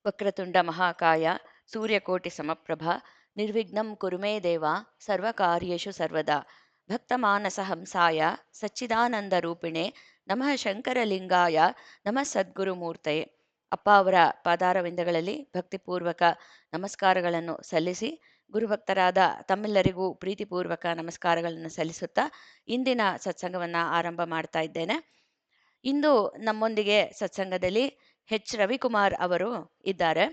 ವಕ್ರತುಂಡ ಮಹಾಕಾಯ ಸೂರ್ಯಕೋಟಿ ಸಮಪ್ರಭ ನಿರ್ವಿಘ್ನಂ ಕುರು ಮೇ ದೇವ ಸರ್ವಕಾರ್ಯೇಷು ಸರ್ವದಾ ಭಕ್ತಮಾನಸ ಹಂಸಾಯ ಸಚ್ಚಿದಾನಂದ ರೂಪಿಣೆ ನಮಃ ಶಂಕರಲಿಂಗಾಯ ನಮಃ ಸದ್ಗುರುಮೂರ್ತಯೇ. ಅಪ್ಪ ಅವರ ಪಾದಾರವಿಂದಗಳಲ್ಲಿ ಭಕ್ತಿಪೂರ್ವಕ ನಮಸ್ಕಾರಗಳನ್ನು ಸಲ್ಲಿಸಿ, ಗುರುಭಕ್ತರಾದ ತಮ್ಮೆಲ್ಲರಿಗೂ ಪ್ರೀತಿಪೂರ್ವಕ ನಮಸ್ಕಾರಗಳನ್ನು ಸಲ್ಲಿಸುತ್ತಾ ಇಂದಿನ ಸತ್ಸಂಗವನ್ನು ಆರಂಭ ಮಾಡ್ತಾ ಇದ್ದೇನೆ. ಇಂದು ನಮ್ಮೊಂದಿಗೆ ಸತ್ಸಂಗದಲ್ಲಿ ರವಿಕುಮಾರ್ ಅವರು ಇದ್ದಾರೆ.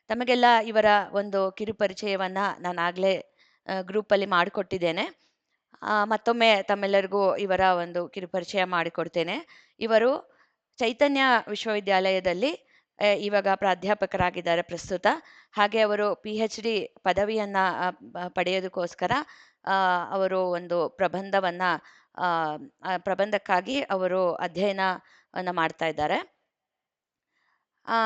ತಮಗೆಲ್ಲ ಇವರ ಒಂದು ಕಿರುಪರಿಚಯವನ್ನ ನಾನಾಗಲೇ ಗ್ರೂಪಲ್ಲಿ ಮಾಡಿಕೊಟ್ಟಿದ್ದೇನೆ. ಮತ್ತೊಮ್ಮೆ ತಮ್ಮೆಲ್ಲರಿಗೂ ಇವರ ಒಂದು ಕಿರುಪರಿಚಯ ಮಾಡಿಕೊಡ್ತೇನೆ. ಇವರು ಚೈತನ್ಯ ವಿಶ್ವವಿದ್ಯಾಲಯದಲ್ಲಿ ಇವಾಗ ಪ್ರಾಧ್ಯಾಪಕರಾಗಿದ್ದಾರೆ ಪ್ರಸ್ತುತ. ಹಾಗೆ ಅವರು PhD ಪದವಿಯನ್ನ ಪಡೆಯೋದಕ್ಕೋಸ್ಕರ ಅವರು ಒಂದು ಪ್ರಬಂಧಕ್ಕಾಗಿ ಅವರು ಅಧ್ಯಯನವನ್ನು ಮಾಡ್ತಾ ಇದ್ದಾರೆ.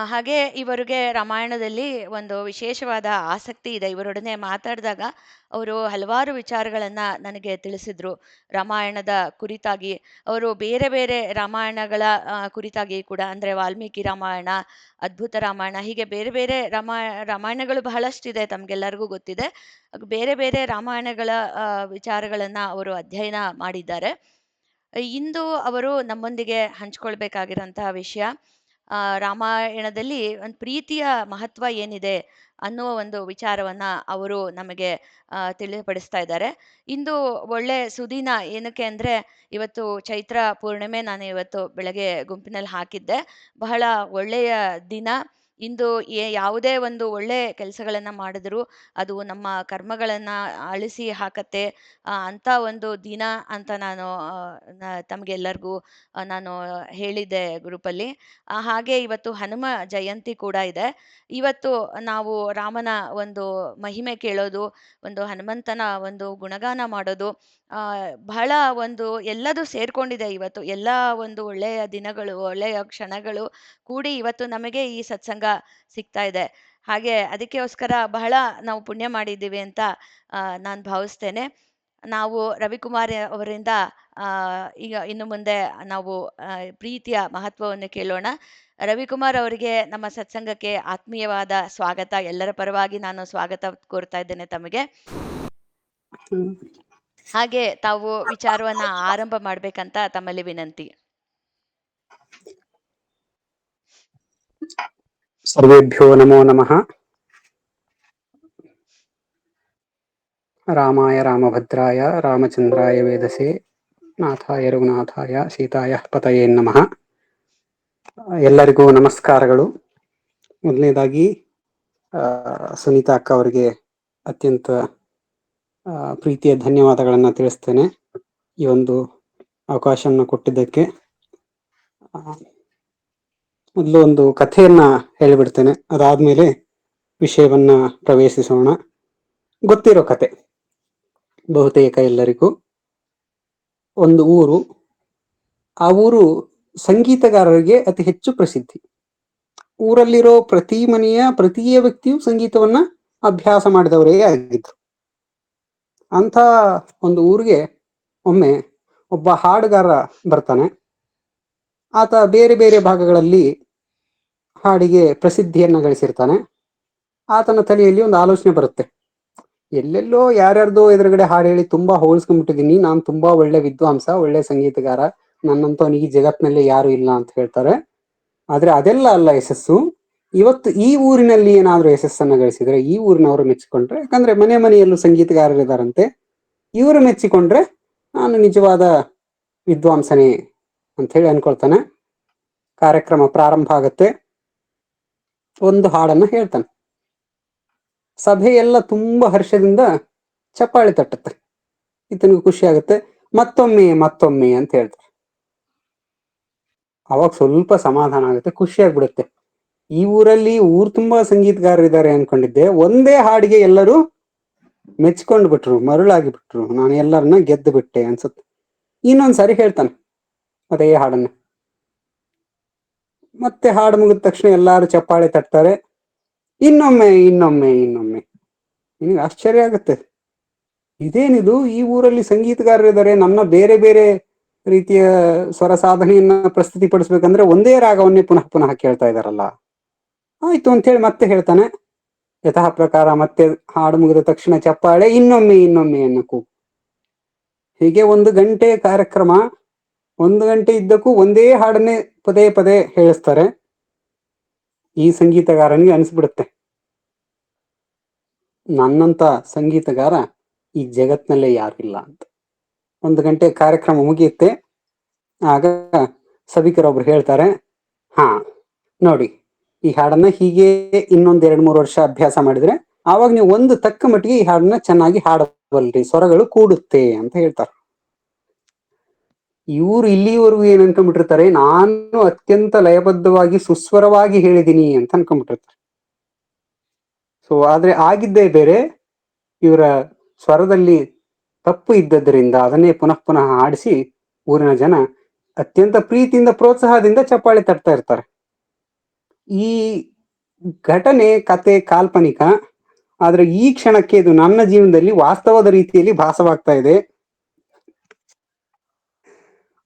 ಹಾಗೆ ಇವರಿಗೆ ರಾಮಾಯಣದಲ್ಲಿ ಒಂದು ವಿಶೇಷವಾದ ಆಸಕ್ತಿ ಇದೆ. ಇವರೊಡನೆ ಮಾತಾಡಿದಾಗ ಅವರು ಹಲವಾರು ವಿಚಾರಗಳನ್ನು ನನಗೆ ತಿಳಿಸಿದ್ರು. ರಾಮಾಯಣದ ಕುರಿತಾಗಿ ಅವರು ಬೇರೆ ಬೇರೆ ರಾಮಾಯಣಗಳ ಕುರಿತಾಗಿ ಕೂಡ, ಅಂದರೆ ವಾಲ್ಮೀಕಿ ರಾಮಾಯಣ, ಅದ್ಭುತ ರಾಮಾಯಣ, ಹೀಗೆ ಬೇರೆ ಬೇರೆ ರಾಮಾಯಣಗಳು ಬಹಳಷ್ಟಿದೆ, ತಮಗೆಲ್ಲರಿಗೂ ಗೊತ್ತಿದೆ. ಬೇರೆ ಬೇರೆ ರಾಮಾಯಣಗಳ ವಿಚಾರಗಳನ್ನು ಅವರು ಅಧ್ಯಯನ ಮಾಡಿದ್ದಾರೆ. ಇಂದು ಅವರು ನಮ್ಮೊಂದಿಗೆ ಹಂಚ್ಕೊಳ್ಬೇಕಾಗಿರೋಂತಹ ವಿಷಯ ರಾಮಾಯಣದಲ್ಲಿ ಒಂದು ಪ್ರೀತಿಯ ಮಹತ್ವ ಏನಿದೆ ಅನ್ನುವ ಒಂದು ವಿಚಾರವನ್ನ ಅವರು ನಮಗೆ ತಿಳಿಪಡಿಸ್ತಾ ಇದ್ದಾರೆ. ಇಂದು ಒಳ್ಳೆ ಸುದಿನ. ಏನಕ್ಕೆ ಅಂದರೆ ಇವತ್ತು ಚೈತ್ರ ಪೂರ್ಣಿಮೆ. ನಾನು ಇವತ್ತು ಬೆಳಗ್ಗೆ ಗುಂಪಿನಲ್ಲಿ ಹಾಕಿದ್ದೆ. ಬಹಳ ಒಳ್ಳೆಯ ದಿನ. ಇಂದು ಯಾವುದೇ ಒಂದು ಒಳ್ಳೆ ಕೆಲಸಗಳನ್ನು ಮಾಡಿದ್ರು ಅದು ನಮ್ಮ ಕರ್ಮಗಳನ್ನು ಅಳಿಸಿ ಹಾಕತ್ತೆ ಅಂತ ಒಂದು ದಿನ ಅಂತ ನಾನು ತಮಗೆಲ್ಲರಿಗೂ ನಾನು ಹೇಳಿದ್ದೆ ಗ್ರೂಪಲ್ಲಿ. ಹಾಗೆ ಇವತ್ತು ಹನುಮ ಜಯಂತಿ ಕೂಡ ಇದೆ. ಇವತ್ತು ನಾವು ರಾಮನ ಒಂದು ಮಹಿಮೆ ಕೇಳೋದು, ಒಂದು ಹನುಮಂತನ ಒಂದು ಗುಣಗಾನ ಮಾಡೋದು, ಬಹಳ ಒಂದು ಎಲ್ಲದೂ ಸೇರ್ಕೊಂಡಿದೆ. ಇವತ್ತು ಎಲ್ಲ ಒಂದು ಒಳ್ಳೆಯ ದಿನಗಳು, ಒಳ್ಳೆಯ ಕ್ಷಣಗಳು ಕೂಡಿ ಇವತ್ತು ನಮಗೆ ಈ ಸತ್ಸಂಗ ಸಿಗ್ತಾ ಇದೆ. ಹಾಗೆ ಅದಕ್ಕೋಸ್ಕರ ಬಹಳ ನಾವು ಪುಣ್ಯ ಮಾಡಿದ್ದೀವಿ ಅಂತ ನಾನು ಭಾವಿಸ್ತೇನೆ. ನಾವು ರವಿಕುಮಾರ್ ಅವರಿಂದ ಈಗ ಇನ್ನು ಮುಂದೆ ನಾವು ಪ್ರೀತಿಯ ಮಹತ್ವವನ್ನು ಕೇಳೋಣ. ರವಿಕುಮಾರ್ ಅವರಿಗೆ ನಮ್ಮ ಸತ್ಸಂಗಕ್ಕೆ ಆತ್ಮೀಯವಾದ ಸ್ವಾಗತ. ಎಲ್ಲರ ಪರವಾಗಿ ನಾನು ಸ್ವಾಗತ ಕೋರ್ತಾ ಇದ್ದೇನೆ ತಮಗೆ. ಹಾಗೆ ತಾವು ವಿಚಾರವನ್ನ ಆರಂಭ ಮಾಡ್ಬೇಕಂತ ತಮ್ಮಲ್ಲಿ ವಿನಂತಿ. ಸರ್ವೇಭ್ಯೋ ನಮೋ ನಮಃ. ರಾಮಾಯ ರಾಮಭದ್ರಾಯ ರಾಮಚಂದ್ರಾಯ ವೇದಸೆ ನಾಥಾಯ ರಘುನಾಥಾಯ ಸೀತಾಯ ಪತಯೇ ನಮಃ. ಎಲ್ಲರಿಗೂ ನಮಸ್ಕಾರಗಳು. ಮೊದಲನೇದಾಗಿ ಸುನೀತಾ ಅಕ್ಕ ಅವರಿಗೆ ಅತ್ಯಂತ ಪ್ರೀತಿಯ ಧನ್ಯವಾದಗಳನ್ನು ತಿಳಿಸ್ತೇನೆ ಈ ಒಂದು ಅವಕಾಶವನ್ನು ಕೊಟ್ಟಿದ್ದಕ್ಕೆ. ಮೊದಲು ಒಂದು ಕಥೆಯನ್ನ ಹೇಳಿಬಿಡ್ತೇನೆ, ಅದಾದ್ಮೇಲೆ ವಿಷಯವನ್ನ ಪ್ರವೇಶಿಸೋಣ. ಗೊತ್ತಿರೋ ಕತೆ ಬಹುತೇಕ ಎಲ್ಲರಿಗೂ. ಒಂದು ಊರು, ಆ ಊರು ಸಂಗೀತಗಾರರಿಗೆ ಅತಿ ಹೆಚ್ಚು ಪ್ರಸಿದ್ಧಿ. ಊರಲ್ಲಿರೋ ಪ್ರತಿ ಮನೆಯ ಪ್ರತಿಯ ವ್ಯಕ್ತಿಯು ಸಂಗೀತವನ್ನ ಅಭ್ಯಾಸ ಮಾಡಿದವರೇ ಆಗಿದ್ರು. ಅಂಥ ಒಂದು ಊರಿಗೆ ಒಮ್ಮೆ ಒಬ್ಬ ಹಾಡುಗಾರ ಬರ್ತಾನೆ. ಆತ ಬೇರೆ ಬೇರೆ ಭಾಗಗಳಲ್ಲಿ ಹಾಡಿಗೆ ಪ್ರಸಿದ್ಧಿಯನ್ನ ಗಳಿಸಿರ್ತಾನೆ. ಆತನ ತಲೆಯಲ್ಲಿ ಒಂದು ಆಲೋಚನೆ ಬರುತ್ತೆ, ಎಲ್ಲೆಲ್ಲೋ ಯಾರ್ಯಾರ್ದೋ ಎದುರುಗಡೆ ಹಾಡು ಹೇಳಿ ತುಂಬಾ ಹೋಲಿಸ್ಕೊಂಡ್ಬಿಟ್ಟಿದ್ದೀನಿ, ನಾನು ತುಂಬಾ ಒಳ್ಳೆ ವಿದ್ವಾಂಸ, ಒಳ್ಳೆ ಸಂಗೀತಗಾರ, ನನ್ನಂತವನಿಗೆ ಜಗತ್ನಲ್ಲಿ ಯಾರು ಇಲ್ಲ ಅಂತ ಹೇಳ್ತಾರೆ. ಆದ್ರೆ ಅದೆಲ್ಲ ಅಲ್ಲ ಯಶಸ್ಸು. ಇವತ್ತು ಈ ಊರಿನಲ್ಲಿ ಏನಾದ್ರೂ ಯಶಸ್ಸನ್ನ ಗಳಿಸಿದ್ರೆ, ಈ ಊರಿನವರು ಮೆಚ್ಚಿಕೊಂಡ್ರೆ, ಯಾಕಂದ್ರೆ ಮನೆ ಮನೆಯಲ್ಲೂ ಸಂಗೀತಗಾರರಿದ್ದಾರಂತೆ, ಇವರು ಮೆಚ್ಚಿಕೊಂಡ್ರೆ ನಾನು ನಿಜವಾದ ವಿದ್ವಾಂಸನೇ ಅಂತ ಹೇಳಿ ಅನ್ಕೊಳ್ತಾನೆ. ಕಾರ್ಯಕ್ರಮ ಪ್ರಾರಂಭ ಆಗತ್ತೆ. ಒಂದು ಹಾಡನ್ನ ಹೇಳ್ತಾನೆ. ಸಭೆ ಎಲ್ಲ ತುಂಬಾ ಹರ್ಷದಿಂದ ಚಪ್ಪಾಳೆ ತಟ್ಟುತ್ತೆ. ಈತನಿಗೂ ಖುಷಿ ಆಗುತ್ತೆ. ಮತ್ತೊಮ್ಮೆ ಮತ್ತೊಮ್ಮೆ ಅಂತ ಹೇಳ್ತಾರೆ. ಅವಾಗ ಸ್ವಲ್ಪ ಸಮಾಧಾನ ಆಗುತ್ತೆ, ಖುಷಿ ಆಗ್ಬಿಡುತ್ತೆ. ಈ ಊರಲ್ಲಿ ತುಂಬಾ ಸಂಗೀತಗಾರರಿದ್ದಾರೆ ಅನ್ಕೊಂಡಿದ್ದೆ, ಒಂದೇ ಹಾಡಿಗೆ ಎಲ್ಲರೂ ಮೆಚ್ಕೊಂಡು ಬಿಟ್ರು, ಮರುಳಾಗಿ ಬಿಟ್ರು, ನಾನು ಎಲ್ಲರನ್ನ ಗೆದ್ದು ಬಿಟ್ಟೆ ಅನ್ಸುತ್ತೆ. ಇನ್ನೊಂದ್ಸಾರಿ ಹೇಳ್ತಾನೆ ಅದೇ ಹಾಡನ್ನ. ಮತ್ತೆ ಹಾಡು ಮುಗಿದ ತಕ್ಷಣ ಎಲ್ಲಾರು ಚಪ್ಪಾಳೆ ತಟ್ತಾರೆ. ಇನ್ನೊಮ್ಮೆ ಇನ್ನೊಮ್ಮೆ ಇನ್ನೊಮ್ಮೆ. ನಿನಗೆ ಆಶ್ಚರ್ಯ ಆಗುತ್ತೆ, ಇದೇನಿದು, ಈ ಊರಲ್ಲಿ ಸಂಗೀತಗಾರರಿದ್ದಾರೆ, ನನ್ನ ಬೇರೆ ಬೇರೆ ರೀತಿಯ ಸ್ವರ ಸಾಧನೆಯನ್ನ ಪ್ರಸ್ತುತಿಪಡಿಸ್ಬೇಕಂದ್ರೆ ಒಂದೇ ರಾಗವನ್ನೇ ಪುನಃ ಪುನಃ ಕೇಳ್ತಾ ಇದಾರಲ್ಲ ಆಯ್ತು ಅಂತ ಹೇಳಿ ಮತ್ತೆ ಹೇಳ್ತಾನೆ. ಯಥಾ ಪ್ರಕಾರ ಮತ್ತೆ ಹಾಡು ಮುಗಿದ ತಕ್ಷಣ ಚಪ್ಪಾಳೆ, ಇನ್ನೊಮ್ಮೆ ಇನ್ನೊಮ್ಮೆ ಅನ್ನೋ ಕೂಗು. ಹೀಗೆ 1 ಗಂಟೆ ಕಾರ್ಯಕ್ರಮ. 1 ಗಂಟೆ ಇದ್ದಕ್ಕೂ ಒಂದೇ ಹಾಡನ್ನೇ ಪದೇ ಪದೇ ಹೇಳಿಸ್ತಾರೆ. ಈ ಸಂಗೀತಗಾರನಿಗೆ ಅನಿಸ್ಬಿಡುತ್ತೆ, ನನ್ನಂತ ಸಂಗೀತಗಾರ ಈ ಜಗತ್ನಲ್ಲೇ ಯಾರಿಲ್ಲ ಅಂತ. 1 ಗಂಟೆ ಕಾರ್ಯಕ್ರಮ ಮುಗಿಯುತ್ತೆ. ಆಗ ಸಭಿಕರೊಬ್ರು ಹೇಳ್ತಾರೆ, ಹಾ ನೋಡಿ, ಈ ಹಾಡನ್ನ ಹೀಗೆ ಇನ್ನೊಂದ್ 2-3 ವರ್ಷ ಅಭ್ಯಾಸ ಮಾಡಿದ್ರೆ ಆವಾಗ ನೀವು ಒಂದು ತಕ್ಕ ಮಟ್ಟಿಗೆ ಈ ಹಾಡನ್ನ ಚೆನ್ನಾಗಿ ಹಾಡಬಲ್ರಿ, ಸ್ವರಗಳು ಕೂಡುತ್ತೆ ಅಂತ ಹೇಳ್ತಾರೆ. ಇವ್ರು ಇಲ್ಲಿವರೆಗೂ ಏನ್ ಅನ್ಕೊಂಡ್ಬಿಟ್ಟಿರ್ತಾರೆ, ನಾನು ಅತ್ಯಂತ ಲಯಬದ್ಧವಾಗಿ ಸುಸ್ವರವಾಗಿ ಹೇಳಿದೀನಿ ಅಂತ ಅನ್ಕೊಂಡ್ಬಿಟ್ಟಿರ್ತಾರೆ. ಸೊ ಆದ್ರೆ ಆಗಿದ್ದೇ ಬೇರೆ, ಇವರ ಸ್ವರದಲ್ಲಿ ತಪ್ಪು ಇದ್ದದ್ರಿಂದ ಅದನ್ನೇ ಪುನಃ ಪುನಃ ಹಾಡಿಸಿ ಊರಿನ ಜನ ಅತ್ಯಂತ ಪ್ರೀತಿಯಿಂದ ಪ್ರೋತ್ಸಾಹದಿಂದ ಚಪ್ಪಾಳೆ ತಟ್ತಾ ಇರ್ತಾರೆ. ಈ ಘಟನೆ, ಕತೆ ಕಾಲ್ಪನಿಕ, ಆದ್ರೆ ಈ ಕ್ಷಣಕ್ಕೆ ಇದು ನನ್ನ ಜೀವನದಲ್ಲಿ ವಾಸ್ತವದ ರೀತಿಯಲ್ಲಿ ಭಾಸವಾಗ್ತಾ ಇದೆ.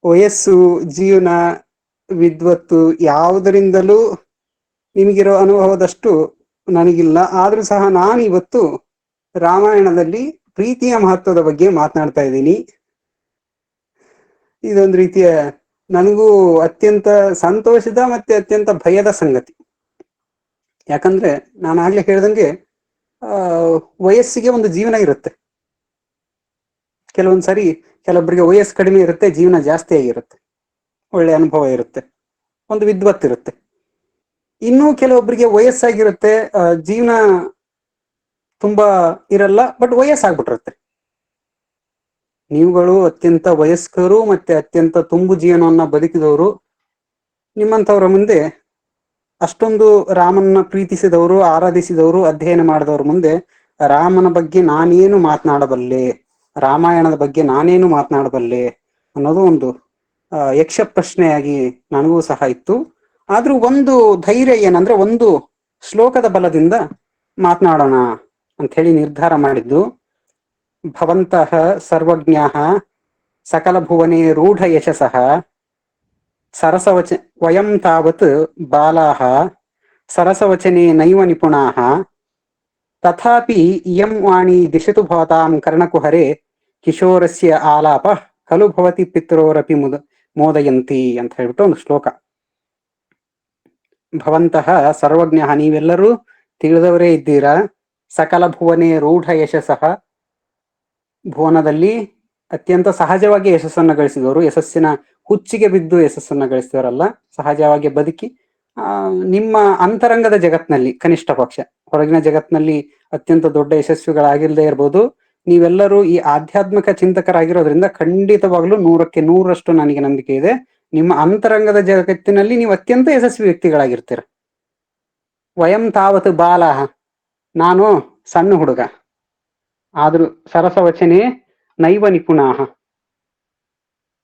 ವಯಸ್ಸು, ಜೀವನ, ವಿದ್ವತ್ತು ಯಾವುದರಿಂದಲೂ ನಿಮಗಿರೋ ಅನುಭವದಷ್ಟು ನನಗಿಲ್ಲ. ಆದ್ರೂ ಸಹ ನಾನು ಇವತ್ತು ರಾಮಾಯಣದಲ್ಲಿ ಪ್ರೀತಿಯ ಮಹತ್ವದ ಬಗ್ಗೆ ಮಾತನಾಡ್ತಾ ಇದ್ದೀನಿ. ಇದೊಂದು ರೀತಿಯ ನನಗೂ ಅತ್ಯಂತ ಸಂತೋಷದ ಮತ್ತೆ ಅತ್ಯಂತ ಭಯದ ಸಂಗತಿ. ಯಾಕಂದ್ರೆ ನಾನು ಆಗ್ಲೇ ಹೇಳ್ದಂಗೆ ವಯಸ್ಸಿಗೆ ಒಂದು ಜೀವನ ಇರುತ್ತೆ. ಕೆಲವೊಂದ್ಸರಿ ಕೆಲವೊಬ್ಬರಿಗೆ ವಯಸ್ಸು ಕಡಿಮೆ ಇರುತ್ತೆ, ಜೀವನ ಜಾಸ್ತಿ ಆಗಿರುತ್ತೆ, ಒಳ್ಳೆ ಅನುಭವ ಇರುತ್ತೆ, ಒಂದು ವಿದ್ವತ್ತಿರುತ್ತೆ. ಇನ್ನೂ ಕೆಲವೊಬ್ಬರಿಗೆ ವಯಸ್ಸಾಗಿರುತ್ತೆ, ಜೀವನ ತುಂಬಾ ಇರಲ್ಲ, ಬಟ್ ವಯಸ್ಸಾಗ್ಬಿಟ್ಟಿರುತ್ತೆ. ನೀವುಗಳು ಅತ್ಯಂತ ವಯಸ್ಕರು ಮತ್ತೆ ಅತ್ಯಂತ ತುಂಬು ಜೀವನವನ್ನ ಬದುಕಿದವರು. ನಿಮ್ಮಂಥವ್ರ ಮುಂದೆ, ಅಷ್ಟೊಂದು ರಾಮನ್ನ ಪ್ರೀತಿಸಿದವರು, ಆರಾಧಿಸಿದವರು, ಅಧ್ಯಯನ ಮಾಡಿದವ್ರ ಮುಂದೆ ರಾಮನ ಬಗ್ಗೆ ನಾನೇನು ಮಾತನಾಡಬಲ್ಲೆ, ರಾಮಾಯಣದ ಬಗ್ಗೆ ನಾನೇನು ಮಾತನಾಡಬಲ್ಲೆ ಅನ್ನೋದು ಒಂದು ಯಕ್ಷ ಪ್ರಶ್ನೆಯಾಗಿ ನನಗೂ ಸಹ ಇತ್ತು. ಆದ್ರೂ ಒಂದು ಧೈರ್ಯ ಏನಂದ್ರೆ, ಒಂದು ಶ್ಲೋಕದ ಬಲದಿಂದ ಮಾತನಾಡೋಣ ಅಂತ ಹೇಳಿ ನಿರ್ಧಾರ ಮಾಡಿದ್ದು. ಭವಂತಃ ಸರ್ವಜ್ಞಾಃ ಸಕಲ ಭುವನೇ ರೂಢ ಯಶಸಃ ಸರಸವಚ ವಯಂ ತಾವತ್ ಬಾಲಾಃ ಸರಸವಚನೆ ನೈವ ನಿಪುಣಾಃ ತಥಾಪಿ ಇಯಂ ವಾಣಿ ದಿಶತು ಭವತಾಂ ಕರ್ಣಕುಹರೆ ಕಿಶೋರಸ್ಯ ಆಲಾಪ ಖಲು ಭವತಿ ಪಿತ್ರೋರಪಿ ಮೋದಯಂತಿ ಅಂತ ಹೇಳ್ಬಿಟ್ಟು ಒಂದು ಶ್ಲೋಕ. ಭವಂತಃ ಸರ್ವಜ್ಞ, ನೀವೆಲ್ಲರೂ ತಿಳಿದವರೇ ಇದ್ದೀರಾ. ಸಕಲ ಭುವನೇ ರೂಢ ಯಶಸ್ಸಃ, ಭುವನದಲ್ಲಿ ಅತ್ಯಂತ ಸಹಜವಾಗಿ ಯಶಸ್ಸನ್ನು ಗಳಿಸಿದವರು, ಯಶಸ್ಸಿನ ಹುಚ್ಚಿಗೆ ಬಿದ್ದು ಯಶಸ್ಸನ್ನು ಗಳಿಸಿದವರಲ್ಲ, ಸಹಜವಾಗಿ ಬದುಕಿ ನಿಮ್ಮ ಅಂತರಂಗದ ಜಗತ್ನಲ್ಲಿ, ಕನಿಷ್ಠ ಪಕ್ಷ ಹೊರಗಿನ ಜಗತ್ನಲ್ಲಿ ಅತ್ಯಂತ ದೊಡ್ಡ ಯಶಸ್ವಿಗಳಾಗಿಲ್ಲದೆ ಇರ್ಬೋದು, ನೀವೆಲ್ಲರೂ ಈ ಆಧ್ಯಾತ್ಮಿಕ ಚಿಂತಕರಾಗಿರೋದ್ರಿಂದ ಖಂಡಿತವಾಗ್ಲೂ 100% ನನಗೆ ನಂಬಿಕೆ ಇದೆ, ನಿಮ್ಮ ಅಂತರಂಗದ ಜಗತ್ತಿನಲ್ಲಿ ನೀವು ಅತ್ಯಂತ ಯಶಸ್ವಿ ವ್ಯಕ್ತಿಗಳಾಗಿರ್ತೀರ. ವಯಂ ತಾವತ್ ಬಾಲಾಹ, ನಾನು ಸಣ್ಣ ಹುಡುಗ, ಆದ್ರೂ ಸರಸವಚನೆ ನೈವ ನಿಪುಣಾಹ,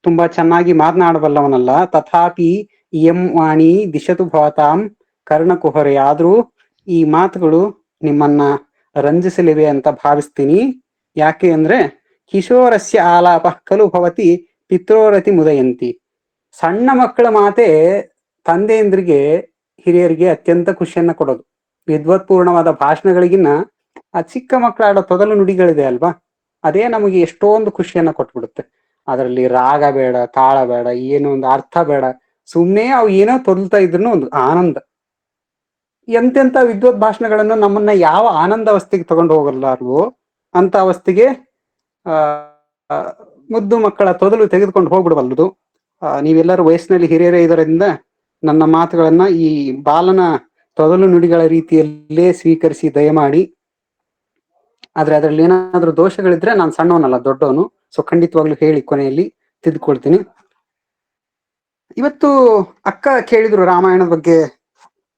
ತುಂಬಾ ಚೆನ್ನಾಗಿ ಮಾತನಾಡಬಲ್ಲವನಲ್ಲ. ತಥಾಪಿ ಇಯಂ ವಾಣಿ ದಿಶತು ಭವತಾಂ ಕರ್ಣಕುಹರೆ, ಆದ್ರೂ ಈ ಮಾತುಗಳು ನಿಮ್ಮನ್ನ ರಂಜಿಸಲಿವೆ ಅಂತ ಭಾವಿಸ್ತೀನಿ. ಯಾಕೆ ಅಂದ್ರೆ ಕಿಶೋರಸ್ಯ ಆಲಾಪ ಖಲು ಭವತಿ ಪಿತ್ರೋರತಿ ಮುದಯಂತಿ, ಸಣ್ಣ ಮಕ್ಕಳ ಮಾತೆ ತಂದೆಯಂದ್ರಿಗೆ, ಹಿರಿಯರಿಗೆ ಅತ್ಯಂತ ಖುಷಿಯನ್ನ ಕೊಡೋದು. ವಿದ್ವತ್ಪೂರ್ಣವಾದ ಭಾಷಣಗಳಿಗಿನ್ನ ಆ ಚಿಕ್ಕ ಮಕ್ಕಳಾಡೋ ತೊದಲು ನುಡಿಗಳಿದೆ ಅಲ್ವಾ, ಅದೇ ನಮಗೆ ಎಷ್ಟೊಂದು ಖುಷಿಯನ್ನ ಕೊಟ್ಬಿಡುತ್ತೆ. ಅದರಲ್ಲಿ ರಾಗ ಬೇಡ, ತಾಳ ಬೇಡ, ಏನೋ ಒಂದು ಅರ್ಥ ಬೇಡ, ಸುಮ್ಮನೆ ಅವು ಏನೋ ತೊದಲ್ತಾ ಇದ್ರು ಒಂದು ಆನಂದ. ಎಂತೆಂಥ ವಿದ್ವತ್ ಭಾಷಣಗಳನ್ನು ನಮ್ಮನ್ನ ಯಾವ ಆನಂದ ಅವಸ್ಥೆಗೆ ತಗೊಂಡು ಹೋಗಲ್ಲಾರ್ವೋ ಅಂತ ಅವಸ್ಥೆಗೆ ಮುದ್ದು ಮಕ್ಕಳ ತೊದಲು ತೆಗೆದುಕೊಂಡು ಹೋಗ್ಬಿಡಬಲ್ಲದು. ನೀವೆಲ್ಲರೂ ವಯಸ್ಸಿನಲ್ಲಿ ಹಿರಿಯರೇ ಇದರಿಂದ ನನ್ನ ಮಾತುಗಳನ್ನ ಈ ಬಾಲನ ತೊದಲು ನುಡಿಗಳ ರೀತಿಯಲ್ಲೇ ಸ್ವೀಕರಿಸಿ ದಯಮಾಡಿ. ಆದ್ರೆ ಅದರಲ್ಲಿ ಏನಾದ್ರೂ ದೋಷಗಳಿದ್ರೆ ನಾನು ಸಣ್ಣವನಲ್ಲ, ದೊಡ್ಡವನು, ಸೊ ಖಂಡಿತವಾಗ್ಲೂ ಹೇಳಿ ಕೊನೆಯಲ್ಲಿ ತಿದ್ದುಕೊಳ್ತೀನಿ. ಇವತ್ತು ಅಕ್ಕ ಕೇಳಿದ್ರು ರಾಮಾಯಣದ ಬಗ್ಗೆ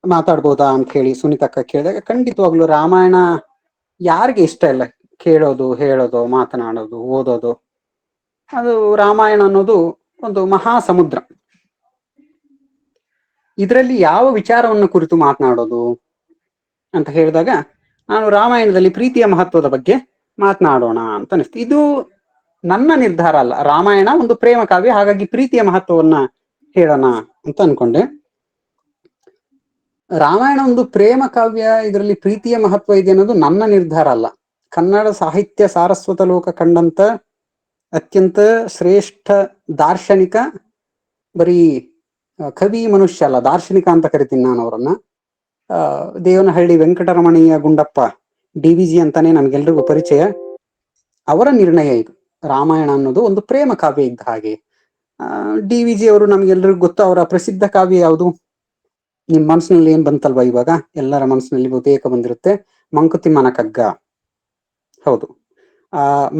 ಮಾತಾಡ್ಬೋದಾ ಅಂತ ಹೇಳಿ. ಸುನೀತಾ ಅಕ್ಕ ಕೇಳಿದಾಗ ಖಂಡಿತವಾಗ್ಲೂ ರಾಮಾಯಣ ಯಾರಿಗೆ ಇಷ್ಟ ಇಲ್ಲ, ಕೇಳೋದು, ಹೇಳೋದು, ಮಾತನಾಡೋದು, ಓದೋದು. ಅದು ರಾಮಾಯಣ ಅನ್ನೋದು ಒಂದು ಮಹಾ ಸಮುದ್ರ. ಇದರಲ್ಲಿ ಯಾವ ವಿಚಾರವನ್ನು ಕುರಿತು ಮಾತನಾಡೋದು ಅಂತ ಹೇಳಿದಾಗ ನಾನು ರಾಮಾಯಣದಲ್ಲಿ ಪ್ರೀತಿಯ ಮಹತ್ವದ ಬಗ್ಗೆ ಮಾತನಾಡೋಣ ಅಂತ ಅನಿಸ್ತು. ಇದು ನನ್ನ ನಿರ್ಧಾರ ಅಲ್ಲ, ರಾಮಾಯಣ ಒಂದು ಪ್ರೇಮ ಕಾವ್ಯ, ಹಾಗಾಗಿ ಪ್ರೀತಿಯ ಮಹತ್ವವನ್ನ ಹೇಳೋಣ ಅಂತ ಅನ್ಕೊಂಡೆ. ರಾಮಾಯಣ ಒಂದು ಪ್ರೇಮ ಕಾವ್ಯ, ಇದರಲ್ಲಿ ಪ್ರೀತಿಯ ಮಹತ್ವ ಇದೆ ಅನ್ನೋದು ನನ್ನ ನಿರ್ಧಾರ ಅಲ್ಲ. ಕನ್ನಡ ಸಾಹಿತ್ಯ ಸಾರಸ್ವತ ಲೋಕ ಕಂಡಂತ ಅತ್ಯಂತ ಶ್ರೇಷ್ಠ ದಾರ್ಶನಿಕ, ಬರೀ ಕವಿ ಮನುಷ್ಯ ಅಲ್ಲ, ದಾರ್ಶನಿಕ ಅಂತ ಕರಿತೀನಿ ನಾನು ಅವರನ್ನ. ದೇವನಹಳ್ಳಿ ವೆಂಕಟರಮಣಯ್ಯ ಗುಂಡಪ್ಪ, DVG ಅಂತಾನೆ ನಮ್ಗೆಲ್ರಿಗೂ ಪರಿಚಯ. ಅವರ ನಿರ್ಣಯ ಇದು. ರಾಮಾಯಣ ಅನ್ನೋದು ಒಂದು ಪ್ರೇಮ ಕಾವ್ಯ ಇದ್ದ ಹಾಗೆ. DVG ಅವರು ನಮ್ಗೆಲ್ರಿಗೂ ಗೊತ್ತು. ಅವರ ಪ್ರಸಿದ್ಧ ಕಾವ್ಯ ಯಾವುದು? ನಿಮ್ ಮನಸ್ಸಿನಲ್ಲಿ ಏನ್ ಬಂತಲ್ವಾ ಇವಾಗ? ಎಲ್ಲರ ಮನಸ್ಸಿನಲ್ಲಿ ಬಹುತೇಕ ಬಂದಿರುತ್ತೆ, ಮಂಕುತಿಮ್ಮನ ಕಗ್ಗ. ಹೌದು,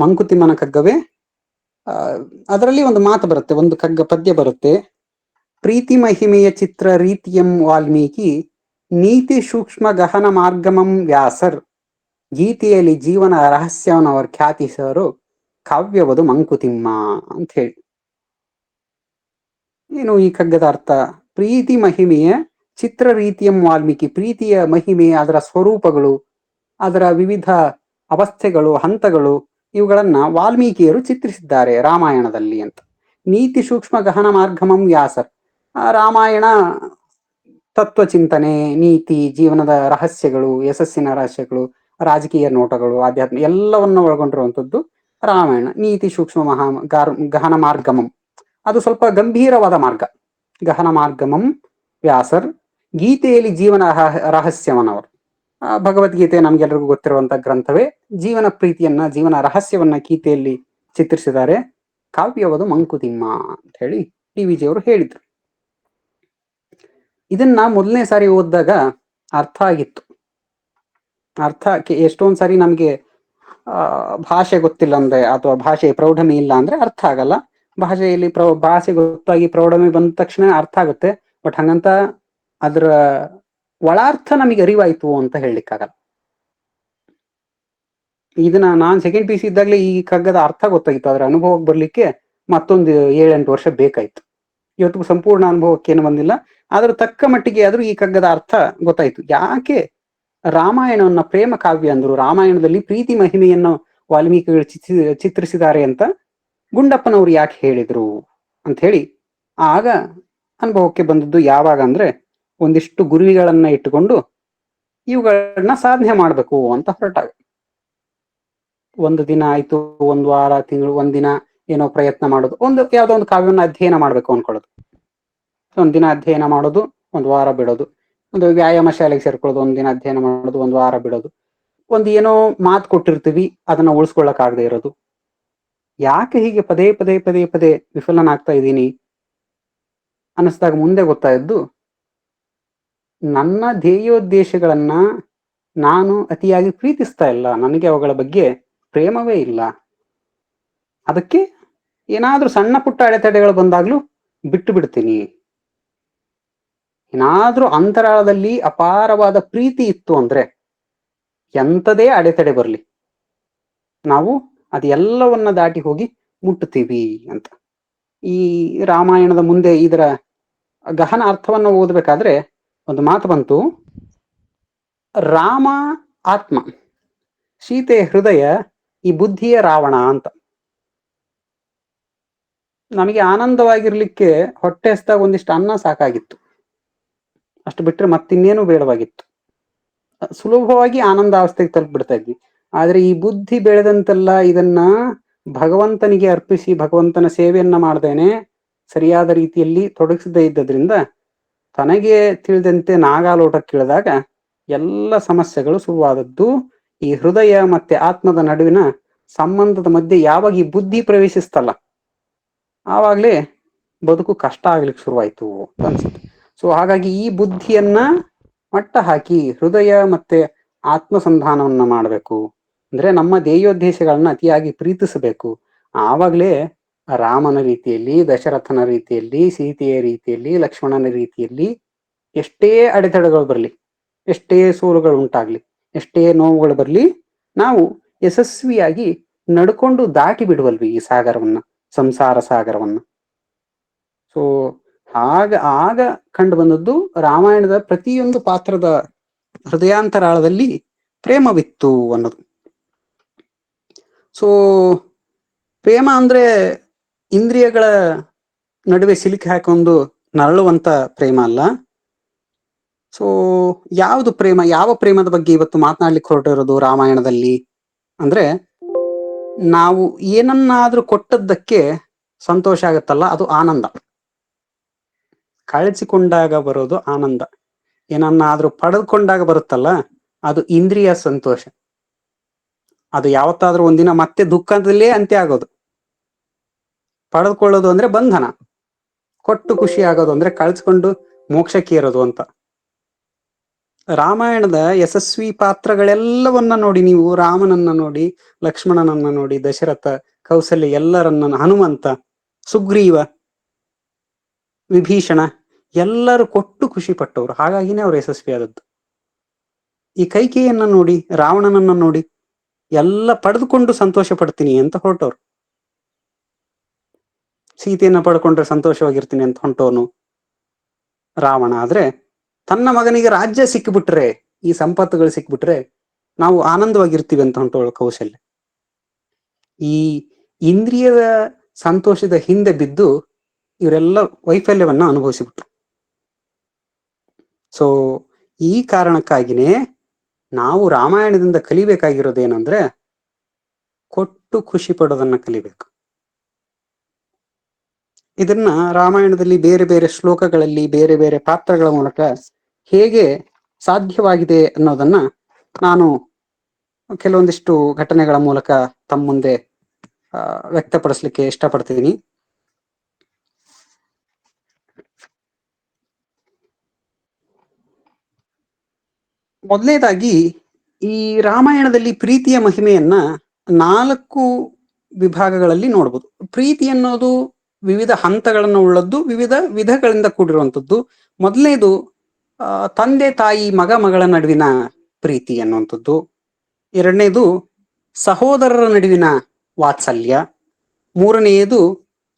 ಮಂಕುತಿಮ್ಮನ ಕಗ್ಗವೇ. ಅದರಲ್ಲಿ ಒಂದು ಮಾತು ಬರುತ್ತೆ, ಒಂದು ಕಗ್ಗ ಪದ್ಯ ಬರುತ್ತೆ. ಪ್ರೀತಿ ಮಹಿಮೆಯ ಚಿತ್ರ ರೀತಿಯಂ ವಾಲ್ಮೀಕಿ, ನೀತಿ ಸೂಕ್ಷ್ಮ ಗಹನ ಮಾರ್ಗಮಂ ವ್ಯಾಸರ್, ಗೀತೆಯಲ್ಲಿ ಜೀವನ ರಹಸ್ಯವನ್ನವರು ಖ್ಯಾತಿಸರು, ಕಾವ್ಯವದು ಮಂಕುತಿಮ್ಮ ಅಂತ ಹೇಳಿ. ಏನು ಈ ಕಗ್ಗದ ಅರ್ಥ? ಪ್ರೀತಿ ಮಹಿಮೆಯ ಚಿತ್ರ ರೀತಿಯಂ ವಾಲ್ಮೀಕಿ, ಪ್ರೀತಿಯ ಮಹಿಮೆ, ಅದರ ಸ್ವರೂಪಗಳು, ಅದರ ವಿವಿಧ ಅವಸ್ಥೆಗಳು, ಹಂತಗಳು, ಇವುಗಳನ್ನ ವಾಲ್ಮೀಕಿಯರು ಚಿತ್ರಿಸಿದ್ದಾರೆ ರಾಮಾಯಣದಲ್ಲಿ ಅಂತ. ನೀತಿ ಸೂಕ್ಷ್ಮ ಗಹನ ಮಾರ್ಗಮಂ ವ್ಯಾಸರ್, ರಾಮಾಯಣ ತತ್ವಚಿಂತನೆ, ನೀತಿ, ಜೀವನದ ರಹಸ್ಯಗಳು, ಯಶಸ್ಸಿನ ರಹಸ್ಯಗಳು, ರಾಜಕೀಯ ನೋಟಗಳು, ಆಧ್ಯಾತ್ಮ ಎಲ್ಲವನ್ನ ಒಳಗೊಂಡಿರುವಂಥದ್ದು ರಾಮಾಯಣ. ನೀತಿ ಸೂಕ್ಷ್ಮ ಗಹನ ಮಾರ್ಗಮಂ, ಅದು ಸ್ವಲ್ಪ ಗಂಭೀರವಾದ ಮಾರ್ಗ. ಗಹನ ಮಾರ್ಗಮಂ ವ್ಯಾಸರ್, ಗೀತೆಯಲ್ಲಿ ಜೀವನ ರಹಸ್ಯವನ್ನವರು. ಭಗವದ್ಗೀತೆ ನಮ್ಗೆಲ್ರಿಗೂ ಗೊತ್ತಿರುವಂತ ಗ್ರಂಥವೇ. ಜೀವನ ಪ್ರೀತಿಯನ್ನ, ಜೀವನ ರಹಸ್ಯವನ್ನ ಗೀತೆಯಲ್ಲಿ ಚಿತ್ರಿಸಿದ್ದಾರೆ. ಕಾವ್ಯವದು ಮಂಕುತಿಮ್ಮ ಅಂತ ಹೇಳಿ DVG ಅವರು ಹೇಳಿದ್ರು. ಇದನ್ನ ಮೊದಲನೇ ಸಾರಿ ಓದಿದಾಗ ಅರ್ಥ ಆಗಿತ್ತು. ಎಷ್ಟೊಂದ್ ಸಾರಿ ನಮ್ಗೆ ಭಾಷೆ ಗೊತ್ತಿಲ್ಲ ಅಂದ್ರೆ, ಅಥವಾ ಭಾಷೆ ಪ್ರೌಢಮೆ ಇಲ್ಲ ಅಂದ್ರೆ ಅರ್ಥ ಆಗಲ್ಲ. ಭಾಷೆಯಲ್ಲಿ ಭಾಷೆ ಗೊತ್ತಾಗಿ ಪ್ರೌಢಮೆ ಬಂದ ತಕ್ಷಣ ಅರ್ಥ ಆಗುತ್ತೆ. ಬಟ್ ಹಂಗಂತ ಅದರ ಒಳಾರ್ಥ ನಮಗೆ ಅರಿವಾಯ್ತು ಅಂತ ಹೇಳಲಿಕ್ಕಾಗಲ್ಲ. ಇದನ್ನ ನಾನ್ ಸೆಕೆಂಡ್ PUC ಇದ್ದಾಗಲೇ ಈ ಕಗ್ಗದ ಅರ್ಥ ಗೊತ್ತಾಗಿತ್ತು. ಅದರ ಅನುಭವಕ್ಕೆ ಬರ್ಲಿಕ್ಕೆ ಮತ್ತೊಂದು 7-8 ವರ್ಷ ಬೇಕಾಯ್ತು. ಇವತ್ತು ಸಂಪೂರ್ಣ ಅನುಭವಕ್ಕೆ ಏನು ಬಂದಿಲ್ಲ, ಆದ್ರೂ ತಕ್ಕ ಮಟ್ಟಿಗೆ ಆದ್ರೂ ಈ ಕಗ್ಗದ ಅರ್ಥ ಗೊತ್ತಾಯ್ತು. ಯಾಕೆ ರಾಮಾಯಣವನ್ನ ಪ್ರೇಮ ಕಾವ್ಯ ಅಂದ್ರು, ರಾಮಾಯಣದಲ್ಲಿ ಪ್ರೀತಿ ಮಹಿಮೆಯನ್ನು ವಾಲ್ಮೀಕಿಗಳು ಚಿತ್ರಿಸಿದ್ದಾರೆ ಅಂತ ಗುಂಡಪ್ಪನವ್ರು ಯಾಕೆ ಹೇಳಿದ್ರು ಅಂತ ಹೇಳಿ ಆಗ ಅನುಭವಕ್ಕೆ ಬಂದದ್ದು. ಯಾವಾಗ ಅಂದ್ರೆ, ಒಂದಿಷ್ಟು ಗುರುವಿಗಳನ್ನ ಇಟ್ಟುಕೊಂಡು ಇವುಗಳನ್ನ ಸಾಧನೆ ಮಾಡ್ಬೇಕು ಅಂತ ಹೊರಟಾಗ. ಒಂದು ದಿನ ಆಯ್ತು, ಒಂದು ವಾರ, ತಿಂಗಳು, ಒಂದಿನ ಏನೋ ಪ್ರಯತ್ನ ಮಾಡೋದು, ಯಾವ್ದೋ ಒಂದು ಕಾವ್ಯವನ್ನ ಅಧ್ಯಯನ ಮಾಡ್ಬೇಕು ಅನ್ಕೊಳ್ಳೋದು. ಒಂದಿನ ಅಧ್ಯಯನ ಮಾಡೋದು, ಒಂದು ವಾರ ಬಿಡೋದು. ಒಂದು ವ್ಯಾಯಾಮ ಶಾಲೆಗೆ ಸೇರ್ಕೊಳ್ಳೋದು, ಒಂದಿನ ಅಧ್ಯಯನ ಮಾಡೋದು, ಒಂದು ವಾರ ಬಿಡೋದು. ಒಂದು ಏನೋ ಮಾತು ಕೊಟ್ಟಿರ್ತೀವಿ, ಅದನ್ನ ಉಳಿಸ್ಕೊಳ್ಳಕ್ ಆಗದೆ ಇರೋದು. ಯಾಕೆ ಹೀಗೆ ಪದೇ ಪದೇ ಪದೇ ಪದೇ ವಿಫಲನಾಗ್ತಾ ಇದ್ದೀನಿ ಅನ್ನಿಸ್ದಾಗ ಮುಂದೆ ಗೊತ್ತಾಯಿದ್ದು, ನನ್ನ ಧ್ಯೇಯೋದ್ದೇಶಗಳನ್ನ ನಾನು ಅತಿಯಾಗಿ ಪ್ರೀತಿಸ್ತಾ ಇಲ್ಲ, ನನಗೆ ಅವುಗಳ ಬಗ್ಗೆ ಪ್ರೇಮವೇ ಇಲ್ಲ. ಅದಕ್ಕೆ ಏನಾದ್ರೂ ಸಣ್ಣ ಪುಟ್ಟ ಅಡೆತಡೆಗಳು ಬಂದಾಗ್ಲೂ ಬಿಟ್ಟು ಬಿಡ್ತೀನಿ. ಏನಾದ್ರೂ ಅಂತರಾಳದಲ್ಲಿ ಅಪಾರವಾದ ಪ್ರೀತಿ ಇತ್ತು ಅಂದ್ರೆ, ಎಂಥದೇ ಅಡೆತಡೆ ಬರಲಿ, ನಾವು ಅದೆಲ್ಲವನ್ನ ದಾಟಿ ಹೋಗಿ ಮುಟ್ಟುತ್ತೀವಿ ಅಂತ. ಈ ರಾಮಾಯಣದ ಮುಂದೆ ಇದರ ಗಹನ ಅರ್ಥವನ್ನು ಓದಬೇಕಾದ್ರೆ ಒಂದು ಮಾತು ಬಂತು, ರಾಮ ಆತ್ಮ, ಸೀತೆಯ ಹೃದಯ, ಈ ಬುದ್ಧಿಯ ರಾವಣ ಅಂತ. ನಮಗೆ ಆನಂದವಾಗಿರ್ಲಿಕ್ಕೆ ಹೊಟ್ಟೆ ಹಸ್ದಾಗ ಒಂದಿಷ್ಟು ಅನ್ನ ಸಾಕಾಗಿತ್ತು, ಅಷ್ಟು ಬಿಟ್ರೆ ಮತ್ತಿನ್ನೇನು ಬೇಡವಾಗಿತ್ತು. ಸುಲಭವಾಗಿ ಆನಂದಾವಸ್ಥೆಗೆ ತಲುಪಿಬಿಡ್ತಾ ಇದ್ವಿ. ಆದ್ರೆ ಈ ಬುದ್ಧಿ ಬೆಳೆದಂತೆಲ್ಲ ಇದನ್ನ ಭಗವಂತನಿಗೆ ಅರ್ಪಿಸಿ ಭಗವಂತನ ಸೇವೆಯನ್ನ ಮಾಡ್ದೇನೆ ಸರಿಯಾದ ರೀತಿಯಲ್ಲಿ ತೊಡಗಿಸದೇ ಇದ್ದದ್ರಿಂದ ತನಗೆ ತಿಳಿದಂತೆ ನಾಗಾಲೋಟಕ್ಕಿಳಿದಾಗ ಎಲ್ಲ ಸಮಸ್ಯೆಗಳು ಶುರುವಾದದ್ದು. ಈ ಹೃದಯ ಮತ್ತೆ ಆತ್ಮದ ನಡುವಿನ ಸಂಬಂಧದ ಮಧ್ಯೆ ಯಾವಾಗ ಈ ಬುದ್ಧಿ ಪ್ರವೇಶಿಸ್ತಲ್ಲ, ಆವಾಗ್ಲೇ ಬದುಕು ಕಷ್ಟ ಆಗ್ಲಿಕ್ಕೆ ಶುರುವಾಯ್ತು ಅಂತ ಅನ್ಸುತ್ತೆ. ಸೊ ಹಾಗಾಗಿ ಈ ಬುದ್ಧಿಯನ್ನ ಮಟ್ಟ ಹಾಕಿ ಹೃದಯ ಮತ್ತೆ ಆತ್ಮಸಂಧಾನವನ್ನ ಮಾಡಬೇಕು. ಅಂದ್ರೆ ನಮ್ಮ ಧ್ಯೇಯೋದ್ದೇಶಗಳನ್ನ ಅತಿಯಾಗಿ ಪ್ರೀತಿಸಬೇಕು. ಆವಾಗ್ಲೇ ರಾಮನ ರೀತಿಯಲ್ಲಿ, ದಶರಥನ ರೀತಿಯಲ್ಲಿ, ಸೀತೆಯ ರೀತಿಯಲ್ಲಿ, ಲಕ್ಷ್ಮಣನ ರೀತಿಯಲ್ಲಿ ಎಷ್ಟೇ ಅಡೆತಡೆಗಳು ಬರಲಿ, ಎಷ್ಟೇ ಸೋಲುಗಳು ಉಂಟಾಗ್ಲಿ, ಎಷ್ಟೇ ನೋವುಗಳು ಬರಲಿ, ನಾವು ಯಶಸ್ವಿಯಾಗಿ ನಡ್ಕೊಂಡು ದಾಟಿ ಬಿಡುವಲ್ವಿ ಈ ಸಾಗರವನ್ನ, ಸಂಸಾರ ಸಾಗರವನ್ನ. ಸೊ ಆಗ ಕಂಡು ಬಂದದ್ದು ರಾಮಾಯಣದ ಪ್ರತಿಯೊಂದು ಪಾತ್ರದ ಹೃದಯಾಂತರಾಳದಲ್ಲಿ ಪ್ರೇಮವಿತ್ತು ಅನ್ನೋದು. ಸೊ ಪ್ರೇಮ ಅಂದ್ರೆ ಇಂದ್ರಿಯಗಳ ನಡುವೆ ಸಿಲುಕಿ ಹಾಕೊಂಡು ನರಳುವಂತ ಪ್ರೇಮ ಅಲ್ಲ. ಸೊ ಯಾವುದು ಪ್ರೇಮ, ಯಾವ ಪ್ರೇಮದ ಬಗ್ಗೆ ಇವತ್ತು ಮಾತನಾಡ್ಲಿಕ್ಕೆ ಹೊರಟಿರೋದು ರಾಮಾಯಣದಲ್ಲಿ ಅಂದ್ರೆ, ನಾವು ಏನನ್ನಾದ್ರೂ ಕೊಟ್ಟದ್ದಕ್ಕೆ ಸಂತೋಷ ಆಗತ್ತಲ್ಲ, ಅದು ಆನಂದ. ಕಳಚಿಕೊಂಡಾಗ ಬರೋದು ಆನಂದ. ಏನನ್ನಾದ್ರೂ ಪಡೆದುಕೊಂಡಾಗ ಬರುತ್ತಲ್ಲ, ಅದು ಇಂದ್ರಿಯ ಸಂತೋಷ. ಅದು ಯಾವತ್ತಾದ್ರೂ ಒಂದಿನ ಮತ್ತೆ ದುಃಖದಲ್ಲೇ ಅಂತ್ಯ ಆಗೋದು. ಪಡೆದುಕೊಳ್ಳೋದು ಅಂದ್ರೆ ಬಂಧನ, ಕೊಟ್ಟು ಖುಷಿ ಆಗೋದು ಅಂದ್ರೆ ಕಳ್ಸ್ಕೊಂಡು ಮೋಕ್ಷಕ್ಕೆ ಇರೋದು ಅಂತ. ರಾಮಾಯಣದ ಯಶಸ್ವಿ ಪಾತ್ರಗಳೆಲ್ಲವನ್ನ ನೋಡಿ ನೀವು, ರಾಮನನ್ನ ನೋಡಿ, ಲಕ್ಷ್ಮಣನನ್ನ ನೋಡಿ, ದಶರಥ, ಕೌಸಲ್ಯ, ಎಲ್ಲರನ್ನ, ಹನುಮಂತ, ಸುಗ್ರೀವ, ವಿಭೀಷಣ, ಎಲ್ಲರೂ ಕೊಟ್ಟು ಖುಷಿ ಪಟ್ಟವರು. ಹಾಗಾಗಿನೇ ಅವ್ರು ಯಶಸ್ವಿ ಆದದ್ದು. ಈ ಕೈಕೇಯನ್ನ ನೋಡಿ, ರಾವಣನನ್ನ ನೋಡಿ, ಎಲ್ಲ ಪಡೆದುಕೊಂಡು ಸಂತೋಷ ಪಡ್ತೀನಿ ಅಂತ ಹೊರಟವ್ರು. ಸೀತೆಯನ್ನ ಪಡ್ಕೊಂಡ್ರೆ ಸಂತೋಷವಾಗಿರ್ತೀನಿ ಅಂತ ಹೊಂಟೋನು ರಾವಣ. ಆದ್ರೆ ತನ್ನ ಮಗನಿಗೆ ರಾಜ್ಯ ಸಿಕ್ಕಿಬಿಟ್ರೆ, ಈ ಸಂಪತ್ತುಗಳು ಸಿಕ್ಬಿಟ್ರೆ ನಾವು ಆನಂದವಾಗಿರ್ತೀವಿ ಅಂತ ಹೊಂಟೋಳು ಕೌಶಲ್ಯ. ಈ ಇಂದ್ರಿಯದ ಸಂತೋಷದ ಹಿಂದೆ ಬಿದ್ದು ಇವರೆಲ್ಲ ವೈಫಲ್ಯವನ್ನ ಅನುಭವಿಸಿಬಿಟ್ರು. ಸೊ ಈ ಕಾರಣಕ್ಕಾಗಿನೇ ನಾವು ರಾಮಾಯಣದಿಂದ ಕಲಿಬೇಕಾಗಿರೋದೇನಂದ್ರೆ, ಕೊಟ್ಟು ಖುಷಿ ಪಡೋದನ್ನ ಕಲಿಬೇಕು. ಇದನ್ನ ರಾಮಾಯಣದಲ್ಲಿ ಬೇರೆ ಬೇರೆ ಶ್ಲೋಕಗಳಲ್ಲಿ ಬೇರೆ ಬೇರೆ ಪಾತ್ರಗಳ ಮೂಲಕ ಹೇಗೆ ಸಾಧ್ಯವಾಗಿದೆ ಅನ್ನೋದನ್ನ ನಾನು ಕೆಲವೊಂದಿಷ್ಟು ಘಟನೆಗಳ ಮೂಲಕ ತಮ್ಮ ಮುಂದೆ ವ್ಯಕ್ತಪಡಿಸ್ಲಿಕ್ಕೆ ಇಷ್ಟಪಡ್ತೀನಿ. ಮೊದಲನೇದಾಗಿ, ಈ ರಾಮಾಯಣದಲ್ಲಿ ಪ್ರೀತಿಯ ಮಹಿಮೆಯನ್ನ 4 ವಿಭಾಗಗಳಲ್ಲಿ ನೋಡ್ಬೋದು. ಪ್ರೀತಿ ಅನ್ನೋದು ವಿವಿಧ ಹಂತಗಳನ್ನು ಉಳ್ಳದ್ದು, ವಿವಿಧ ವಿಧಗಳಿಂದ ಕೂಡಿರುವಂಥದ್ದು. ಮೊದಲನೇದು ತಂದೆ ತಾಯಿ ಮಗ ಮಗಳ ನಡುವಿನ ಪ್ರೀತಿ ಅನ್ನುವಂಥದ್ದು. ಎರಡನೇದು ಸಹೋದರರ ನಡುವಿನ ವಾತ್ಸಲ್ಯ. ಮೂರನೆಯದು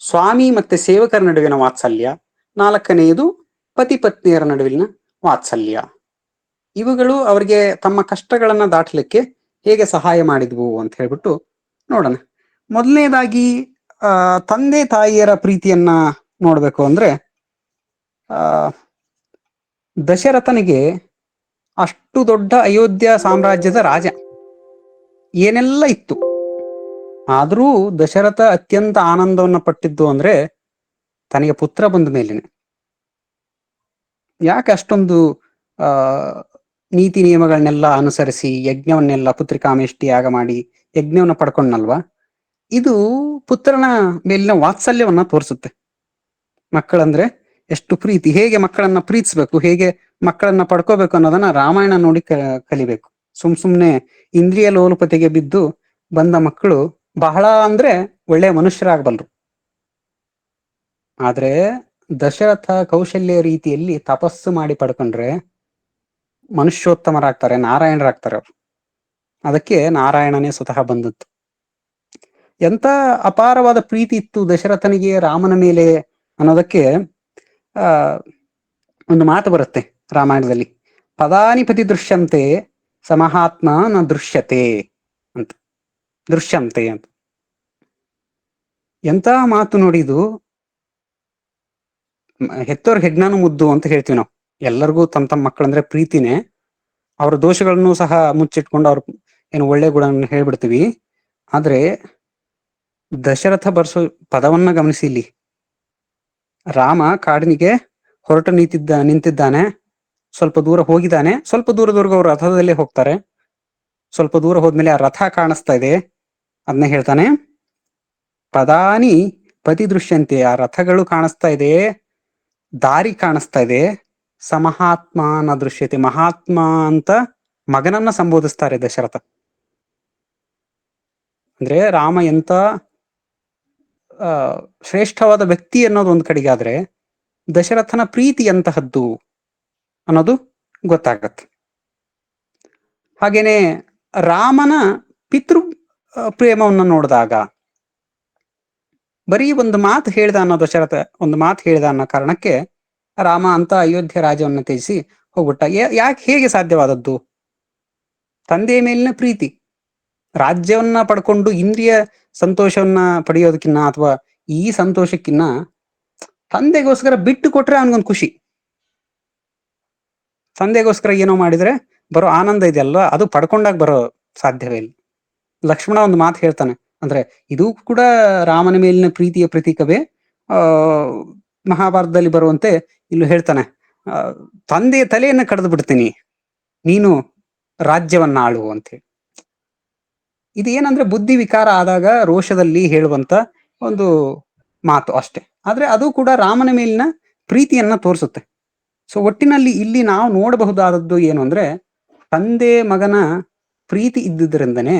ಸ್ವಾಮಿ ಮತ್ತೆ ಸೇವಕರ ನಡುವಿನ ವಾತ್ಸಲ್ಯ. ನಾಲ್ಕನೆಯದು ಪತಿ ಪತ್ನಿಯರ ನಡುವಿನ ವಾತ್ಸಲ್ಯ. ಇವುಗಳು ಅವರಿಗೆ ತಮ್ಮ ಕಷ್ಟಗಳನ್ನ ದಾಟಲಿಕ್ಕೆ ಹೇಗೆ ಸಹಾಯ ಮಾಡಿದ್ವು ಅಂತ ಹೇಳ್ಬಿಟ್ಟು ನೋಡೋಣ. ಮೊದಲನೇದಾಗಿ ತಂದೆ ತಾಯಿಯರ ಪ್ರೀತಿಯನ್ನ ನೋಡ್ಬೇಕು ಅಂದ್ರೆ, ದಶರಥನಿಗೆ ಅಷ್ಟು ದೊಡ್ಡ ಅಯೋಧ್ಯ ಸಾಮ್ರಾಜ್ಯದ ರಾಜ, ಏನೆಲ್ಲ ಇತ್ತು. ಆದರೂ ದಶರಥ ಅತ್ಯಂತ ಆನಂದವನ್ನ ಪಟ್ಟಿದ್ದು ಅಂದ್ರೆ ತನಗೆ ಪುತ್ರ ಬಂದ ಮೇಲೇನೆ. ಯಾಕೆ ಅಷ್ಟೊಂದು ನೀತಿ ನಿಯಮಗಳನ್ನೆಲ್ಲ ಅನುಸರಿಸಿ ಯಜ್ಞವನ್ನೆಲ್ಲ ಪುತ್ರಿಕಾಮೇಷ್ಟಿ ಯಾಗ ಮಾಡಿ ಯಜ್ಞವನ್ನ ಪಡ್ಕೊಂಡಲ್ವಾ? ಇದು ಪುತ್ರನ ಮೇಲಿನ ವಾತ್ಸಲ್ಯವನ್ನ ತೋರಿಸುತ್ತೆ. ಮಕ್ಕಳಂದ್ರೆ ಎಷ್ಟು ಪ್ರೀತಿ, ಹೇಗೆ ಮಕ್ಕಳನ್ನ ಪ್ರೀತಿಸ್ಬೇಕು, ಹೇಗೆ ಮಕ್ಕಳನ್ನ ಪಡ್ಕೋಬೇಕು ಅನ್ನೋದನ್ನ ರಾಮಾಯಣ ನೋಡಿ ಕಲಿಬೇಕು. ಸುಮ್ನೆ ಇಂದ್ರಿಯ ಲೋಲುಪತೆಗೆ ಬಿದ್ದು ಬಂದ ಮಕ್ಕಳು ಬಹಳ ಅಂದ್ರೆ ಒಳ್ಳೆಯ ಮನುಷ್ಯರಾಗಬಲ್ರು. ಆದ್ರೆ ದಶರಥ ಕೌಶಲ್ಯ ರೀತಿಯಲ್ಲಿ ತಪಸ್ಸು ಮಾಡಿ ಪಡ್ಕೊಂಡ್ರೆ ಮನುಷ್ಯೋತ್ತಮರಾಗ್ತಾರೆ, ನಾರಾಯಣರಾಗ್ತಾರೆ ಅವರು. ಅದಕ್ಕೆ ನಾರಾಯಣನೇ ಸ್ವತಃ ಬಂದದ್ದು. ಎಂತ ಅಪಾರವಾದ ಪ್ರೀತಿ ಇತ್ತು ದಶರಥನಿಗೆ ರಾಮನ ಮೇಲೆ ಅನ್ನೋದಕ್ಕೆ ಒಂದು ಮಾತು ಬರುತ್ತೆ ರಾಮಾಯಣದಲ್ಲಿ, ಪದಾನಿ ಪತಿ ದೃಶ್ಯಂತೆ ಸಮಹಾತ್ಮ ನ ದೃಶ್ಯತೆ ಅಂತ. ದೃಶ್ಯಂತೆ ಅಂತ ಎಂತ ಮಾತು ನೋಡಿದು. ಹೆತ್ತೋರ್ ಹೆಗ್ನಾನು ಮುದ್ದು ಅಂತ ಹೇಳ್ತೀವಿ ನಾವು. ಎಲ್ಲರಿಗೂ ತಮ್ಮ ತಮ್ಮ ಮಕ್ಕಳಂದ್ರೆ ಪ್ರೀತಿನೇ. ಅವರ ದೋಷಗಳನ್ನು ಸಹ ಮುಚ್ಚಿಟ್ಕೊಂಡು ಅವ್ರ ಏನು ಒಳ್ಳೆ ಗುಣವನ್ನು ಹೇಳ್ಬಿಡ್ತೀವಿ. ಆದ್ರೆ ದಶರಥ ಬರ್ಸೋ ಪದವನ್ನ ಗಮನಿಸಿ. ಇಲ್ಲಿ ರಾಮ ಕಾಡಿನಿಗೆ ಹೊರಟು ನಿಂತಿದ್ದಾನೆ. ಸ್ವಲ್ಪ ದೂರ ಹೋಗಿದ್ದಾನೆ. ಸ್ವಲ್ಪ ದೂರದವರೆಗೂ ಅವ್ರು ರಥದಲ್ಲೇ ಹೋಗ್ತಾರೆ. ಸ್ವಲ್ಪ ದೂರ ಹೋದ್ಮೇಲೆ ಆ ರಥ ಕಾಣಿಸ್ತಾ ಇದೆ. ಅದನ್ನೇ ಹೇಳ್ತಾನೆ, ಪದಾನಿ ಪತಿ ದೃಶ್ಯಂತೆ. ಆ ರಥಗಳು ಕಾಣಿಸ್ತಾ ಇದೆ, ದಾರಿ ಕಾಣಿಸ್ತಾ ಇದೆ. ಸಮಹಾತ್ಮ ನ ದೃಶ್ಯತೆ. ಮಹಾತ್ಮ ಅಂತ ಮಗನನ್ನ ಸಂಬೋಧಿಸ್ತಾರೆ ದಶರಥ. ಅಂದ್ರೆ ರಾಮ ಎಂತ ಶ್ರೇಷ್ಠವಾದ ವ್ಯಕ್ತಿ ಅನ್ನೋದು ಒಂದ್ ಕಡೆಗೆ, ಆದ್ರೆ ದಶರಥನ ಪ್ರೀತಿ ಎಂತಹದ್ದು ಅನ್ನೋದು ಗೊತ್ತಾಗತ್ತೆ. ಹಾಗೇನೆ ರಾಮನ ಪಿತೃ ಪ್ರೇಮವನ್ನ ನೋಡಿದಾಗ, ಬರೀ ಒಂದು ಮಾತು ಹೇಳ್ದ ಅನ್ನೋ ದಶರಥ, ಒಂದು ಮಾತು ಹೇಳ್ದ ಅನ್ನೋ ಕಾರಣಕ್ಕೆ ರಾಮ ಅಂತ ಅಯೋಧ್ಯ ರಾಜ್ಯವನ್ನ ತ್ಯಜಿಸಿ ಹೋಗ್ಬಿಟ್ಟ. ಯಾಕೆ, ಹೇಗೆ ಸಾಧ್ಯವಾದದ್ದು? ತಂದೆಯ ಮೇಲಿನ ಪ್ರೀತಿ. ರಾಜ್ಯವನ್ನ ಪಡ್ಕೊಂಡು ಇಂದ್ರಿಯ ಸಂತೋಷವನ್ನ ಪಡೆಯೋದಕ್ಕಿನ್ನ ಅಥವಾ ಈ ಸಂತೋಷಕ್ಕಿನ್ನ ತಂದೆಗೋಸ್ಕರ ಬಿಟ್ಟು ಕೊಟ್ರೆ ಅವನಿಗೊಂದು ಖುಷಿ. ತಂದೆಗೋಸ್ಕರ ಏನೋ ಮಾಡಿದ್ರೆ ಬರೋ ಆನಂದ ಇದೆಯಲ್ವಾ, ಅದು ಪಡ್ಕೊಂಡಾಗ ಬರೋ ಸಾಧ್ಯವೇ ಇಲ್ಲ. ಲಕ್ಷ್ಮಣ ಒಂದು ಮಾತು ಹೇಳ್ತಾನೆ, ಅಂದ್ರೆ ಇದು ಕೂಡ ರಾಮನ ಮೇಲಿನ ಪ್ರೀತಿಯ ಪ್ರತೀಕವೇ. ಆ ಮಹಾಭಾರತದಲ್ಲಿ ಬರುವಂತೆ ಇಲ್ಲೂ ಹೇಳ್ತಾನೆ, ತಂದೆಯ ತಲೆಯನ್ನ ಕಡ್ದು ಬಿಡ್ತೀನಿ, ನೀನು ರಾಜ್ಯವನ್ನ ಆಳು ಅಂತ ಹೇಳಿ. ಇದು ಏನಂದ್ರೆ ಬುದ್ಧಿ ವಿಕಾರ ಆದಾಗ ರೋಷದಲ್ಲಿ ಹೇಳುವಂತ ಒಂದು ಮಾತು ಅಷ್ಟೇ. ಆದ್ರೆ ಅದು ಕೂಡ ರಾಮನ ಮೇಲಿನ ಪ್ರೀತಿಯನ್ನ ತೋರಿಸುತ್ತೆ. ಸೊ ಒಟ್ಟಿನಲ್ಲಿ ಇಲ್ಲಿ ನಾವು ನೋಡಬಹುದಾದದ್ದು ಏನು ಅಂದ್ರೆ, ತಂದೆ ಮಗನ ಪ್ರೀತಿ ಇದ್ದುದರಿಂದನೇ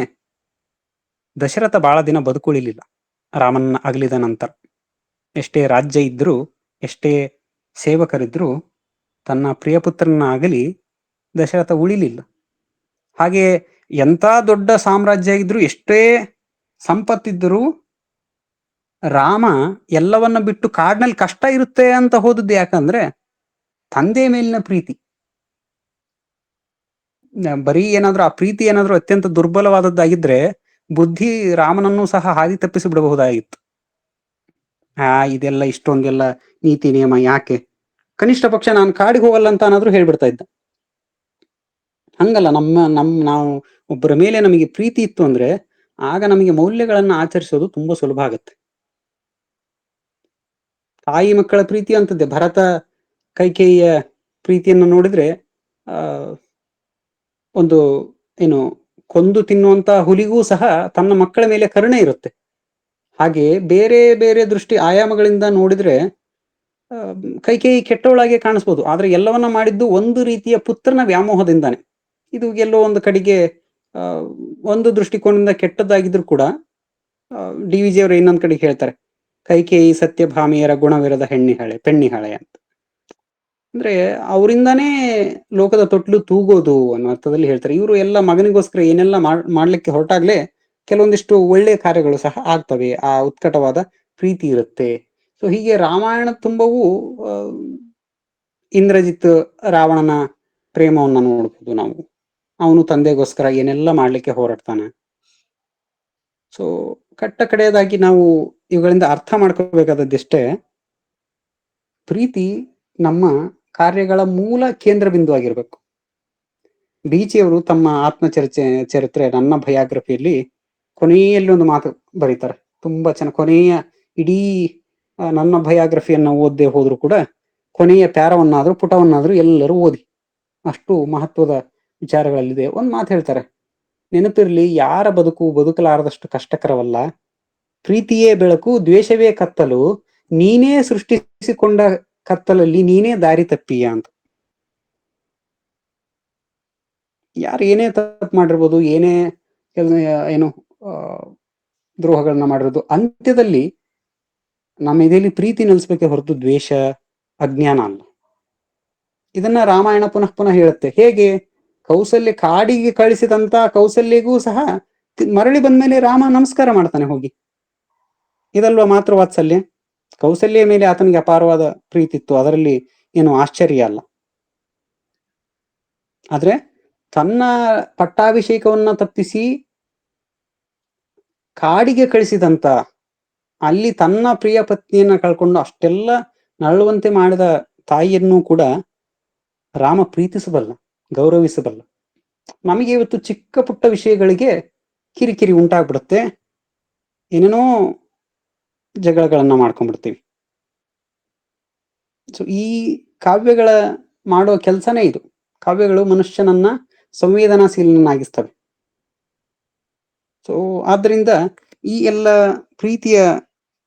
ದಶರಥ ಬಹಳ ದಿನ ಬದುಕುಳಿಲಿಲ್ಲ ರಾಮನ ಅಗಲಿದ ನಂತರ. ಎಷ್ಟೇ ರಾಜ್ಯ ಇದ್ರೂ, ಎಷ್ಟೇ ಸೇವಕರಿದ್ರೂ ತನ್ನ ಪ್ರಿಯಪುತ್ರನ ಆಗಲಿ ದಶರಥ ಉಳಿಲಿಲ್ಲ. ಹಾಗೆ ಎಂಥ ದೊಡ್ಡ ಸಾಮ್ರಾಜ್ಯ ಇದ್ರೂ, ಎಷ್ಟೇ ಸಂಪತ್ತಿದ್ದರೂ ರಾಮ ಎಲ್ಲವನ್ನ ಬಿಟ್ಟು ಕಾಡಿನಲ್ಲಿ ಕಷ್ಟ ಇರುತ್ತೆ ಅಂತ ಹೋದದ್ದು ಯಾಕಂದ್ರೆ ತಂದೆ ಮೇಲಿನ ಪ್ರೀತಿ. ಬರೀ ಏನಾದ್ರೂ ಆ ಪ್ರೀತಿ ಏನಾದ್ರೂ ಅತ್ಯಂತ ದುರ್ಬಲವಾದದ್ದಾಗಿದ್ರೆ ಬುದ್ಧಿ ರಾಮನನ್ನು ಸಹ ಹಾದಿ ತಪ್ಪಿಸಿ ಬಿಡಬಹುದಾಗಿತ್ತು. ಇದೆಲ್ಲ ಇಷ್ಟೊಂದೆಲ್ಲ ನೀತಿ ನಿಯಮ ಯಾಕೆ, ಕನಿಷ್ಠ ಪಕ್ಷ ನಾನು ಕಾಡಿಗೆ ಹೋಗಲ್ಲ ಅಂತ ಏನಾದ್ರೂ ಹೇಳ್ಬಿಡ್ತಾ ಇದ್ದ. ಹಂಗಲ್ಲ, ನಾವು ಒಬ್ಬರ ಮೇಲೆ ನಮಗೆ ಪ್ರೀತಿ ಇತ್ತು ಅಂದ್ರೆ ಆಗ ನಮಗೆ ಮೌಲ್ಯಗಳನ್ನ ಆಚರಿಸೋದು ತುಂಬಾ ಸುಲಭ ಆಗುತ್ತೆ. ತಾಯಿ ಮಕ್ಕಳ ಪ್ರೀತಿ ಅಂತದ್ದೆ. ಭರತ ಕೈಕೇಯಿಯ ಪ್ರೀತಿಯನ್ನು ನೋಡಿದ್ರೆ ಒಂದು ಏನು ಕೊಂದು ತಿನ್ನುವಂತ ಹುಲಿಗೂ ಸಹ ತನ್ನ ಮಕ್ಕಳ ಮೇಲೆ ಕರುಣೆ ಇರುತ್ತೆ. ಹಾಗೆ ಬೇರೆ ಬೇರೆ ದೃಷ್ಟಿ ಆಯಾಮಗಳಿಂದ ನೋಡಿದ್ರೆ ಕೈಕೇಯಿ ಕೆಟ್ಟವಳಾಗೆ ಕಾಣಿಸ್ಬೋದು, ಆದ್ರೆ ಎಲ್ಲವನ್ನ ಮಾಡಿದ್ದು ಒಂದು ರೀತಿಯ ಪುತ್ರನ ವ್ಯಾಮೋಹದಿಂದಾನೆ. ಇದು ಎಲ್ಲೋ ಒಂದು ಕಡೆಗೆ ಒಂದು ದೃಷ್ಟಿಕೋನದಿಂದ ಕೆಟ್ಟದ್ದಾಗಿದ್ರು ಕೂಡ ಡಿ ವಿ ಜಿ ಅವರು ಇನ್ನೊಂದ್ ಕಡೆಗೆ ಹೇಳ್ತಾರೆ, ಕೈಕೇಯಿ ಸತ್ಯಭಾಮಿಯರ ಗುಣವಿರದ ಪೆಣ್ಣಿಹಳೆ ಅಂತ. ಅಂದ್ರೆ ಅವರಿಂದಾನೇ ಲೋಕದ ತೊಟ್ಲು ತೂಗೋದು ಅನ್ನೋ ಅರ್ಥದಲ್ಲಿ ಹೇಳ್ತಾರೆ. ಇವರು ಎಲ್ಲ ಮಗನಿಗೋಸ್ಕರ ಏನೆಲ್ಲ ಮಾಡ್ಲಿಕ್ಕೆ ಹೊರಟಾಗ್ಲೇ ಕೆಲವೊಂದಿಷ್ಟು ಒಳ್ಳೆಯ ಕಾರ್ಯಗಳು ಸಹ ಆಗ್ತವೆ, ಆ ಉತ್ಕಟವಾದ ಪ್ರೀತಿ ಇರುತ್ತೆ. ಸೊ ಹೀಗೆ ರಾಮಾಯಣ ತುಂಬವೂ ಇಂದ್ರಜಿತ್ ರಾವಣನ ಪ್ರೇಮವನ್ನ ನೋಡ್ಬೋದು ನಾವು. ಅವನು ತಂದೆಗೋಸ್ಕರ ಏನೆಲ್ಲ ಮಾಡ್ಲಿಕ್ಕೆ ಹೋರಾಡ್ತಾನೆ. ಸೊ ಕಟ್ಟ ಕಡೆಯದಾಗಿ ನಾವು ಇವುಗಳಿಂದ ಅರ್ಥ ಮಾಡ್ಕೋಬೇಕಾದದ್ದಿಷ್ಟೇ, ಪ್ರೀತಿ ನಮ್ಮ ಕಾರ್ಯಗಳ ಮೂಲ ಕೇಂದ್ರ ಬಿಂದು ಆಗಿರ್ಬೇಕು. ಬೀಚಿಯವರು ತಮ್ಮ ಚರಿತ್ರೆ ನನ್ನ ಬಯೋಗ್ರಫಿಯಲ್ಲಿ ಕೊನೆಯಲ್ಲಿ ಒಂದು ಮಾತು ಬರೀತಾರೆ, ತುಂಬಾ ಚೆನ್ನಾಗಿ. ಕೊನೆಯ ಇಡೀ ನನ್ನ ಬಯೋಗ್ರಫಿಯನ್ನ ಓದದೆ ಹೋದ್ರು ಕೂಡ ಕೊನೆಯ ಪ್ಯಾರವನ್ನಾದ್ರೂ ಪುಟವನ್ನಾದ್ರೂ ಎಲ್ಲರೂ ಓದಿ, ಅಷ್ಟು ಮಹತ್ವದ ವಿಚಾರಗಳಲ್ಲಿದೆ. ಒಂದ್ ಮಾತು ಹೇಳ್ತಾರೆ, ನೆನಪಿರ್ಲಿ, ಯಾರ ಬದುಕು ಬದುಕಲಾರದಷ್ಟು ಕಷ್ಟಕರವಲ್ಲ, ಪ್ರೀತಿಯೇ ಬೆಳಕು ದ್ವೇಷವೇ ಕತ್ತಲು, ನೀನೇ ಸೃಷ್ಟಿಸಿಕೊಂಡ ಕತ್ತಲಲ್ಲಿ ನೀನೇ ದಾರಿ ತಪ್ಪೀಯ ಅಂತ. ಯಾರು ಏನೇ ತಪ್ಪು ಮಾಡಿರ್ಬೋದು, ಏನೇ ಏನು ದ್ರೋಹಗಳನ್ನ ಮಾಡಿರೋದು, ಅಂತ್ಯದಲ್ಲಿ ನಮ್ಮ ಇದರಲ್ಲಿ ಪ್ರೀತಿ ನೆಲೆಸ್ಬೇಕೆ ಹೊರತು ದ್ವೇಷ ಅಜ್ಞಾನ ಅಲ್ಲ. ಇದನ್ನ ರಾಮಾಯಣ ಪುನಃ ಪುನಃ ಹೇಳುತ್ತೆ. ಹೇಗೆ ಕೌಸಲ್ಯ ಕಾಡಿಗೆ ಕಳಿಸಿದಂತ ಕೌಸಲ್ಯಗೂ ಸಹ ಮರಳಿ ಬಂದ್ಮೇಲೆ ರಾಮ ನಮಸ್ಕಾರ ಮಾಡ್ತಾನೆ ಹೋಗಿ. ಇದಲ್ವಾ ಮಾತೃ ವಾತ್ಸಲ್ಯ. ಕೌಸಲ್ಯ ಮೇಲೆ ಆತನಿಗೆ ಅಪಾರವಾದ ಪ್ರೀತಿ ಇತ್ತು, ಅದರಲ್ಲಿ ಏನು ಆಶ್ಚರ್ಯ ಅಲ್ಲ. ಆದ್ರೆ ತನ್ನ ಪಟ್ಟಾಭಿಷೇಕವನ್ನ ತಪ್ಪಿಸಿ ಕಾಡಿಗೆ ಕಳಿಸಿದಂತ, ಅಲ್ಲಿ ತನ್ನ ಪ್ರಿಯ ಪತ್ನಿಯನ್ನ ಕಳ್ಕೊಂಡು ಅಷ್ಟೆಲ್ಲ ನರಳುವಂತೆ ಮಾಡಿದ ತಾಯಿಯನ್ನು ಕೂಡ ರಾಮ ಪ್ರೀತಿಸಬಲ್ಲ, ಗೌರವಿಸಬಲ್ಲ. ನಮಗೆ ಇವತ್ತು ಚಿಕ್ಕ ಪುಟ್ಟ ವಿಷಯಗಳಿಗೆ ಕಿರಿಕಿರಿ ಉಂಟಾಗ್ಬಿಡುತ್ತೆ, ಏನೇನೋ ಜಗಳಗಳನ್ನ ಮಾಡ್ಕೊಂಡ್ಬಿಡ್ತೀವಿ. ಸೊ ಈ ಕಾವ್ಯಗಳ ಮಾಡೋ ಕೆಲಸನೇ ಇದು. ಕಾವ್ಯಗಳು ಮನುಷ್ಯನನ್ನ ಸಂವೇದನಾಶೀಲನಾಗಿಸ್ತವೆ. ಸೊ ಆದ್ರಿಂದ ಈ ಎಲ್ಲ ಪ್ರೀತಿಯ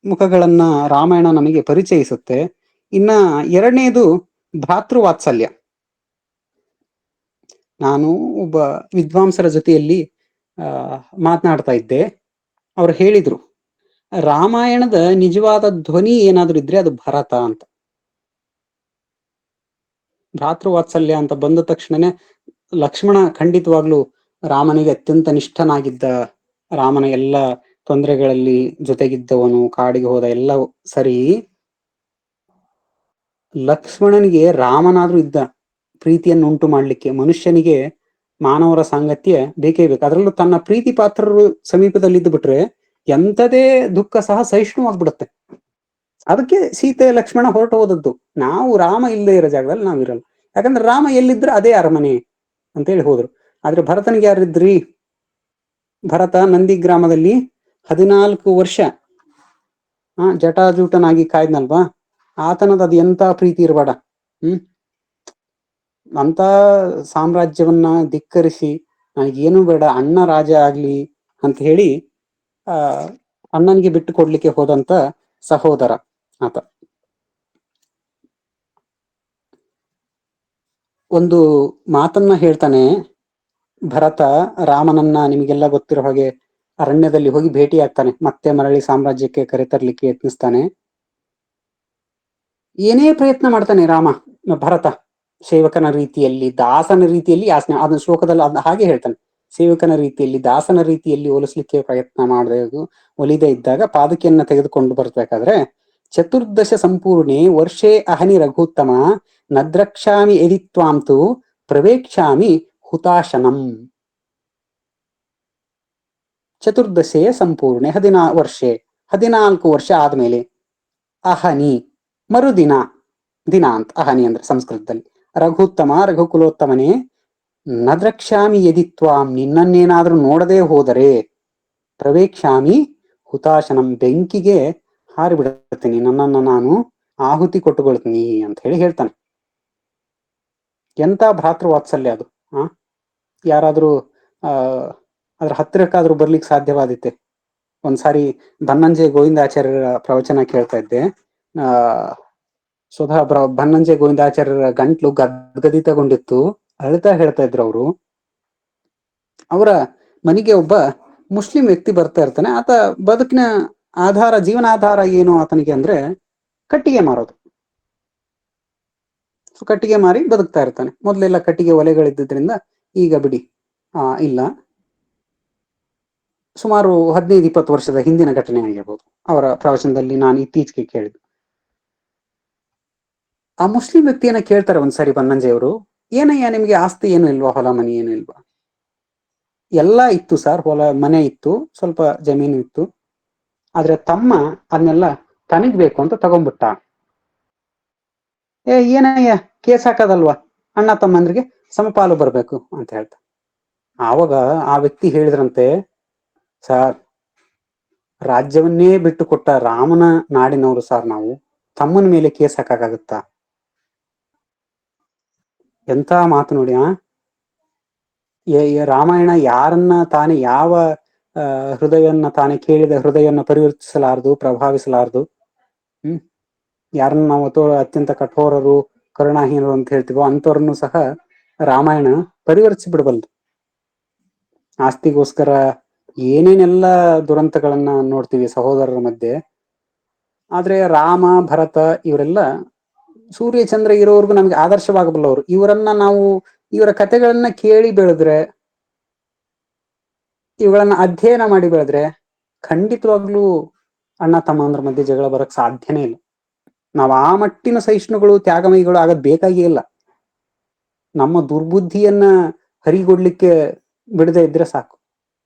ಮುಖಗಳನ್ನ ರಾಮಾಯಣ ನಮಗೆ ಪರಿಚಯಿಸುತ್ತೆ. ಇನ್ನ ಎರಡನೇದು ಭ್ರಾತೃವಾತ್ಸಲ್ಯ. ನಾನು ಒಬ್ಬ ವಿದ್ವಾಂಸರ ಜೊತೆಯಲ್ಲಿ ಮಾತನಾಡ್ತಾ ಇದ್ದೆ. ಅವ್ರು ಹೇಳಿದ್ರು, ರಾಮಾಯಣದ ನಿಜವಾದ ಧ್ವನಿ ಏನಾದ್ರೂ ಇದ್ರೆ ಅದು ಭರತ ಅಂತ. ಭ್ರಾತೃವಾತ್ಸಲ್ಯ ಅಂತ ಬಂದ ತಕ್ಷಣನೇ ಲಕ್ಷ್ಮಣ ಖಂಡಿತವಾಗ್ಲೂ ರಾಮನಿಗೆ ಅತ್ಯಂತ ನಿಷ್ಠನಾಗಿದ್ದ, ರಾಮನ ಎಲ್ಲ ತೊಂದರೆಗಳಲ್ಲಿ ಜೊತೆಗಿದ್ದವನು, ಕಾಡಿಗೆ ಹೋದ ಎಲ್ಲ ಸರಿ. ಲಕ್ಷ್ಮಣನಿಗೆ ರಾಮನಾದ್ರೂ ಇದ್ದ ಪ್ರೀತಿಯನ್ನು ಉಂಟು ಮಾಡ್ಲಿಕ್ಕೆ. ಮನುಷ್ಯನಿಗೆ ಮಾನವರ ಸಾಂಗತ್ಯ ಬೇಕೇ ಬೇಕು. ಅದರಲ್ಲೂ ತನ್ನ ಪ್ರೀತಿ ಪಾತ್ರರು ಸಮೀಪದಲ್ಲಿದ್ದು ಬಿಟ್ರೆ ಎಂಥದೇ ದುಃಖ ಸಹ ಸಹಿಷ್ಣುವಾಗ್ಬಿಡುತ್ತೆ. ಅದಕ್ಕೆ ಸೀತೆ ಲಕ್ಷ್ಮಣ ಹೊರಟು ಹೋದದ್ದು. ನಾವು ರಾಮ ಇಲ್ಲದೆ ಇರೋ ಜಾಗದಲ್ಲಿ ನಾವಿರಲ್ಲ. ಯಾಕಂದ್ರೆ ರಾಮ ಎಲ್ಲಿದ್ರೆ ಅದೇ ಅರಮನೆ ಅಂತೇಳಿ ಹೋದ್ರು. ಆದ್ರೆ ಭರತನಿಗೆ ಯಾರಿದ್ರಿ? ಭರತ ನಂದಿ ಗ್ರಾಮದಲ್ಲಿ 14 ವರ್ಷ ಜಟಾಜೂಟನಾಗಿ ಕಾಯ್ದ್ನಲ್ವಾ, ಆತನದ ಅದು ಎಂತ ಪ್ರೀತಿ ಇರಬೇಡ. ಅಂತ ಸಾಮ್ರಾಜ್ಯವನ್ನ ಧಿಕ್ಕರಿಸಿ ನನಗೇನು ಬೇಡ, ಅಣ್ಣ ರಾಜ ಆಗ್ಲಿ ಅಂತ ಹೇಳಿ ಅಣ್ಣನಿಗೆ ಬಿಟ್ಟು ಕೊಡ್ಲಿಕ್ಕೆ ಹೋದಂತ ಸಹೋದರ ಆತ. ಒಂದು ಮಾತನ್ನ ಹೇಳ್ತಾನೆ ಭರತ ರಾಮನನ್ನ, ನಿಮಗೆಲ್ಲ ಗೊತ್ತಿರೋ ಹಾಗೆ ಅರಣ್ಯದಲ್ಲಿ ಹೋಗಿ ಭೇಟಿ ಆಗ್ತಾನೆ, ಮತ್ತೆ ಮರಳಿ ಸಾಮ್ರಾಜ್ಯಕ್ಕೆ ಕರೆತರ್ಲಿಕ್ಕೆ ಯತ್ನಿಸ್ತಾನೆ. ಏನೇ ಪ್ರಯತ್ನ ಮಾಡ್ತಾನೆ ರಾಮ, ಭರತ ಸೇವಕನ ರೀತಿಯಲ್ಲಿ, ದಾಸನ ರೀತಿಯಲ್ಲಿ ಯಾಸನೆ, ಅದನ್ನ ಶ್ಲೋಕದಲ್ಲಿ ಹಾಗೆ ಹೇಳ್ತಾನೆ, ಸೇವಕನ ರೀತಿಯಲ್ಲಿ ದಾಸನ ರೀತಿಯಲ್ಲಿ ಹೋಲಿಸ್ಲಿಕ್ಕೆ ಪ್ರಯತ್ನ ಮಾಡಬೇಕು. ಒಲಿದೇ ಇದ್ದಾಗ ಪಾದಕಿಯನ್ನ ತೆಗೆದುಕೊಂಡು ಬರ್ಬೇಕಾದ್ರೆ, ಚತುರ್ದಶ ಸಂಪೂರ್ಣೆ ವರ್ಷೇ ಅಹನಿ ರಘುತ್ತಮ ನದ್ರಕ್ಷಾಮಿ ಎದಿತ್ವಾಂತು ಪ್ರವೇಕ್ಷಾಮಿ ಹುತಾಶನಂ. ಚತುರ್ದಶೆ ಸಂಪೂರ್ಣೆ 14 ವರ್ಷ ಆದ್ಮೇಲೆ, ಅಹನಿ ಮರುದಿನ, ದಿನ ಅಂತ ಅಹನಿ ಅಂದ್ರೆ ಸಂಸ್ಕೃತದಲ್ಲಿ, ರಘುತ್ತಮ ರಘುಕುಲೋತ್ತಮನೇ, ನದ್ರಕ್ಷಾಮಿ ಯದಿತ್ವಾಂ ನಿನ್ನನ್ನೇನಾದ್ರೂ ನೋಡದೆ ಹೋದರೆ, ಪ್ರವೇಕ್ಷಾಮಿ ಹುತಾಶನಂ ಬೆಂಕಿಗೆ ಹಾರಿಬಿಡುತ್ತೀನಿ, ನನ್ನನ್ನು ನಾನು ಆಹುತಿ ಕೊಟ್ಟುಕೊಳ್ತೀನಿ ಅಂತ ಹೇಳಿ ಹೇಳ್ತಾನೆ. ಎಂತ ಭ್ರಾತೃ ವಾತ್ಸಲ್ಯ ಅದು. ಯಾರಾದ್ರೂ ಅದ್ರ ಹತ್ತಿರಕ್ಕಾದ್ರೂ ಬರ್ಲಿಕ್ಕೆ ಸಾಧ್ಯವಾದಿತ್ತೆ. ಒಂದ್ಸಾರಿ ಬನ್ನಂಜೆ ಗೋವಿಂದಾಚಾರ್ಯರ ಪ್ರವಚನ ಕೇಳ್ತಾ ಇದ್ದೆ. ಸ್ವತಃ ಬನ್ನಂಜೆ ಗೋವಿಂದಾಚಾರ್ಯರ ಗಂಟ್ಲು ಗದ್ಗದಿತಗೊಂಡಿತ್ತು. ಅಳ್ತಾ ಹೇಳ್ತಾ ಇದ್ರು ಅವರು. ಅವರ ಮನೆಗೆ ಒಬ್ಬ ಮುಸ್ಲಿಂ ವ್ಯಕ್ತಿ ಬರ್ತಾ ಇರ್ತಾನೆ. ಆತ ಬದುಕಿನ ಆಧಾರ, ಜೀವನಾಧಾರ ಏನು ಆತನಿಗೆ ಅಂದ್ರೆ ಕಟ್ಟಿಗೆ ಮಾರೋದು. ಕಟ್ಟಿಗೆ ಮಾರಿ ಬದುಕ್ತಾ ಇರ್ತಾನೆ. ಮೊದಲೆಲ್ಲ ಕಟ್ಟಿಗೆ ಒಲೆಗಳಿದ್ದಿದ್ರಿಂದ, ಈಗ ಬಿಡಿ ಇಲ್ಲ, ಸುಮಾರು 15-20 ವರ್ಷದ ಹಿಂದಿನ ಘಟನೆ ಆಗಿರ್ಬೋದು. ಅವರ ಪ್ರವಚನದಲ್ಲಿ ನಾನು ಇತ್ತೀಚೆಗೆ ಕೇಳಿದ್ದು. ಆ ಮುಸ್ಲಿಂ ವ್ಯಕ್ತಿಯನ್ನ ಕೇಳ್ತಾರೆ ಒಂದ್ಸರಿ ಬನ್ನಂಜೆಯವರು, ಏನಯ್ಯ ನಿಮ್ಗೆ ಆಸ್ತಿ ಏನು ಇಲ್ವಾ, ಹೊಲ ಮನೆ ಏನು ಇಲ್ವಾ? ಎಲ್ಲ ಇತ್ತು ಸರ್, ಹೊಲ ಮನೆ ಇತ್ತು, ಸ್ವಲ್ಪ ಜಮೀನು ಇತ್ತು, ಆದ್ರೆ ತಮ್ಮ ಅದನ್ನೆಲ್ಲ ತನಗ್ ಬೇಕು ಅಂತ ತಗೊಂಡ್ಬಿಟ್ಟ. ಏನಯ್ಯ ಕೇಸ್ ಹಾಕದಲ್ವಾ, ಅಣ್ಣ ತಮ್ಮಂದ್ರಿಗೆ ಸಮಪಾಲು ಬರ್ಬೇಕು ಅಂತ ಹೇಳ್ತಾ. ಆವಾಗ ಆ ವ್ಯಕ್ತಿ ಹೇಳಿದ್ರಂತೆ, ಸರ್ ರಾಜ್ಯವನ್ನೇ ಬಿಟ್ಟು ಕೊಟ್ಟ ರಾಮನ ನಾಡಿನವರು ಸರ್ ನಾವು, ತಮ್ಮನ ಮೇಲೆ ಕೇಸ್ ಹಾಕಾಗತ್ತಾ? ಎಂತ ಮಾತು ನೋಡಿ. ರಾಮಾಯಣ ಯಾರನ್ನ ತಾನೇ, ಯಾವ ಹೃದಯವನ್ನ ತಾನೇ ಕೇಳಿದ ಹೃದಯವನ್ನ ಪರಿವರ್ತಿಸಲಾರದು, ಪ್ರಭಾವಿಸಲಾರದು. ಯಾರನ್ನ ನಾವು ಅತ್ಯಂತ ಕಠೋರರು, ಕರುಣಾಹೀನರು ಅಂತ ಹೇಳ್ತೀವೋ ಅಂಥವ್ರನ್ನು ಸಹ ರಾಮಾಯಣ ಪರಿವರ್ತಿಸಿ ಬಿಡಬಲ್ದು. ಆಸ್ತಿಗೋಸ್ಕರ ಏನೇನೆಲ್ಲ ದುರಂತಗಳನ್ನ ನೋಡ್ತೀವಿ ಸಹೋದರರ ಮಧ್ಯೆ. ಆದ್ರೆ ರಾಮ, ಭರತ ಇವರೆಲ್ಲ ಸೂರ್ಯ ಚಂದ್ರ ಇರೋವರೆಗೂ ನಮ್ಗೆ ಆದರ್ಶವಾಗಬಲ್ಲವರು. ಇವರ ಕಥೆಗಳನ್ನ ಕೇಳಿ ಬೆಳೆದ್ರೆ, ಇವುಗಳನ್ನ ಅಧ್ಯಯನ ಮಾಡಿ ಬೆಳೆದ್ರೆ ಖಂಡಿತವಾಗ್ಲೂ ಅಣ್ಣ ತಮ್ಮಂದ್ರ ಮಧ್ಯೆ ಜಗಳ ಬರಕ್ ಸಾಧ್ಯನೇ ಇಲ್ಲ. ನಾವು ಆ ಮಟ್ಟಿನ ಸಹಿಷ್ಣುಗಳು, ತ್ಯಾಗಮಯಿಗಳು ಆಗದ್ ಬೇಕಾಗೇ ಇಲ್ಲ. ನಮ್ಮ ದುರ್ಬುದ್ಧಿಯನ್ನ ಹರಿಗೊಡ್ಲಿಕ್ಕೆ ಬಿಡದೆ ಇದ್ರೆ ಸಾಕು,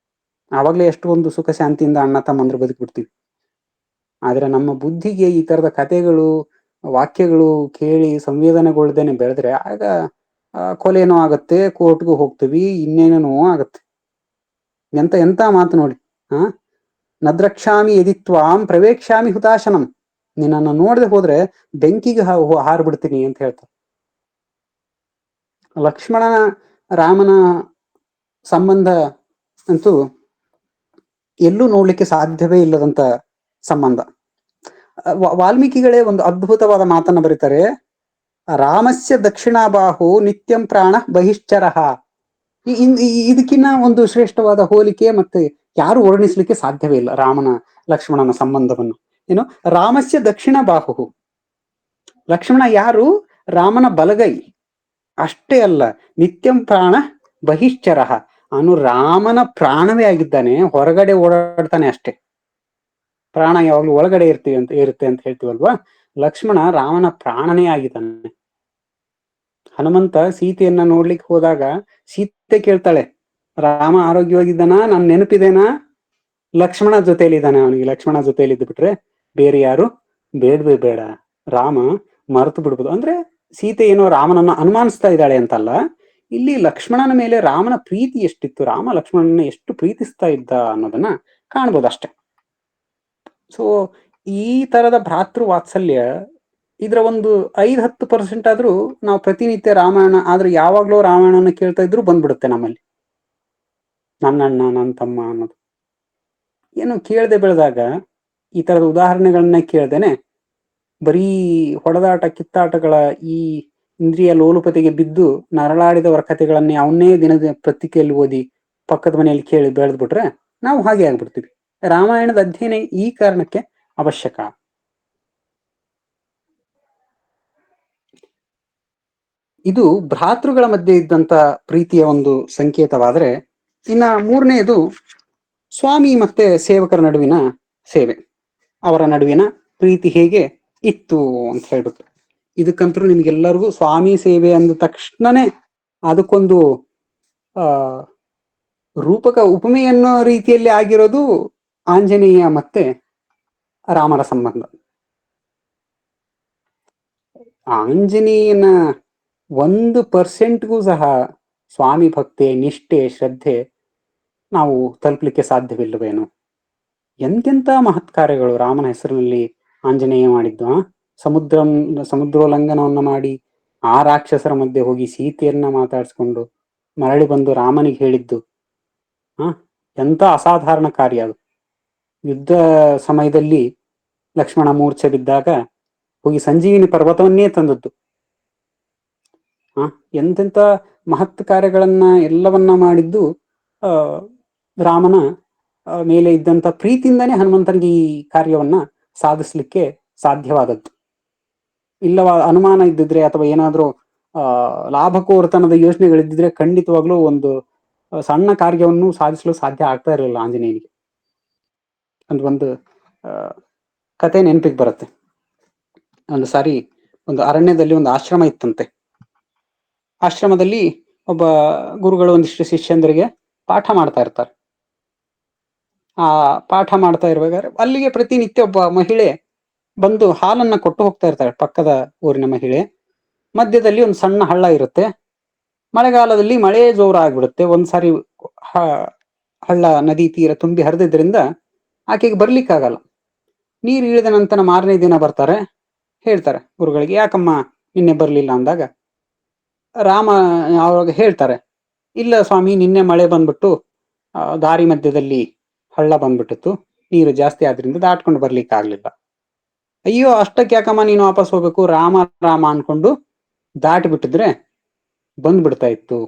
ಆವಾಗ್ಲೇ ಎಷ್ಟು ಒಂದು ಸುಖ ಶಾಂತಿಯಿಂದ ಅಣ್ಣ ತಮ್ಮಂದ್ರ ಬದುಕ್ಬಿಡ್ತೀವಿ. ಆದ್ರೆ ನಮ್ಮ ಬುದ್ಧಿಗೆ ಈ ತರದ ಕಥೆಗಳು, ವಾಕ್ಯಗಳು ಕೇಳಿ ಸಂವೇದನೆಗೊಳ್ದೇನೆ ಬೆಳೆದ್ರೆ ಆಗ ಕೊಲೆನೋ ಆಗತ್ತೆ, ಕೋರ್ಟ್ಗೂ ಹೋಗ್ತೀವಿ, ಇನ್ನೇನೇನೋ ಆಗತ್ತೆ. ಎಂತ ಮಾತು ನೋಡಿ. ನದ್ರಕ್ಷಾಮಿ ಯದಿತ್ವಾಂ ಪ್ರವೇಕ್ಷಾಮಿ ಹುತಾಶನಂ, ನಿನ್ನನ್ನು ನೋಡದೆ ಹೋದ್ರೆ ಬೆಂಕಿಗೆ ಹಾರ್ಬಿಡ್ತೀನಿ ಅಂತ ಹೇಳ್ತಾರೆ. ಲಕ್ಷ್ಮಣ ರಾಮನ ಸಂಬಂಧ ಅಂತೂ ಎಲ್ಲೂ ನೋಡ್ಲಿಕ್ಕೆ ಸಾಧ್ಯವೇ ಇಲ್ಲದಂತ ಸಂಬಂಧ. ವಾಲ್ಮೀಕಿಗಳೇ ಒಂದು ಅದ್ಭುತವಾದ ಮಾತನ್ನ ಬರೀತಾರೆ, ರಾಮಸ್ಯ ದಕ್ಷಿಣಾಬಾಹು ನಿತ್ಯಂ ಪ್ರಾಣ ಬಹಿಶ್ಚರಃ. ಇದಕ್ಕಿನ್ನ ಒಂದು ಶ್ರೇಷ್ಠವಾದ ಹೋಲಿಕೆ ಮತ್ತೆ ಯಾರು ವರ್ಣಿಸ್ಲಿಕ್ಕೆ ಸಾಧ್ಯವೇ ಇಲ್ಲ ರಾಮನ ಲಕ್ಷ್ಮಣನ ಸಂಬಂಧವನ್ನು. ಏನು, ರಾಮಸ್ಯ ದಕ್ಷಿಣ ಬಾಹು, ಲಕ್ಷ್ಮಣ ಯಾರು? ರಾಮನ ಬಲಗೈ. ಅಷ್ಟೇ ಅಲ್ಲ, ನಿತ್ಯಂ ಪ್ರಾಣ ಬಹಿಶ್ಚರಃ, ಅವನು ರಾಮನ ಪ್ರಾಣವೇ ಆಗಿದ್ದಾನೆ, ಹೊರಗಡೆ ಓಡಾಡ್ತಾನೆ ಅಷ್ಟೇ. ಪ್ರಾಣ ಯಾವಾಗ್ಲೂ ಒಳಗಡೆ ಇರುತ್ತೆ ಅಂತ ಹೇಳ್ತೀವಲ್ವಾ, ಲಕ್ಷ್ಮಣ ರಾಮನ ಪ್ರಾಣನೇ ಆಗಿದ್ದಾನೆ. ಹನುಮಂತ ಸೀತೆಯನ್ನ ನೋಡ್ಲಿಕ್ಕೆ ಹೋದಾಗ ಸೀತೆ ಕೇಳ್ತಾಳೆ, ರಾಮ ಆರೋಗ್ಯವಾಗಿದ್ದಾನ, ನನ್ ನೆನಪಿದೇನಾ? ಲಕ್ಷ್ಮಣ ಜೊತೆಯಲ್ಲಿದ್ದಾನೆ, ಅವನಿಗೆ ಲಕ್ಷ್ಮಣ ಜೊತೆಯಲ್ಲಿದ್ದು ಬಿಟ್ರೆ ಬೇರೆ ಯಾರು ಬೇಡವೇ ಬೇಡ, ರಾಮ ಮರೆತು ಬಿಡ್ಬೋದು. ಅಂದ್ರೆ ಸೀತೆ ಏನೋ ರಾಮನನ್ನ ಅನುಮಾನಿಸ್ತಾ ಇದ್ದಾಳೆ ಅಂತಲ್ಲ, ಇಲ್ಲಿ ಲಕ್ಷ್ಮಣನ ಮೇಲೆ ರಾಮನ ಪ್ರೀತಿ ಎಷ್ಟಿತ್ತು, ರಾಮ ಲಕ್ಷ್ಮಣನ ಎಷ್ಟು ಪ್ರೀತಿಸ್ತಾ ಇದ್ದ ಅನ್ನೋದನ್ನ ಕಾಣ್ಬೋದು ಅಷ್ಟೆ. ಸೊ ಈ ತರದ ಭ್ರಾತೃ ವಾತ್ಸಲ್ಯ ಇದ್ರ ಒಂದು 5-10% ಆದ್ರೂ ನಾವು ಪ್ರತಿನಿತ್ಯ ರಾಮಾಯಣ ಆದ್ರೆ ಯಾವಾಗ್ಲೂ ರಾಮಾಯಣನ ಕೇಳ್ತಾ ಇದ್ರು ಬಂದ್ಬಿಡುತ್ತೆ ನಮ್ಮಲ್ಲಿ. ನನ್ನ ಅಣ್ಣ ನನ್ನ ತಮ್ಮ ಅನ್ನೋದು ಏನು ಕೇಳದೆ ಬೆಳೆದಾಗ ಈ ತರದ ಉದಾಹರಣೆಗಳನ್ನ ಕೇಳ್ದೇನೆ ಬರೀ ಹೊಡೆದಾಟ ಕಿತ್ತಾಟಗಳ ಈ ಇಂದ್ರಿಯ ಲೋಲುಪತೆಗೆ ಬಿದ್ದು ನರಳಾಡಿದವರ ಕಥೆಗಳನ್ನೇ ಅವನ್ನೇ ದಿನದ ಪತ್ರಿಕೆಯಲ್ಲಿ ಓದಿ ಪಕ್ಕದ ಮನೆಯಲ್ಲಿ ಕೇಳಿ ಬೆಳೆದ್ಬಿಟ್ರೆ ನಾವು ಹಾಗೆ ಆಗ್ಬಿಡ್ತೀವಿ. ರಾಮಾಯಣದ ಅಧ್ಯಯನ ಈ ಕಾರಣಕ್ಕೆ ಅವಶ್ಯಕ. ಇದು ಭ್ರಾತೃಗಳ ಮಧ್ಯೆ ಇದ್ದಂತ ಪ್ರೀತಿಯ ಒಂದು ಸಂಕೇತವಾದರೆ, ಇನ್ನ ಮೂರನೆಯದು ಸ್ವಾಮಿ ಮತ್ತೆ ಸೇವಕರ ನಡುವಿನ ಸೇವೆ, ಅವರ ನಡುವಿನ ಪ್ರೀತಿ ಹೇಗೆ ಇತ್ತು ಅಂತ ಹೇಳ್ಬಿಟ್ಟು. ಇದಕ್ಕಂತೂ ನಿಮ್ಗೆಲ್ಲರಿಗೂ ಸ್ವಾಮಿ ಸೇವೆ ಅಂದ ತಕ್ಷಣನೇ ಅದಕ್ಕೊಂದು ಆ ರೂಪಕ ಉಪಮೆ ಅನ್ನೋ ರೀತಿಯಲ್ಲಿ ಆಗಿರೋದು ಆಂಜನೇಯ ಮತ್ತೆ ರಾಮನ ಸಂಬಂಧ. ಆಂಜನೇಯನ 1%ಗೂ ಸಹ ಸ್ವಾಮಿ ಭಕ್ತಿ, ನಿಷ್ಠೆ, ಶ್ರದ್ಧೆ ನಾವು ತಲುಪಲಿಕ್ಕೆ ಸಾಧ್ಯವಿಲ್ಲವೇನು? ಎಂತೆಂಥ ಮಹತ್ ಕಾರ್ಯಗಳು ರಾಮನ ಹೆಸರಿನಲ್ಲಿ ಆಂಜನೇಯ ಮಾಡಿದ್ದು. ಸಮುದ್ರೋಲ್ಲಂಘನವನ್ನ ಮಾಡಿ ಆ ರಾಕ್ಷಸರ ಮಧ್ಯೆ ಹೋಗಿ ಸೀತೆಯನ್ನ ಮಾತಾಡಿಸ್ಕೊಂಡು ಮರಳಿ ಬಂದು ರಾಮನಿಗೆ ಹೇಳಿದ್ದು ಎಂತ ಅಸಾಧಾರಣ ಕಾರ್ಯ ಅದು. ಯುದ್ಧ ಸಮಯದಲ್ಲಿ ಲಕ್ಷ್ಮಣ ಮೂರ್ಛೆ ಬಿದ್ದಾಗ ಹೋಗಿ ಸಂಜೀವಿನಿ ಪರ್ವತವನ್ನೇ ತಂದದ್ದು. ಎಂತೆಂಥ ಮಹತ್ ಕಾರ್ಯಗಳನ್ನ ಎಲ್ಲವನ್ನ ಮಾಡಿದ್ದು ರಾಮನ ಮೇಲೆ ಇದ್ದಂತ ಪ್ರೀತಿಯಿಂದಾನೇ ಹನುಮಂತನಿಗೆ ಈ ಕಾರ್ಯವನ್ನ ಸಾಧಿಸ್ಲಿಕ್ಕೆ ಸಾಧ್ಯವಾದದ್ದು. ಇಲ್ಲವ ಅನುಮಾನ ಇದ್ದಿದ್ರೆ ಅಥವಾ ಏನಾದ್ರೂ ಲಾಭಕೋರತನದ ಯೋಚನೆಗಳಿದ್ದಿದ್ರೆ ಖಂಡಿತವಾಗ್ಲೂ ಒಂದು ಸಣ್ಣ ಕಾರ್ಯವನ್ನು ಸಾಧಿಸಲು ಸಾಧ್ಯ ಆಗ್ತಾ ಇರಲಿಲ್ಲ ಆಂಜನೇಯನಿಗೆ. ಒಂದು ಕತೆ ನೆನಪಿಗೆ ಬರುತ್ತೆ. ಒಂದು ಸಾರಿ ಒಂದು ಅರಣ್ಯದಲ್ಲಿ ಒಂದು ಆಶ್ರಮ ಇತ್ತಂತೆ. ಆಶ್ರಮದಲ್ಲಿ ಒಬ್ಬ ಗುರುಗಳು ಒಂದಿಷ್ಟು ಶಿಷ್ಯಂದರಿಗೆ ಪಾಠ ಮಾಡ್ತಾ ಇರ್ತಾರೆ. ಆ ಪಾಠ ಮಾಡ್ತಾ ಇರುವಾಗ ಅಲ್ಲಿಗೆ ಪ್ರತಿನಿತ್ಯ ಒಬ್ಬ ಮಹಿಳೆ ಬಂದು ಹಾಲನ್ನ ಕೊಟ್ಟು ಹೋಗ್ತಾ ಇರ್ತಾಳೆ. ಪಕ್ಕದ ಊರಿನ ಮಹಿಳೆ. ಮಧ್ಯದಲ್ಲಿ ಒಂದು ಸಣ್ಣ ಹಳ್ಳ ಇರುತ್ತೆ. ಮಳೆಗಾಲದಲ್ಲಿ ಮಳೆ ಜೋರಾಗ್ಬಿಡುತ್ತೆ. ಒಂದ್ಸಾರಿ ಹಳ್ಳ ನದಿ ತೀರ ತುಂಬಿ ಹರಿದಿದ್ರಿಂದ ಆಕೆಗೆ ಬರ್ಲಿಕ್ಕಾಗಲ್ಲ. ನೀರು ಇಳಿದ ನಂತರ ಮಾರನೇ ದಿನ ಬರ್ತಾರೆ. ಹೇಳ್ತಾರೆ ಗುರುಗಳಿಗೆ, ಯಾಕಮ್ಮ ನಿನ್ನೆ ಬರ್ಲಿಲ್ಲ ಅಂದಾಗ ರಾಮ ಅವಾಗ ಹೇಳ್ತಾರೆ, ಇಲ್ಲ ಸ್ವಾಮಿ, ನಿನ್ನೆ ಮಳೆ ಬಂದ್ಬಿಟ್ಟು ದಾರಿ ಮಧ್ಯದಲ್ಲಿ ಹಳ್ಳ ಬಂದ್ಬಿಟ್ಟಿತ್ತು, ನೀರು ಜಾಸ್ತಿ ಆದ್ರಿಂದ ದಾಟ್ಕೊಂಡು ಬರ್ಲಿಕ್ಕೆ ಆಗ್ಲಿಲ್ಲ. ಅಯ್ಯೋ, ಅಷ್ಟಕ್ಕೆ ಯಾಕಮ್ಮ ನೀನು ವಾಪಸ್ ಹೋಗ್ಬೇಕು, ರಾಮ ರಾಮ ಅನ್ಕೊಂಡು ದಾಟಿ ಬಿಟ್ಟಿದ್ರೆ ಬಂದ್ಬಿಡ್ತಾ ಇತ್ತು.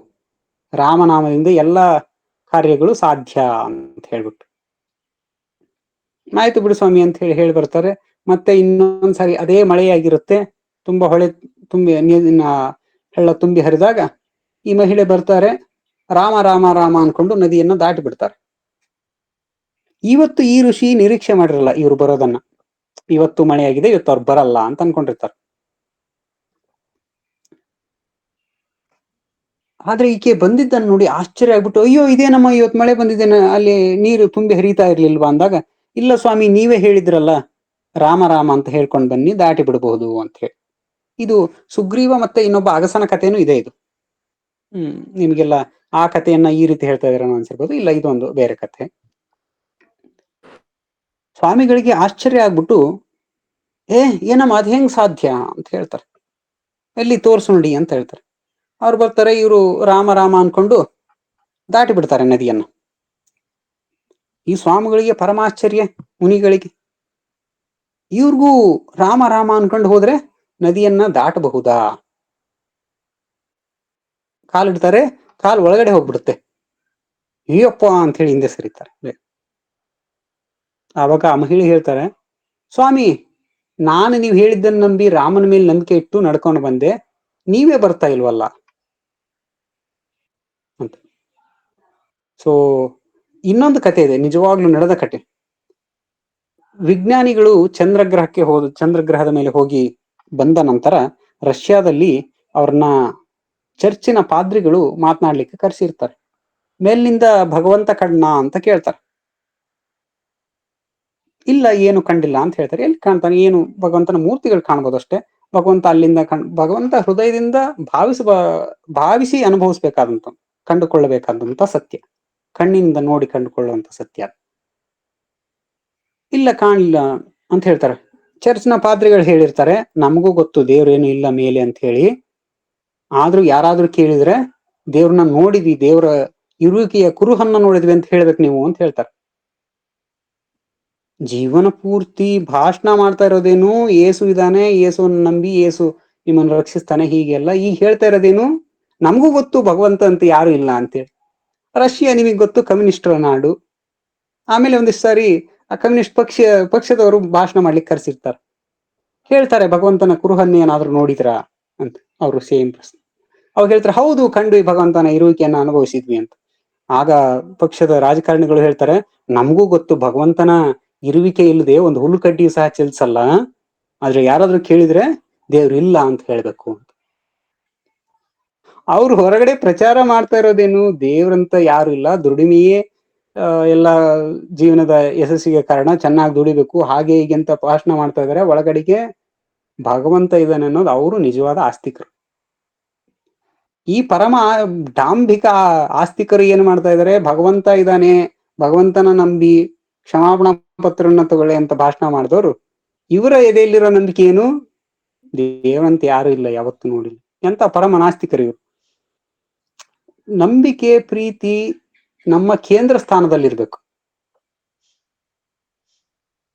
ರಾಮನಾಮದಿಂದ ಎಲ್ಲ ಕಾರ್ಯಗಳು ಸಾಧ್ಯ ಅಂತ ಹೇಳ್ಬಿಟ್ಟು. ಆಯ್ತು ಬಿಡು ಸ್ವಾಮಿ ಅಂತ ಹೇಳಿ ಬರ್ತಾರೆ. ಮತ್ತೆ ಇನ್ನೊಂದ್ಸಾರಿ ಅದೇ ಮಳೆಯಾಗಿರುತ್ತೆ. ತುಂಬಾ ತುಂಬಿ ಹಳ್ಳ ತುಂಬಿ ಹರಿದಾಗ ಈ ಮಹಿಳೆ ಬರ್ತಾರೆ. ರಾಮ ರಾಮ ರಾಮ ಅನ್ಕೊಂಡು ನದಿಯನ್ನ ದಾಟಿ ಬಿಡ್ತಾರೆ. ಇವತ್ತು ಈ ಋಷಿ ನಿರೀಕ್ಷೆ ಮಾಡಿರಲ್ಲ ಇವ್ರು ಬರೋದನ್ನ. ಇವತ್ತು ಮಳೆಯಾಗಿದೆ, ಇವತ್ತು ಅವ್ರು ಬರಲ್ಲ ಅಂತ ಅನ್ಕೊಂಡಿರ್ತಾರೆ. ಆದ್ರೆ ಈಕೆ ಬಂದಿದ್ದನ್ನು ನೋಡಿ ಆಶ್ಚರ್ಯ ಆಗ್ಬಿಟ್ಟು, ಅಯ್ಯೋ ಇದೇನಮ್ಮ ಇವತ್ತು ಮಳೆ ಬಂದಿದ್ದೇನೆ, ಅಲ್ಲಿ ನೀರು ತುಂಬಿ ಹರಿತಾ ಇರ್ಲಿಲ್ವಾ ಅಂದಾಗ, ಇಲ್ಲ ಸ್ವಾಮಿ, ನೀವೇ ಹೇಳಿದ್ರಲ್ಲ ರಾಮ ರಾಮ ಅಂತ ಹೇಳ್ಕೊಂಡು ಬನ್ನಿ, ದಾಟಿ ಬಿಡಬಹುದು ಅಂತ ಹೇಳಿ. ಇದು ಸುಗ್ರೀವ ಮತ್ತೆ ಇನ್ನೊಬ್ಬ ಅಗಸನ ಕಥೆನೂ ಇದೆ. ಇದು ನಿಮ್ಗೆಲ್ಲ ಆ ಕಥೆಯನ್ನ ಈ ರೀತಿ ಹೇಳ್ತಾ ಇದಾರೆ ಅನ್ಸಿರ್ಬೋದು. ಇಲ್ಲ, ಇದೊಂದು ಬೇರೆ ಕಥೆ. ಸ್ವಾಮಿಗಳಿಗೆ ಆಶ್ಚರ್ಯ ಆಗ್ಬಿಟ್ಟು, ಏನಮ್ಮ ಅದ್ ಹೆಂಗ್ ಸಾಧ್ಯ ಅಂತ ಹೇಳ್ತಾರೆ. ಎಲ್ಲಿ ತೋರ್ಸು ನೋಡಿ ಅಂತ ಹೇಳ್ತಾರೆ. ಅವ್ರು ಬರ್ತಾರೆ. ಇವರು ರಾಮ ರಾಮ ಅನ್ಕೊಂಡು ದಾಟಿ ಬಿಡ್ತಾರೆ ನದಿಯನ್ನ. ಈ ಸ್ವಾಮಿಗಳಿಗೆ ಪರಮಾಶ್ಚರ್ಯ, ಮುನಿಗಳಿಗೆ. ಇವ್ರಿಗೂ ರಾಮ ರಾಮ ಅನ್ಕೊಂಡು ಹೋದ್ರೆ ನದಿಯನ್ನ ದಾಟಬಹುದಾ? ಕಾಲಿಡ್ತಾರೆ, ಕಾಲು ಒಳಗಡೆ ಹೋಗ್ಬಿಡುತ್ತೆ. ಅಯ್ಯಪ್ಪ ಅಂತ ಹೇಳಿ ಹಿಂದೆ ಸರಿತಾರೆ. ಆವಾಗ ಆ ಮಹಿಳೆ ಹೇಳ್ತಾರೆ, ಸ್ವಾಮಿ, ನಾನು ನೀವು ಹೇಳಿದ್ದನ್ನು ನಂಬಿ ರಾಮನ ಮೇಲೆ ನಂಬಿಕೆ ಇಟ್ಟು ನಡ್ಕೊಂಡು ಬಂದೆ, ನೀವೇ ಬರ್ತಾ ಇಲ್ವಲ್ಲ ಅಂತ. ಸೊ ಇನ್ನೊಂದು ಕತೆ ಇದೆ, ನಿಜವಾಗ್ಲೂ ನಡೆದ ಕತೆ. ವಿಜ್ಞಾನಿಗಳು ಚಂದ್ರಗ್ರಹದ ಮೇಲೆ ಹೋಗಿ ಬಂದ ನಂತರ ರಷ್ಯಾದಲ್ಲಿ ಅವ್ರನ್ನ ಚರ್ಚಿನ ಪಾದ್ರಿಗಳು ಮಾತನಾಡ್ಲಿಕ್ಕೆ ಕರೆಸಿರ್ತಾರೆ. ಮೇಲಿನಿಂದ ಭಗವಂತ ಕಣ್ಣ ಅಂತ ಕೇಳ್ತಾರೆ. ಇಲ್ಲ, ಏನು ಕಂಡಿಲ್ಲ ಅಂತ ಹೇಳ್ತಾರೆ. ಎಲ್ಲಿ ಕಾಣ್ತಾನೆ, ಏನು ಭಗವಂತನ ಮೂರ್ತಿಗಳು ಕಾಣ್ಬೋದು ಅಷ್ಟೇ, ಭಗವಂತ ಅಲ್ಲಿಂದ ಭಗವಂತ ಹೃದಯದಿಂದ ಭಾವಿಸಿ ಅನುಭವಿಸ್ಬೇಕಾದಂತ, ಕಂಡುಕೊಳ್ಳಬೇಕಾದಂತ ಸತ್ಯ, ಕಣ್ಣಿನಿಂದ ನೋಡಿ ಕಂಡುಕೊಳ್ಳುವಂತ ಸತ್ಯ. ಇಲ್ಲ ಕಾಣಿಲ್ಲ ಅಂತ ಹೇಳ್ತಾರೆ. ಚರ್ಚ್ನ ಪಾದ್ರಿಗಳು ಹೇಳಿರ್ತಾರೆ, ನಮಗೂ ಗೊತ್ತು ದೇವ್ರೇನು ಇಲ್ಲ ಮೇಲೆ ಅಂತ ಹೇಳಿ. ಆದ್ರೂ ಯಾರಾದ್ರೂ ಕೇಳಿದ್ರೆ ದೇವ್ರನ್ನ ನೋಡಿದ್ವಿ, ದೇವ್ರ ಇರುವಿಕೆಯ ಕುರುಹನ್ನ ನೋಡಿದ್ವಿ ಅಂತ ಹೇಳ್ಬೇಕು ನೀವು ಅಂತ ಹೇಳ್ತಾರೆ. ಜೀವನ ಪೂರ್ತಿ ಭಾಷಣ ಮಾಡ್ತಾ ಇರೋದೇನು, ಏಸು ಇದಾನೆ, ಏಸುವನ್ನು ನಂಬಿ ಏಸು ನಿಮ್ಮನ್ನು ರಕ್ಷಿಸ್ತಾನೆ, ಹೀಗೆಲ್ಲ. ಈಗ ಹೇಳ್ತಾ ಇರೋದೇನು, ನಮಗೂ ಗೊತ್ತು ಭಗವಂತ ಅಂತ ಯಾರು ಇಲ್ಲ ಅಂತೇಳಿ. ರಷ್ಯಾ ನಿಮಗೆ ಗೊತ್ತು ಕಮ್ಯುನಿಸ್ಟರ ನಾಡು. ಆಮೇಲೆ ಒಂದಿಷ್ಟು ಸಾರಿ ಆ ಕಮ್ಯುನಿಸ್ಟ್ ಪಕ್ಷದವರು ಭಾಷಣ ಮಾಡ್ಲಿಕ್ಕೆ ಕರೆಸಿರ್ತಾರೆ. ಹೇಳ್ತಾರೆ ಭಗವಂತನ ಕುರುಹನ್ನ ಏನಾದ್ರು ನೋಡಿದ್ರಾ ಅಂತ. ಅವರು ಸೇಮ್ ಪ್ರಶ್ನೆ. ಅವಾಗ ಹೇಳ್ತಾರೆ ಹೌದು, ಕಂಡು ಭಗವಂತನ ಇರುವಿಕೆಯನ್ನ ಅನುಭವಿಸಿದ್ವಿ ಅಂತ. ಆಗ ಪಕ್ಷದ ರಾಜಕಾರಣಿಗಳು ಹೇಳ್ತಾರೆ, ನಮಗೂ ಗೊತ್ತು ಭಗವಂತನ ಇರುವಿಕೆ ಇಲ್ಲದೆ ಒಂದು ಹುಲ್ಲು ಕಡ್ಡಿಯು ಸಹ ಚಲಿಸಲ್ಲ, ಆದ್ರೆ ಯಾರಾದ್ರೂ ಕೇಳಿದ್ರೆ ದೇವ್ರು ಇಲ್ಲ ಅಂತ ಹೇಳ್ಬೇಕು ಅಂತ. ಅವ್ರು ಹೊರಗಡೆ ಪ್ರಚಾರ ಮಾಡ್ತಾ ಇರೋದೇನು, ದೇವ್ರಂತ ಯಾರು ಇಲ್ಲ, ದುಡಿಮೆಯೇ ಎಲ್ಲ ಜೀವನದ ಯಶಸ್ಸಿಗೆ ಕಾರಣ, ಚೆನ್ನಾಗಿ ದುಡಿಬೇಕು, ಹಾಗೆ ಹೀಗೆ ಅಂತ ಭಾಷಣ ಮಾಡ್ತಾ ಇದಾರೆ. ಒಳಗಡೆಗೆ ಭಗವಂತ ಇದ್ದಾನೆ ಅನ್ನೋದು ಅವರು ನಿಜವಾದ ಆಸ್ತಿಕರು. ಈ ಪರಮ ಡಾಂಭಿಕ ಆಸ್ತಿಕರು ಏನ್ ಮಾಡ್ತಾ ಇದಾರೆ, ಭಗವಂತ ಇದ್ದಾನೆ, ಭಗವಂತನ ನಂಬಿ ಕ್ಷಮಾಪಣಾ ಪತ್ರನ್ನ ತಗೊಳ್ಳಿ ಅಂತ ಭಾಷಣ ಮಾಡಿದವರು, ಇವರ ಎದೆಯಲ್ಲಿರೋ ನಂಬಿಕೆ ಏನು, ದೇವಂತ ಯಾರು ಇಲ್ಲ, ಯಾವತ್ತು ನೋಡಿಲ್ಲ. ಎಂತ ಪರಮ ನಾಸ್ತಿಕರು ಇವರು. ನಂಬಿಕೆ ಪ್ರೀತಿ ನಮ್ಮ ಕೇಂದ್ರ ಸ್ಥಾನದಲ್ಲಿರ್ಬೇಕು.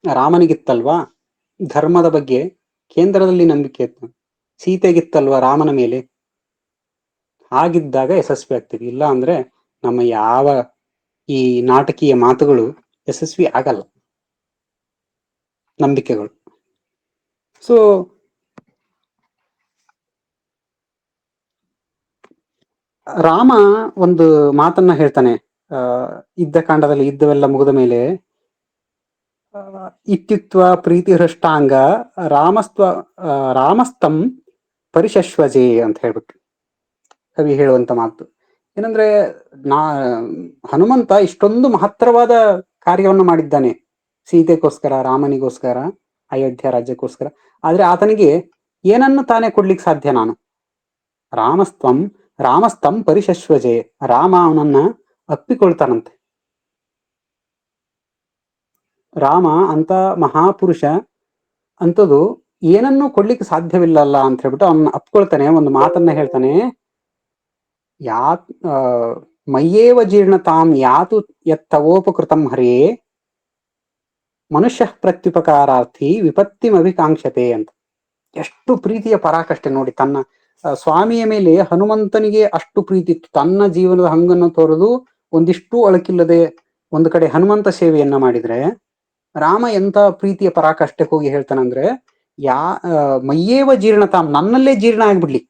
ರಾಮನಿಗಿತ್ತಲ್ವಾ ಧರ್ಮದ ಬಗ್ಗೆ ಕೇಂದ್ರದಲ್ಲಿ ನಂಬಿಕೆ ಇತ್ತು, ಸೀತೆಗಿತ್ತಲ್ವಾ ರಾಮನ ಮೇಲೆ. ಹಾಗಿದ್ದಾಗ ಯಶಸ್ವಿ ಆಗ್ತೀವಿ, ಇಲ್ಲ ಅಂದ್ರೆ ನಮ್ಮ ಯಾವ ಈ ನಾಟಕೀಯ ಮಾತುಗಳು ಯಶಸ್ವಿ ಆಗಲ್ಲ, ನಂಬಿಕೆಗಳು. ಸೊ ರಾಮ ಒಂದು ಮಾತನ್ನ ಹೇಳ್ತಾನೆ, ಯುದ್ಧ ಕಾಂಡದಲ್ಲಿ ಯುದ್ಧವೆಲ್ಲ ಮುಗಿದ ಮೇಲೆ, ಇತ್ಯುಕ್ತ ಪ್ರೀತಿ ಹೃಷ್ಟಾಂಗ ರಾಮಸ್ತಂ ಪರಿಶಶ್ವಜೆ ಅಂತ ಹೇಳ್ಬಿಟ್ಟು ಕವಿ ಹೇಳುವಂತ ಮಾತು ಏನಂದ್ರೆ, ಹನುಮಂತ ಇಷ್ಟೊಂದು ಮಹತ್ತರವಾದ ಕಾರ್ಯವನ್ನು ಮಾಡಿದ್ದಾನೆ ಸೀತೆಗೋಸ್ಕರ, ರಾಮನಿಗೋಸ್ಕರ, ಅಯೋಧ್ಯ ರಾಜ್ಯಕ್ಕೋಸ್ಕರ. ಆದ್ರೆ ಆತನಿಗೆ ಏನನ್ನು ತಾನೇ ಕೊಡ್ಲಿಕ್ಕೆ ಸಾಧ್ಯ ನಾನು? ರಾಮಸ್ತಂ ಪರಿಶಶ್ವಜೆ, ರಾಮ ಅವನನ್ನ ಅಪ್ಪಿಕೊಳ್ತಾನಂತೆ. ರಾಮ ಅಂತ ಮಹಾಪುರುಷ ಅಂತದು ಏನನ್ನೂ ಕೊಡ್ಲಿಕ್ಕೆ ಸಾಧ್ಯವಿಲ್ಲಲ್ಲ ಅಂತ ಹೇಳ್ಬಿಟ್ಟು ಅವನ್ನ ಅಪ್ಕೊಳ್ತಾನೆ. ಒಂದು ಮಾತನ್ನ ಹೇಳ್ತಾನೆ, ಮಯ್ಯೇವ ಜೀರ್ಣತಾಂ ಯಾತು ಯತ್ತವೋಪಕೃತಂ ಹರೇ ಮನುಷ್ಯ ಪ್ರತ್ಯುಪಕಾರಾರ್ಥಿ ವಿಪತ್ತಿಮಭಿಕಾಂಕ್ಷತೆ ಅಂತ. ಎಷ್ಟು ಪ್ರೀತಿಯ ಪರಾಕಷ್ಟೆ ನೋಡಿ. ತನ್ನ ಸ್ವಾಮಿಯ ಮೇಲೆ ಹನುಮಂತನಿಗೆ ಅಷ್ಟು ಪ್ರೀತಿ ಇತ್ತು, ತನ್ನ ಜೀವನದ ಹಂಗನ್ನು ತೋರದು ಒಂದಿಷ್ಟು ಅಳಕಿಲ್ಲದೆ ಒಂದು ಕಡೆ ಹನುಮಂತ ಸೇವೆಯನ್ನ ಮಾಡಿದ್ರೆ, ರಾಮ ಎಂತ ಪ್ರೀತಿಯ ಪರಾಕಷ್ಟಕ್ಕೆ ಹೋಗಿ ಹೇಳ್ತಾನಂದ್ರೆ, ಮಯ್ಯೇವ ಜೀರ್ಣತಾಂ, ನನ್ನಲ್ಲೇ ಜೀರ್ಣ ಆಗ್ಬಿಡ್ಲಿ,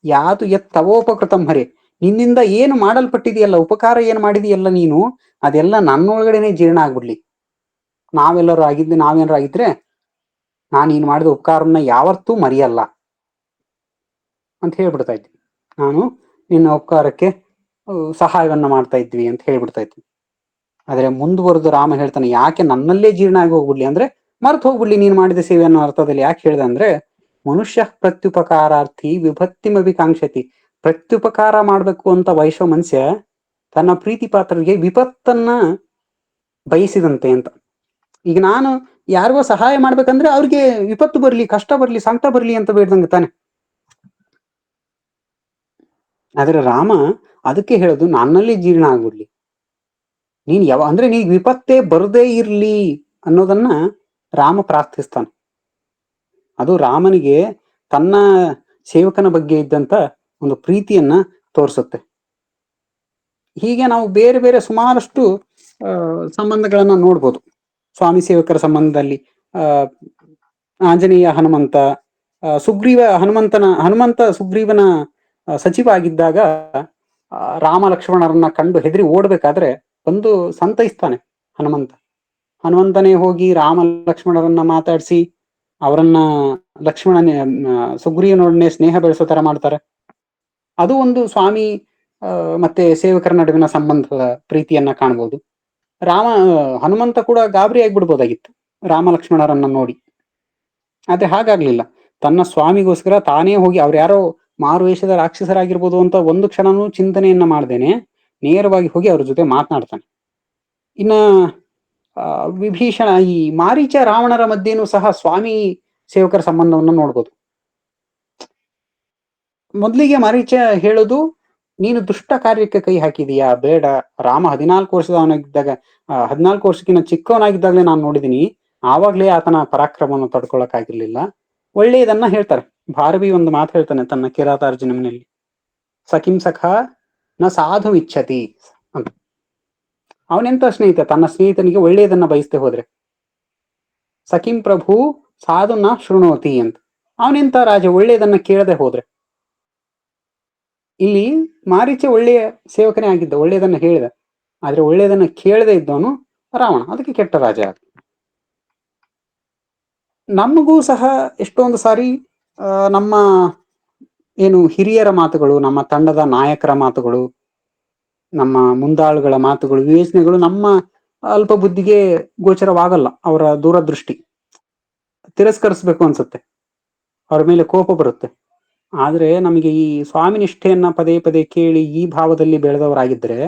ಯಾತು ತವೋಪಕೃತಂ ಹರೇ, ನಿನ್ನಿಂದ ಏನು ಮಾಡಲ್ಪಟ್ಟಿದೆಯಲ್ಲ, ಉಪಕಾರ ಏನು ಮಾಡಿದೆಯಲ್ಲ ನೀನು, ಅದೆಲ್ಲ ನನ್ನೊಳಗಡೆನೆ ಜೀರ್ಣ ಆಗ್ಬಿಡ್ಲಿ. ನಾವೆಲ್ಲರೂ ನಾವೇನಾರು ಆಗಿದ್ರೆ ನಾನು ನೀನು ಮಾಡಿದ ಉಪಕಾರನ್ನ ಯಾವತ್ತೂ ಮರೆಯಲ್ಲ ಅಂತ ಹೇಳ್ಬಿಡ್ತಾ ಇದ್ವಿ. ನಾನು ನಿನ್ನ ಉಪಕಾರಕ್ಕೆ ಸಹಾಯವನ್ನ ಮಾಡ್ತಾ ಇದ್ವಿ ಅಂತ ಹೇಳ್ಬಿಡ್ತಾ ಇದ್ವಿ. ಆದ್ರೆ ಮುಂದುವರೆದು ರಾಮ ಹೇಳ್ತಾನೆ, ಯಾಕೆ ನನ್ನಲ್ಲೇ ಜೀರ್ಣ ಆಗಿ ಹೋಗ್ಬಿಡ್ಲಿ ಅಂದ್ರೆ, ಮರ್ತು ಹೋಗ್ಬಿಡ್ಲಿ ನೀನು ಮಾಡಿದ ಸೇವೆ ಅನ್ನೋ ಅರ್ಥದಲ್ಲಿ. ಯಾಕೆ ಹೇಳ್ದೆ ಅಂದ್ರೆ, ಮನುಷ್ಯ ಪ್ರತ್ಯುಪಕಾರಾರ್ಥಿ ವಿಭತ್ತಿಮಭಿಕಾಂಕ್ಷತಿ, ಪ್ರತ್ಯುಪಕಾರ ಮಾಡ್ಬೇಕು ಅಂತ ಬಯಸೋ ಮನುಷ್ಯ ತನ್ನ ಪ್ರೀತಿ ಪಾತ್ರರಿಗೆ ವಿಪತ್ತನ್ನ ಬಯಸಿದಂತೆ ಅಂತ. ಈಗ ನಾನು ಯಾರಿಗೋ ಸಹಾಯ ಮಾಡ್ಬೇಕಂದ್ರೆ ಅವ್ರಿಗೆ ವಿಪತ್ತು ಬರ್ಲಿ, ಕಷ್ಟ ಬರ್ಲಿ, ಸಂಕಟ ಬರ್ಲಿ ಅಂತ ಬೇಡ್ದಂಗೆ ತಾನೆ. ಆದ್ರೆ ರಾಮ ಅದಕ್ಕೆ ಹೇಳೋದು, ನನ್ನಲ್ಲಿ ಜೀರ್ಣ ಆಗ್ಬಿಡ್ಲಿ, ನೀನ್ ಅಂದ್ರೆ ನೀಗ್ ವಿಪತ್ತೇ ಬರದೇ ಇರ್ಲಿ ಅನ್ನೋದನ್ನ ರಾಮ ಪ್ರಾರ್ಥಿಸ್ತಾನೆ. ಅದು ರಾಮನಿಗೆ ತನ್ನ ಸೇವಕನ ಬಗ್ಗೆ ಇದ್ದಂತ ಒಂದು ಪ್ರೀತಿಯನ್ನ ತೋರಿಸುತ್ತೆ. ಹೀಗೆ ನಾವು ಬೇರೆ ಬೇರೆ ಸುಮಾರಷ್ಟು ಸಂಬಂಧಗಳನ್ನ ನೋಡ್ಬೋದು. ಸ್ವಾಮಿ ಸೇವಕರ ಸಂಬಂಧದಲ್ಲಿ ಆಂಜನೇಯ ಹನುಮಂತ, ಹನುಮಂತ ಸುಗ್ರೀವನ ಸಚಿವ ಆಗಿದ್ದಾಗ ರಾಮ ಲಕ್ಷ್ಮಣರನ್ನ ಕಂಡು ಹೆದರಿ ಓಡ್ಬೇಕಾದ್ರೆ ಬಂದು ಸಂತೈಸ್ತಾನೆ ಹನುಮಂತನೇ ಹೋಗಿ ರಾಮ ಲಕ್ಷ್ಮಣರನ್ನ ಮಾತಾಡಿಸಿ ಅವರನ್ನ ಸುಗ್ರೀವನೊಡನೆ ಸ್ನೇಹ ಬೆಳೆಸೋ ತರ ಮಾಡ್ತಾರೆ. ಅದು ಒಂದು ಸ್ವಾಮಿ ಮತ್ತೆ ಸೇವಕರ ನಡುವಿನ ಸಂಬಂಧದ ಪ್ರೀತಿಯನ್ನ ಕಾಣ್ಬೋದು. ಹನುಮಂತ ಕೂಡ ಗಾಬರಿ ಆಗ್ಬಿಡ್ಬೋದಾಗಿತ್ತು ರಾಮ ಲಕ್ಷ್ಮಣರನ್ನ ನೋಡಿ, ಆದ್ರೆ ಹಾಗಾಗ್ಲಿಲ್ಲ. ತನ್ನ ಸ್ವಾಮಿಗೋಸ್ಕರ ತಾನೇ ಹೋಗಿ ಅವ್ರು ಯಾರೋ ಮಾರುವೇಷದ ರಾಕ್ಷಸರಾಗಿರ್ಬೋದು ಅಂತ ಒಂದು ಕ್ಷಣನೂ ಚಿಂತನೆಯನ್ನ ಮಾಡ್ದೇನೆ ನೇರವಾಗಿ ಹೋಗಿ ಅವ್ರ ಜೊತೆ ಮಾತನಾಡ್ತಾನೆ. ಇನ್ನ ವಿಭೀಷಣ ಈ ಮಾರೀಚ ರಾವಣರ ಮಧ್ಯೆನೂ ಸಹ ಸ್ವಾಮಿ ಸೇವಕರ ಸಂಬಂಧವನ್ನ ನೋಡ್ಬೋದು. ಮೊದಲಿಗೆ ಮಾರೀಚ ಹೇಳೋದು, ನೀನು ದುಷ್ಟ ಕಾರ್ಯಕ್ಕೆ ಕೈ ಹಾಕಿದೀಯಾ, ಬೇಡ. ರಾಮ 14 ವರ್ಷದವನಾಗಿದ್ದಾಗ 14 ವರ್ಷಕ್ಕಿಂತ ಚಿಕ್ಕವನಾಗಿದ್ದಾಗಲೇ ನಾನು ನೋಡಿದೀನಿ, ಆವಾಗ್ಲೇ ಆತನ ಪರಾಕ್ರಮವನ್ನು ತಡ್ಕೊಳಕ್ಕಾಗಿರ್ಲಿಲ್ಲ. ಒಳ್ಳೆಯದನ್ನ ಹೇಳ್ತಾರೆ. ಭಾರವಿ ಒಂದು ಮಾತು ಹೇಳ್ತಾನೆ ತನ್ನ ಕಿರಾತಾರ್ಜುನಂನಲ್ಲಿ, ಸಖಿಂ ಸಖ ನ ಸಾಧು ಇಚ್ಛತಿ ಅಂತ. ಅವನೆಂತ ಸ್ನೇಹಿತ, ತನ್ನ ಸ್ನೇಹಿತನಿಗೆ ಒಳ್ಳೆಯದನ್ನ ಬಯಸ್ತೆ ಹೋದ್ರೆ. ಸಖಿಂ ಪ್ರಭು ಸಾಧು ನ ಶೃಣೋತಿ ಅಂತ. ಅವನೆಂತ ರಾಜ, ಒಳ್ಳೆಯದನ್ನ ಕೇಳದೆ ಹೋದ್ರೆ. ಇಲ್ಲಿ ಮಾರೀಚ ಒಳ್ಳೆಯ ಸೇವಕನೇ ಆಗಿದ್ದ, ಒಳ್ಳೆಯದನ್ನ ಹೇಳಿದ. ಆದ್ರೆ ಒಳ್ಳೆಯದನ್ನ ಕೇಳದೆ ಇದ್ದವನು ರಾವಣ, ಅದಕ್ಕೆ ಕೆಟ್ಟ ರಾಜ. ನಮಗೂ ಸಹ ಎಷ್ಟೊಂದು ಸಾರಿ ನಮ್ಮ ಏನು ಹಿರಿಯರ ಮಾತುಗಳು, ನಮ್ಮ ತಂಡದ ನಾಯಕರ ಮಾತುಗಳು, ನಮ್ಮ ಮುಂದಾಳುಗಳ ಮಾತುಗಳು, ವಿವೇಚನೆಗಳು ನಮ್ಮ ಅಲ್ಪ ಬುದ್ಧಿಗೆ ಗೋಚರವಾಗಲ್ಲ. ಅವರ ದೂರದೃಷ್ಟಿ ತಿರಸ್ಕರಿಸ್ಬೇಕು ಅನ್ಸುತ್ತೆ, ಅವ್ರ ಮೇಲೆ ಕೋಪ ಬರುತ್ತೆ. ಆದ್ರೆ ನಮಗೆ ಈ ಸ್ವಾಮಿ ನಿಷ್ಠೆಯನ್ನ ಪದೇ ಪದೇ ಕೇಳಿ ಈ ಭಾವದಲ್ಲಿ ಬೆಳೆದವರಾಗಿದ್ರೆ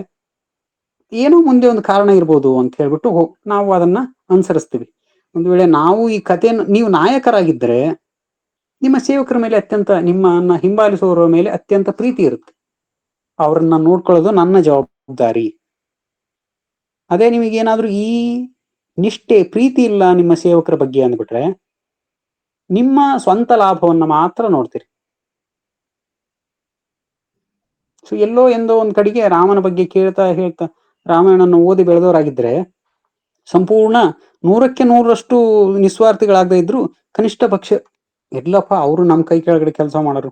ಏನೋ ಮುಂದೆ ಒಂದು ಕಾರಣ ಇರ್ಬೋದು ಅಂತ ಹೇಳ್ಬಿಟ್ಟು ನಾವು ಅದನ್ನ ಅನುಸರಿಸ್ತೀವಿ. ಒಂದು ವೇಳೆ ನಾವು ಈ ಕಥೆಯನ್ನು, ನೀವು ನಾಯಕರಾಗಿದ್ದರೆ ನಿಮ್ಮ ಸೇವಕರ ಮೇಲೆ ಅತ್ಯಂತ, ನಿಮ್ಮನ್ನ ಹಿಂಬಾಲಿಸುವವರ ಮೇಲೆ ಅತ್ಯಂತ ಪ್ರೀತಿ ಇರುತ್ತೆ. ಅವ್ರನ್ನ ನೋಡ್ಕೊಳ್ಳೋದು ನನ್ನ ಜವಾಬ್ದಾರಿ. ಅದೇ ನಿಮಗೇನಾದ್ರೂ ಈ ನಿಷ್ಠೆ, ಪ್ರೀತಿ ಇಲ್ಲ ನಿಮ್ಮ ಸೇವಕರ ಬಗ್ಗೆ ಅಂದ್ಬಿಟ್ರೆ ನಿಮ್ಮ ಸ್ವಂತ ಲಾಭವನ್ನ ಮಾತ್ರ ನೋಡ್ತೀರಿ. ಸೊ ಎಲ್ಲೋ ಎಂದೋ ಒಂದ್ ಕಡೆಗೆ ರಾಮನ ಬಗ್ಗೆ ಕೇಳ್ತಾ ಹೇಳ್ತಾ ರಾಮಾಯಣನ ಓದಿ ಬೆಳೆದವರಾಗಿದ್ರೆ ಸಂಪೂರ್ಣ 100ಕ್ಕೆ 100ರಷ್ಟು ನಿಸ್ವಾರ್ಥಿಗಳಾಗದೇ ಇದ್ರು ಕನಿಷ್ಠ ಪಕ್ಷ ಇರ್ಲಪ್ಪ, ಅವರು ನಮ್ಮ ಕೈ ಕೆಳಗಡೆ ಕೆಲಸ ಮಾಡೋರು,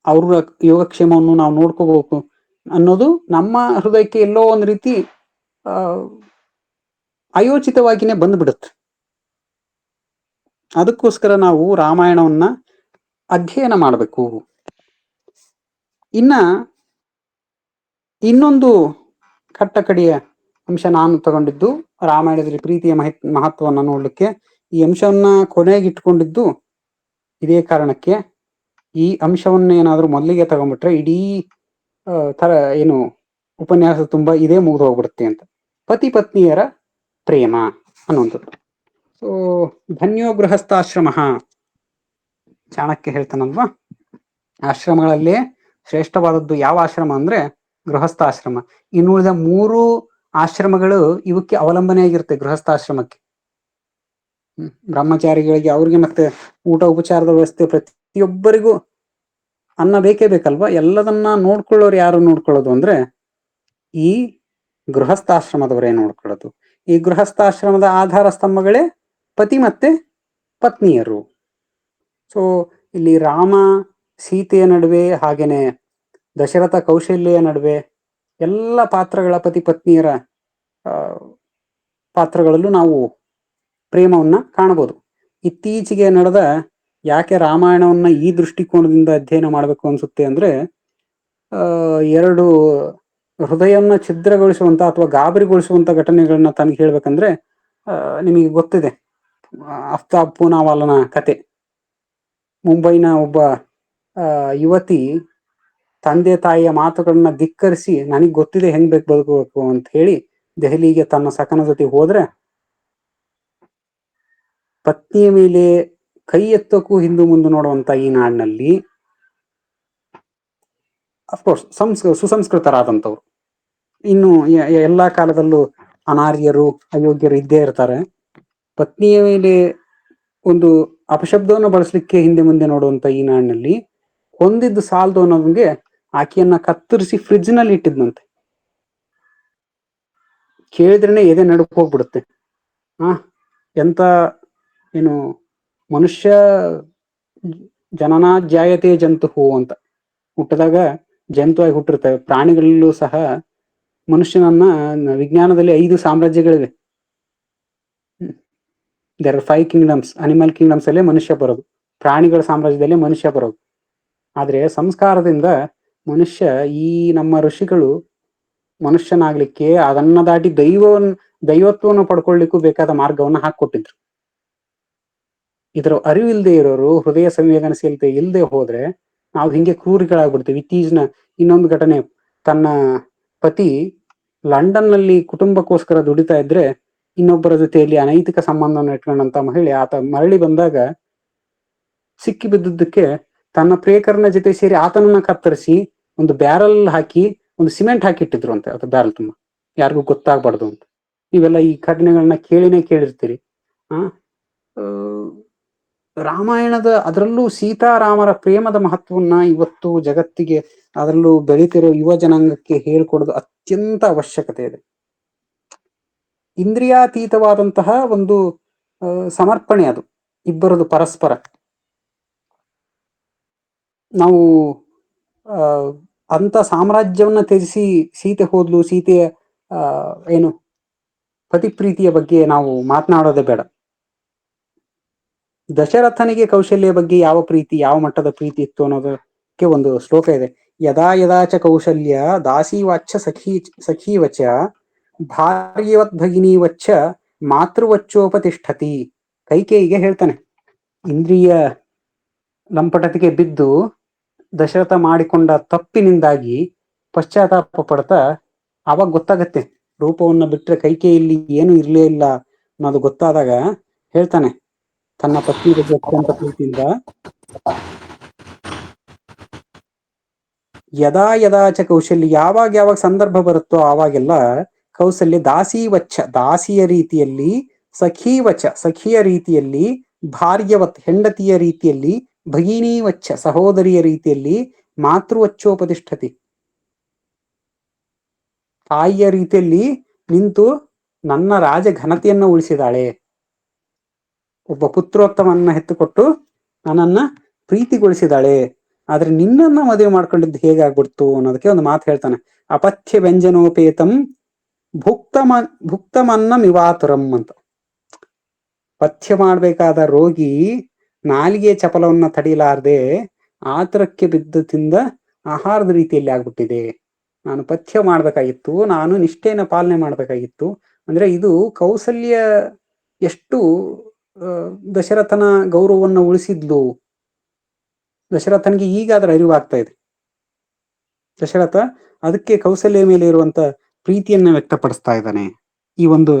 ಅವ್ರ ಯೋಗಕ್ಷೇಮವನ್ನು ನಾವು ನೋಡ್ಕೋಬೇಕು ಅನ್ನೋದು ನಮ್ಮ ಹೃದಯಕ್ಕೆ ಎಲ್ಲೋ ಒಂದ್ ರೀತಿ ಅಯೋಚಿತವಾಗಿನೇ ಬಂದ್ಬಿಡುತ್ತೆ. ಅದಕ್ಕೋಸ್ಕರ ನಾವು ರಾಮಾಯಣವನ್ನ ಅಧ್ಯಯನ ಮಾಡಬೇಕು. ಇನ್ನ ಇನ್ನೊಂದು ಕಟ್ಟಕಡೆಯ ಅಂಶ ನಾನು ತಗೊಂಡಿದ್ದು, ರಾಮಾಯಣದಲ್ಲಿ ಪ್ರೀತಿಯ ಮಹತ್ವವನ್ನು ನೋಡ್ಲಿಕ್ಕೆ ಈ ಅಂಶವನ್ನ ಕೊನೆಗಿಟ್ಕೊಂಡಿದ್ದು ಇದೇ ಕಾರಣಕ್ಕೆ. ಈ ಅಂಶವನ್ನ ಏನಾದ್ರೂ ಮೊದಲಿಗೆ ತಗೊಂಡ್ಬಿಟ್ರೆ ಇಡೀ ತರ ಏನು ಉಪನ್ಯಾಸ ತುಂಬಾ ಇದೇ ಮುಗಿದು ಹೋಗ್ಬಿಡುತ್ತೆ ಅಂತ. ಪತಿ ಪತ್ನಿಯರ ಪ್ರೇಮ ಅನ್ನುವಂಥದ್ದು. ಸೊ ಧನ್ಯೋ ಗೃಹಸ್ಥಾಶ್ರಮ, ಚಾಣಕ್ಯ ಹೇಳ್ತಾನಲ್ವಾ, ಆಶ್ರಮಗಳಲ್ಲೇ ಶ್ರೇಷ್ಠವಾದದ್ದು ಯಾವ ಆಶ್ರಮ ಅಂದ್ರೆ ಗೃಹಸ್ಥಾಶ್ರಮ. ಇನ್ನುಳಿದ 3 ಆಶ್ರಮಗಳು ಇವಕ್ಕೆ ಅವಲಂಬನೆ ಆಗಿರುತ್ತೆ, ಗೃಹಸ್ಥಾಶ್ರಮಕ್ಕೆ. ಬ್ರಹ್ಮಚಾರಿಗಳಿಗೆ ಅವ್ರಿಗೆ ಮತ್ತೆ ಊಟ ಉಪಚಾರದ ವ್ಯವಸ್ಥೆ, ಪ್ರತಿಯೊಬ್ಬರಿಗೂ ಅನ್ನ ಬೇಕೇ ಬೇಕಲ್ವಾ. ಎಲ್ಲದನ್ನ ನೋಡ್ಕೊಳ್ಳೋರು ಯಾರು ನೋಡ್ಕೊಳ್ಳೋದು ಅಂದ್ರೆ ಈ ಗೃಹಸ್ಥಾಶ್ರಮದವರೇ ನೋಡ್ಕೊಳ್ಳೋದು. ಈ ಗೃಹಸ್ಥಾಶ್ರಮದ ಆಧಾರ ಸ್ತಂಭಗಳೇ ಪತಿ ಮತ್ತೆ ಪತ್ನಿಯರು. ಸೊ ಇಲ್ಲಿ ರಾಮ ಸೀತೆಯ ನಡುವೆ, ಹಾಗೇನೆ ದಶರಥ ಕೌಶಲ್ಯ ನಡುವೆ ಎಲ್ಲ ಪಾತ್ರಗಳ, ಪತಿ ಪತ್ನಿಯರ ಪಾತ್ರಗಳಲ್ಲೂ ನಾವು ಪ್ರೇಮವನ್ನ ಕಾಣಬಹುದು. ಇತ್ತೀಚೆಗೆ ನಡೆದ, ಯಾಕೆ ರಾಮಾಯಣವನ್ನ ಈ ದೃಷ್ಟಿಕೋನದಿಂದ ಅಧ್ಯಯನ ಮಾಡಬೇಕು ಅನ್ಸುತ್ತೆ ಅಂದ್ರೆ, 2 ಹೃದಯವನ್ನ ಛಿದ್ರಗೊಳಿಸುವಂತ ಅಥವಾ ಗಾಬರಿಗೊಳಿಸುವಂತ ಘಟನೆಗಳನ್ನ ತನಗೆ ಹೇಳ್ಬೇಕಂದ್ರೆ, ನಿಮಗೆ ಗೊತ್ತಿದೆ ಆಫ್ತಾಬ್ ಪೂನಾವಾಲನ ಕತೆ. ಮುಂಬೈನ ಒಬ್ಬ ಯುವತಿ ತಂದೆ ತಾಯಿಯ ಮಾತುಗಳನ್ನ ಧಿಕ್ಕರಿಸಿ ನನಗ್ ಗೊತ್ತಿದೆ ಹೆಂಗ್ ಬದುಕಬೇಕು ಅಂತ ಹೇಳಿ ದೆಹಲಿಗೆ ತನ್ನ ಸಖನ ಜೊತೆ ಹೋದ್ರೆ, ಪತ್ನಿಯ ಮೇಲೆ ಕೈ ಎತ್ತಕ್ಕೂ ಹಿಂದು ಮುಂದೆ ನೋಡುವಂತ ಈ ನಾಡಿನಲ್ಲಿ ಅಫ್ಕೋರ್ಸ್ ಸುಸಂಸ್ಕೃತರಾದಂಥವ್ರು, ಇನ್ನು ಎಲ್ಲಾ ಕಾಲದಲ್ಲೂ ಅನಾರ್ಯರು ಅಯೋಗ್ಯರು ಇದ್ದೇ ಇರ್ತಾರೆ. ಪತ್ನಿಯ ಮೇಲೆ ಒಂದು ಅಪಶಬ್ದವನ್ನು ಬಳಸಲಿಕ್ಕೆ ಹಿಂದೆ ಮುಂದೆ ನೋಡುವಂತ ಈ ನಾಡಿನಲ್ಲಿ ಹೊಂದಿದ್ದು ಸಾಲದು ಅನ್ನೋದಂಗೆ ಆಕೆಯನ್ನ ಕತ್ತರಿಸಿ ಫ್ರಿಡ್ಜ್ ನಲ್ಲಿ ಇಟ್ಟಿದ್ನಂತೆ. ಕೇಳಿದ್ರೇನೆ ಎದೆ ನಡುಕ್ ಹೋಗ್ಬಿಡುತ್ತೆ. ಎಂತ ಏನು ಮನುಷ್ಯ, ಜನನಾ ಜಾಯತೆ ಜಂತು ಅಂತ, ಹುಟ್ಟಿದಾಗ ಜಂತು ಆಗಿ ಹುಟ್ಟಿರ್ತವೆ. ಪ್ರಾಣಿಗಳಲ್ಲೂ ಸಹ ಮನುಷ್ಯನನ್ನ ವಿಜ್ಞಾನದಲ್ಲಿ 5 ಸಾಮ್ರಾಜ್ಯಗಳಿವೆ. There are 5 kingdoms. Animal kingdoms ಅಲ್ಲೇ ಮನುಷ್ಯ ಬರೋದು, ಪ್ರಾಣಿಗಳ ಸಾಮ್ರಾಜ್ಯದಲ್ಲೇ ಮನುಷ್ಯ ಬರೋದು. ಆದ್ರೆ ಸಂಸ್ಕಾರದಿಂದ ಮನುಷ್ಯ, ಈ ನಮ್ಮ ಋಷಿಗಳು ಮನುಷ್ಯನಾಗ್ಲಿಕ್ಕೆ, ಅದನ್ನ ದಾಟಿ ದೈವತ್ವವನ್ನು ಪಡ್ಕೊಳ್ಳಿಕ್ಕೂ ಬೇಕಾದ ಮಾರ್ಗವನ್ನ ಹಾಕೊಟ್ಟಿದ್ರು. ಇದರ ಅರಿವಿಲ್ಲದೆ ಇರೋರು, ಹೃದಯ ಸಂವೇದನಶೀಲತೆ ಇಲ್ಲದೆ ಹೋದ್ರೆ ನಾವು ಹಿಂಗೆ ಕ್ರೂರಿಗಳಾಗ್ಬಿಡ್ತೀವಿ. ಇತ್ತೀಚಿನ ಇನ್ನೊಂದು ಘಟನೆ, ತನ್ನ ಪತಿ ಲಂಡನ್ ನಲ್ಲಿ ಕುಟುಂಬಕ್ಕೋಸ್ಕರ ದುಡಿತಾ ಇದ್ರೆ ಇನ್ನೊಬ್ಬರ ಜೊತೆಯಲ್ಲಿ ಅನೈತಿಕ ಸಂಬಂಧವನ್ನು ಇಟ್ಕೊಂಡಂತ ಮಹಿಳೆ ಆತ ಮರಳಿ ಬಂದಾಗ ಸಿಕ್ಕಿ ಬಿದ್ದಿದ್ದಕ್ಕೆ ತನ್ನ ಪ್ರಿಯಕರನ ಜೊತೆ ಸೇರಿ ಆತನನ್ನ ಕತ್ತರಿಸಿ ಒಂದು ಬ್ಯಾರಲ್ ಹಾಕಿ ಒಂದು ಸಿಮೆಂಟ್ ಹಾಕಿಟ್ಟಿದ್ರು ಅಂತೆ, ಅದು ಬ್ಯಾರಲ್ ತುಂಬ, ಯಾರಿಗೂ ಗೊತ್ತಾಗ್ಬಾರ್ದು ಅಂತ. ನೀವೆಲ್ಲ ಈ ಘಟನೆಗಳನ್ನ ಕೇಳಿರ್ತೀರಿ. ಆ ರಾಮಾಯಣದ, ಅದರಲ್ಲೂ ಸೀತಾರಾಮರ ಪ್ರೇಮದ ಮಹತ್ವವನ್ನ ಇವತ್ತು ಜಗತ್ತಿಗೆ, ಅದರಲ್ಲೂ ಬೆಳೀತಿರೋ ಯುವ ಜನಾಂಗಕ್ಕೆ ಹೇಳ್ಕೊಡೋದು ಅತ್ಯಂತ ಅವಶ್ಯಕತೆ ಇದೆ. ಇಂದ್ರಿಯಾತೀತವಾದಂತಹ ಒಂದು ಸಮರ್ಪಣೆ ಅದು ಇಬ್ಬರದು ಪರಸ್ಪರ. ನಾವು ಅಂತ ಸಾಮ್ರಾಜ್ಯವನ್ನ ತ್ಯಜಿಸಿ ಸೀತೆ ಹೋದ್ಲು, ಸೀತೆಯ ಏನು ಪತಿ ಪ್ರೀತಿಯ ಬಗ್ಗೆ ನಾವು ಮಾತನಾಡೋದೇ ಬೇಡ. ದಶರಥನಿಗೆ ಕೌಶಲ್ಯ ಬಗ್ಗೆ ಯಾವ ಪ್ರೀತಿ, ಯಾವ ಮಟ್ಟದ ಪ್ರೀತಿ ಇತ್ತು ಅನ್ನೋದಕ್ಕೆ ಒಂದು ಶ್ಲೋಕ ಇದೆ. ಯದಾ ಯದಾಚ ಕೌಶಲ್ಯ ದಾಸೀವಾಚ್ಛ ಸಖೀವಚ ಭಾರ್ಯವತ್ ಭಗಿನೀವಚ್ಚ ಮಾತೃವಚ್ಚೋಪತಿಷ್ಠತಿ. ಕೈಕೇಯಿಗೆ ಹೇಳ್ತಾನೆ, ಇಂದ್ರಿಯ ಲಂಪಟತೆಗೆ ಬಿದ್ದು ದಶರಥ ಮಾಡಿಕೊಂಡ ತಪ್ಪಿನಿಂದಾಗಿ ಪಶ್ಚಾತ್ತಾಪ ಪಡ್ತಾ, ಆವಾಗ ಗೊತ್ತಾಗತ್ತೆ ರೂಪವನ್ನ ಬಿಟ್ರೆ ಕೈಕೇಯಲ್ಲಿ ಏನು ಇರ್ಲೇ ಇಲ್ಲ ಅನ್ನೋದು ಗೊತ್ತಾದಾಗ ಹೇಳ್ತಾನೆ ತನ್ನ ಪತ್ನಿ ಬಗ್ಗೆ ಅತ್ಯಂತ ಪ್ರೀತಿಯಿಂದ, ಯದಾ ಯದಾಚ ಕೌಶಲ್ಯ, ಯಾವಾಗ ಸಂದರ್ಭ ಬರುತ್ತೋ ಆವಾಗೆಲ್ಲ ಕೌಸಲ್ಯ ದಾಸೀವಚ್ಚ, ದಾಸಿಯ ರೀತಿಯಲ್ಲಿ, ಸಖೀವಚ, ಸಖಿಯ ರೀತಿಯಲ್ಲಿ, ಭಾರ್ಯವತ್, ಹೆಂಡತಿಯ ರೀತಿಯಲ್ಲಿ, ಭಗಿನೀವಚ್ಚ, ಸಹೋದರಿಯ ರೀತಿಯಲ್ಲಿ, ಮಾತೃವಚ್ಚೋಪತಿಷ್ಠತಿ, ತಾಯಿಯ ರೀತಿಯಲ್ಲಿ ನಿಂತು ನನ್ನ ರಾಜ ಘನತೆಯನ್ನು ಉಳಿಸಿದಾಳೆ. ಒಬ್ಬ ಪುತ್ರೋತ್ತಮನ್ನ ಹೆತ್ತುಕೊಟ್ಟು ನನ್ನನ್ನ ಪ್ರೀತಿಗೊಳಿಸಿದಾಳೆ. ಆದ್ರೆ ನಿನ್ನನ್ನ ಮದುವೆ ಮಾಡ್ಕೊಂಡಿದ್ದು ಹೇಗಾಗ್ಬಿಡ್ತು ಅನ್ನೋದಕ್ಕೆ ಒಂದು ಮಾತು ಹೇಳ್ತಾನೆ, ಅಪಥ್ಯ ವ್ಯಂಜನೋಪೇತಂ ಭುಕ್ತಮನ್ನ ಮಿವಾತುರಂ ಅಂತ. ಪಥ್ಯ ಮಾಡ್ಬೇಕಾದ ರೋಗಿ ನಾಲಿಗೆ ಚಪಲವನ್ನ ತಡಿಲಾರ್ದೆ ಆತುರಕ್ಕೆ ಬಿದ್ದು ತಿಂದ ಆಹಾರದ ರೀತಿಯಲ್ಲಿ ಆಗ್ಬಿಟ್ಟಿದೆ. ನಾನು ಪಥ್ಯ ಮಾಡ್ಬೇಕಾಗಿತ್ತು, ನಾನು ನಿಷ್ಠೆನ ಪಾಲನೆ ಮಾಡ್ಬೇಕಾಗಿತ್ತು. ಅಂದ್ರೆ ಇದು ಕೌಸಲ್ಯ ಎಷ್ಟು ದಶರಥನ ಗೌರವವನ್ನು ಉಳಿಸಿದ್ಲು. ದಶರಥನಿಗೆ ಈಗ ಅದರ ಅರಿವಾಗ್ತಾ ಇದೆ. ದಶರಥ ಅದಕ್ಕೆ ಕೌಸಲ್ಯ ಮೇಲೆ ಇರುವಂತ ಪ್ರೀತಿಯನ್ನ ವ್ಯಕ್ತಪಡಿಸ್ತಾ ಇದ್ದಾನೆ. ಈ ಒಂದು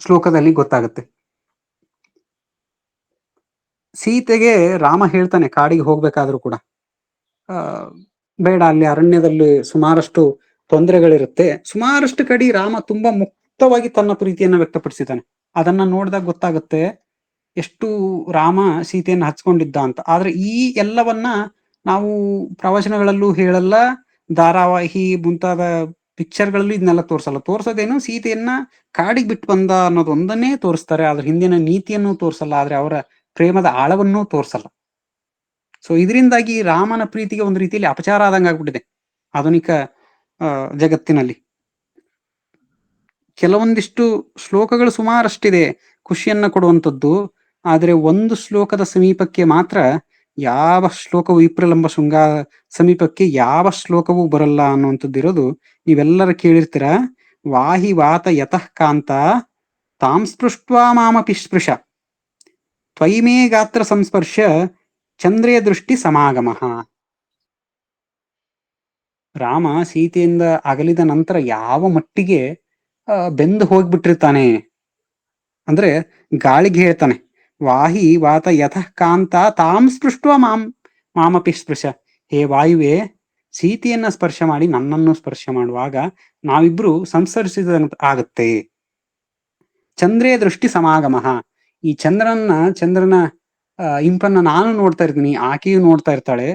ಶ್ಲೋಕದಲ್ಲಿ ಗೊತ್ತಾಗುತ್ತೆ. ಸೀತೆಗೆ ರಾಮ ಹೇಳ್ತಾನೆ ಕಾಡಿಗೆ ಹೋಗ್ಬೇಕಾದ್ರೂ ಕೂಡ, ಬೇಡ, ಅಲ್ಲಿ ಅರಣ್ಯದಲ್ಲಿ ಸುಮಾರಷ್ಟು ತೊಂದರೆಗಳಿರುತ್ತೆ. ಸುಮಾರಷ್ಟು ಕಡೆ ರಾಮ ತುಂಬಾ ಮುಕ್ತವಾಗಿ ತನ್ನ ಪ್ರೀತಿಯನ್ನ ವ್ಯಕ್ತಪಡಿಸಿದ್ದಾನೆ. ಅದನ್ನ ನೋಡಿದಾಗ ಗೊತ್ತಾಗುತ್ತೆ ಎಷ್ಟು ರಾಮ ಸೀತೆಯನ್ನು ಹಚ್ಕೊಂಡಿದ್ದ ಅಂತ. ಆದ್ರೆ ಈ ಎಲ್ಲವನ್ನ ನಾವು ಪ್ರವಚನಗಳಲ್ಲೂ ಹೇಳಲ್ಲ, ಧಾರಾವಾಹಿ ಮುಂತಾದ ಪಿಕ್ಚರ್ಗಳಲ್ಲೂ ಇದನ್ನೆಲ್ಲ ತೋರ್ಸಲ್ಲ. ತೋರ್ಸೋದೇನು, ಸೀತೆಯನ್ನ ಕಾಡಿಗೆ ಬಿಟ್ಟು ಬಂದ ಅನ್ನೋದು ಒಂದನ್ನೇ ತೋರಿಸ್ತಾರೆ. ಅದ್ರ ಹಿಂದಿನ ನೀತಿಯನ್ನು ತೋರ್ಸಲ್ಲ, ಆದ್ರೆ ಅವರ ಪ್ರೇಮದ ಆಳವನ್ನೂ ತೋರ್ಸಲ್ಲ. ಸೊ ಇದರಿಂದಾಗಿ ರಾಮನ ಪ್ರೀತಿಗೆ ಒಂದು ರೀತಿಯಲ್ಲಿ ಅಪಚಾರ ಆದಂಗ ಆಗ್ಬಿಟ್ಟಿದೆ ಆಧುನಿಕ ಜಗತ್ತಿನಲ್ಲಿ. ಕೆಲವೊಂದಿಷ್ಟು ಶ್ಲೋಕಗಳು ಸುಮಾರಷ್ಟಿದೆ ಖುಷಿಯನ್ನ ಕೊಡುವಂಥದ್ದು. ಆದ್ರೆ ಒಂದು ಶ್ಲೋಕದ ಸಮೀಪಕ್ಕೆ ಮಾತ್ರ ಯಾವ ಶ್ಲೋಕವು, ವಿಪ್ರಲಂಬ ಶೃಂಗಾರ ಸಮೀಪಕ್ಕೆ ಯಾವ ಶ್ಲೋಕವೂ ಬರಲ್ಲ ಅನ್ನುವಂಥದ್ದು ಇರೋದು ನೀವೆಲ್ಲರ ಕೇಳಿರ್ತೀರ. ವಾಹಿ ವಾತ ಯತಃ ಕಾಂತ ತಾಂ ಸ್ಪೃಷ್ಟ್ವಾ ಮಾಮಪಿ ಸ್ಪೃಶ ತ್ವಯಿಮೇ ಗಾತ್ರ ಸಂಸ್ಪರ್ಶ ಚಂದ್ರೇ ದೃಷ್ಟಿ ಸಮಾಗಮ. ರಾಮ ಸೀತೆಯಿಂದ ಅಗಲಿದ ನಂತರ ಯಾವ ಮಟ್ಟಿಗೆ ಬೆಂದು ಹೋಗ್ಬಿಟ್ಟಿರ್ತಾನೆ ಅಂದ್ರೆ ಗಾಳಿಗೆ ಹೇಳ್ತಾನೆ, ವಾಹಿ ವಾತ ಯತಃ ಕಾಂತ ತಾಂ ಸ್ಪೃಷ್ಟ್ವಾ ಮಾಮಪಿ ಸ್ಪೃಶ. ಹೇ ವಾಯುವೆ, ಸೀತೆಯನ್ನ ಸ್ಪರ್ಶ ಮಾಡಿ ನನ್ನನ್ನು ಸ್ಪರ್ಶ ಮಾಡುವಾಗ ನಾವಿಬ್ರು ಸಂಸ್ಪರ್ಶಿಸಿದಂತ ಆಗತ್ತೆ. ಚಂದ್ರೇ ದೃಷ್ಟಿ ಸಮಾಗಮ, ಈ ಚಂದ್ರನ ಇಂಪನ್ನ ನಾನು ನೋಡ್ತಾ ಇರ್ತೀನಿ, ಆಕೆಯು ನೋಡ್ತಾ ಇರ್ತಾಳೆ.